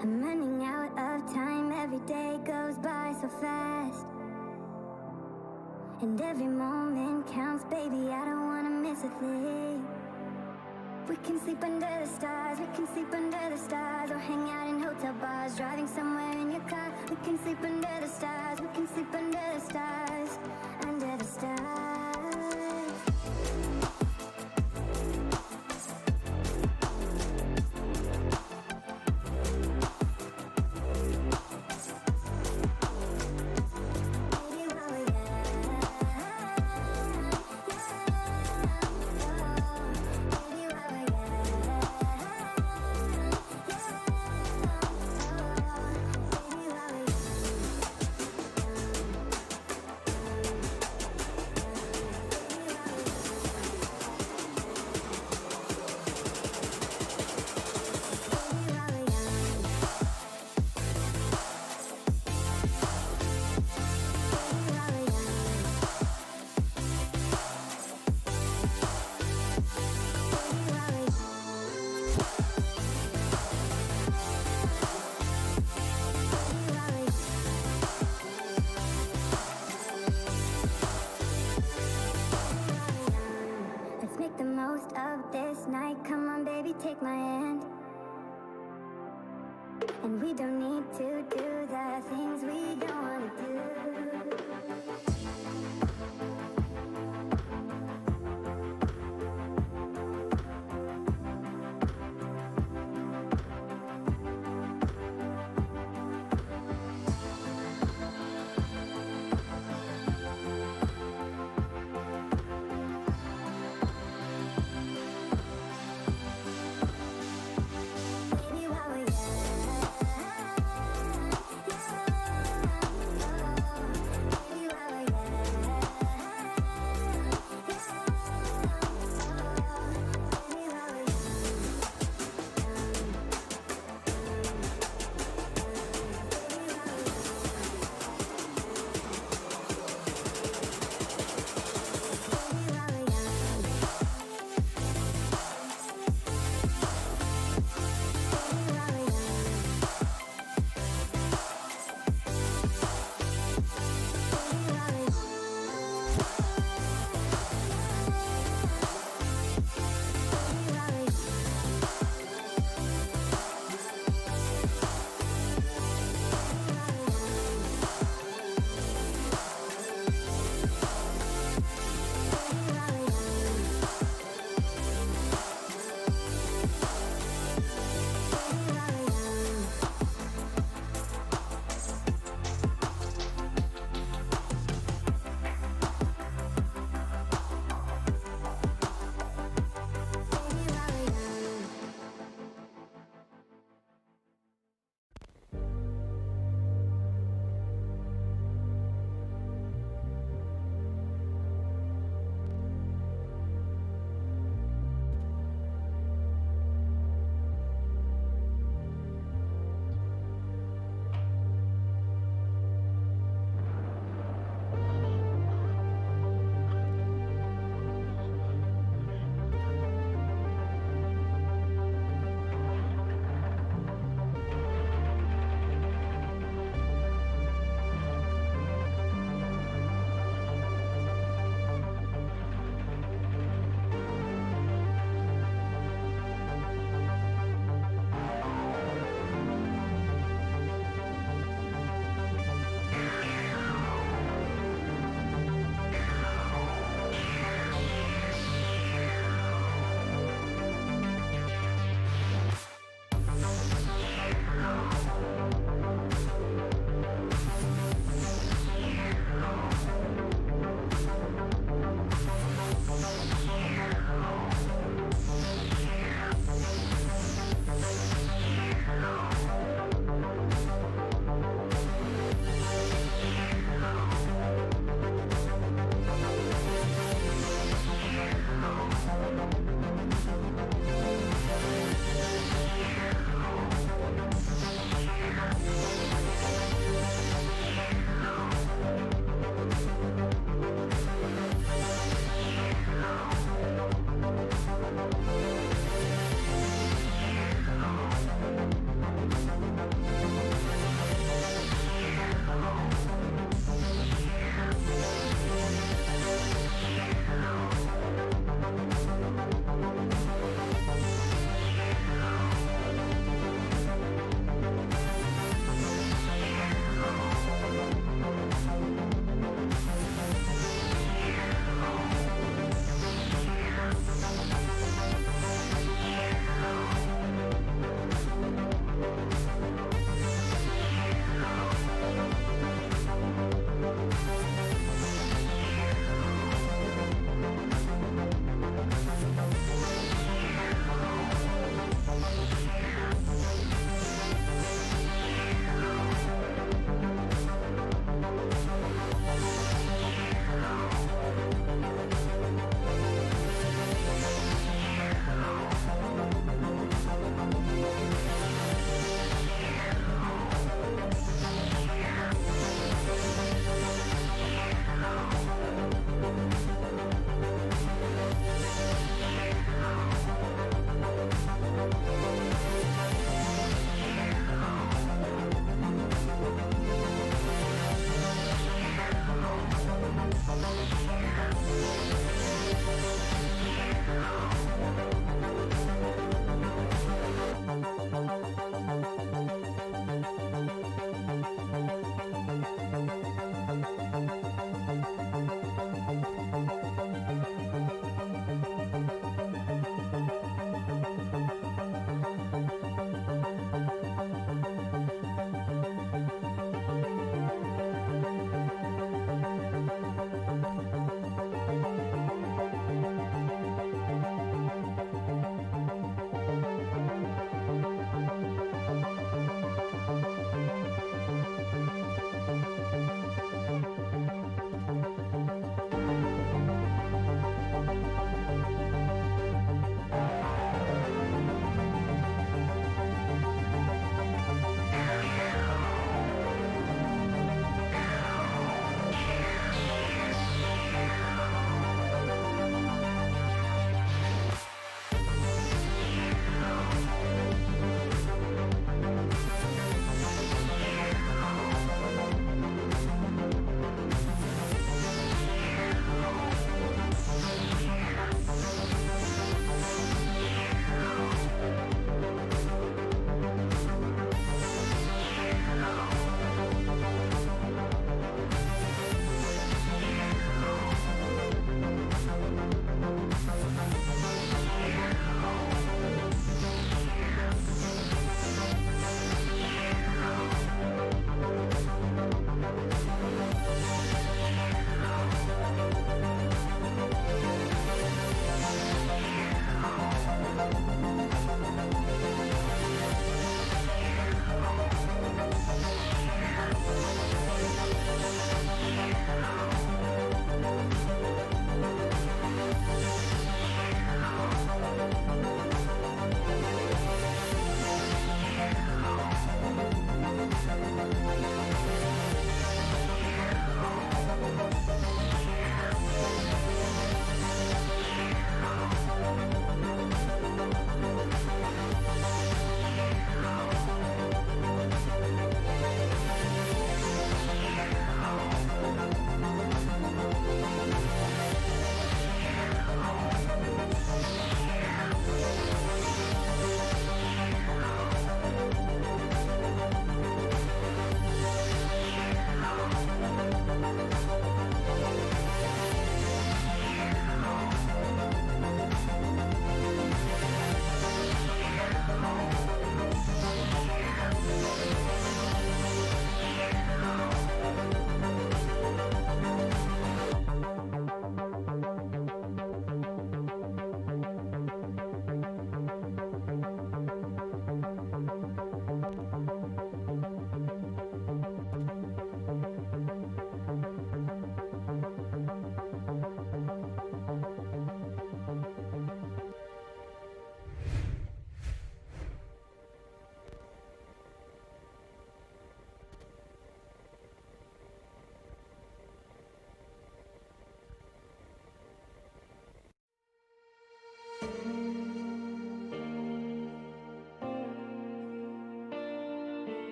I'm running out of time, every day goes by so fast. And every moment counts, baby, I don't wanna miss a thing. We can sleep under the stars, we can sleep under the stars, or hang out in hotel bars, driving somewhere in your car. We can sleep under the stars, we can sleep under the stars, under the stars. Take my hand, and we don't need to do the things we don't want to do. Baby, while we're young,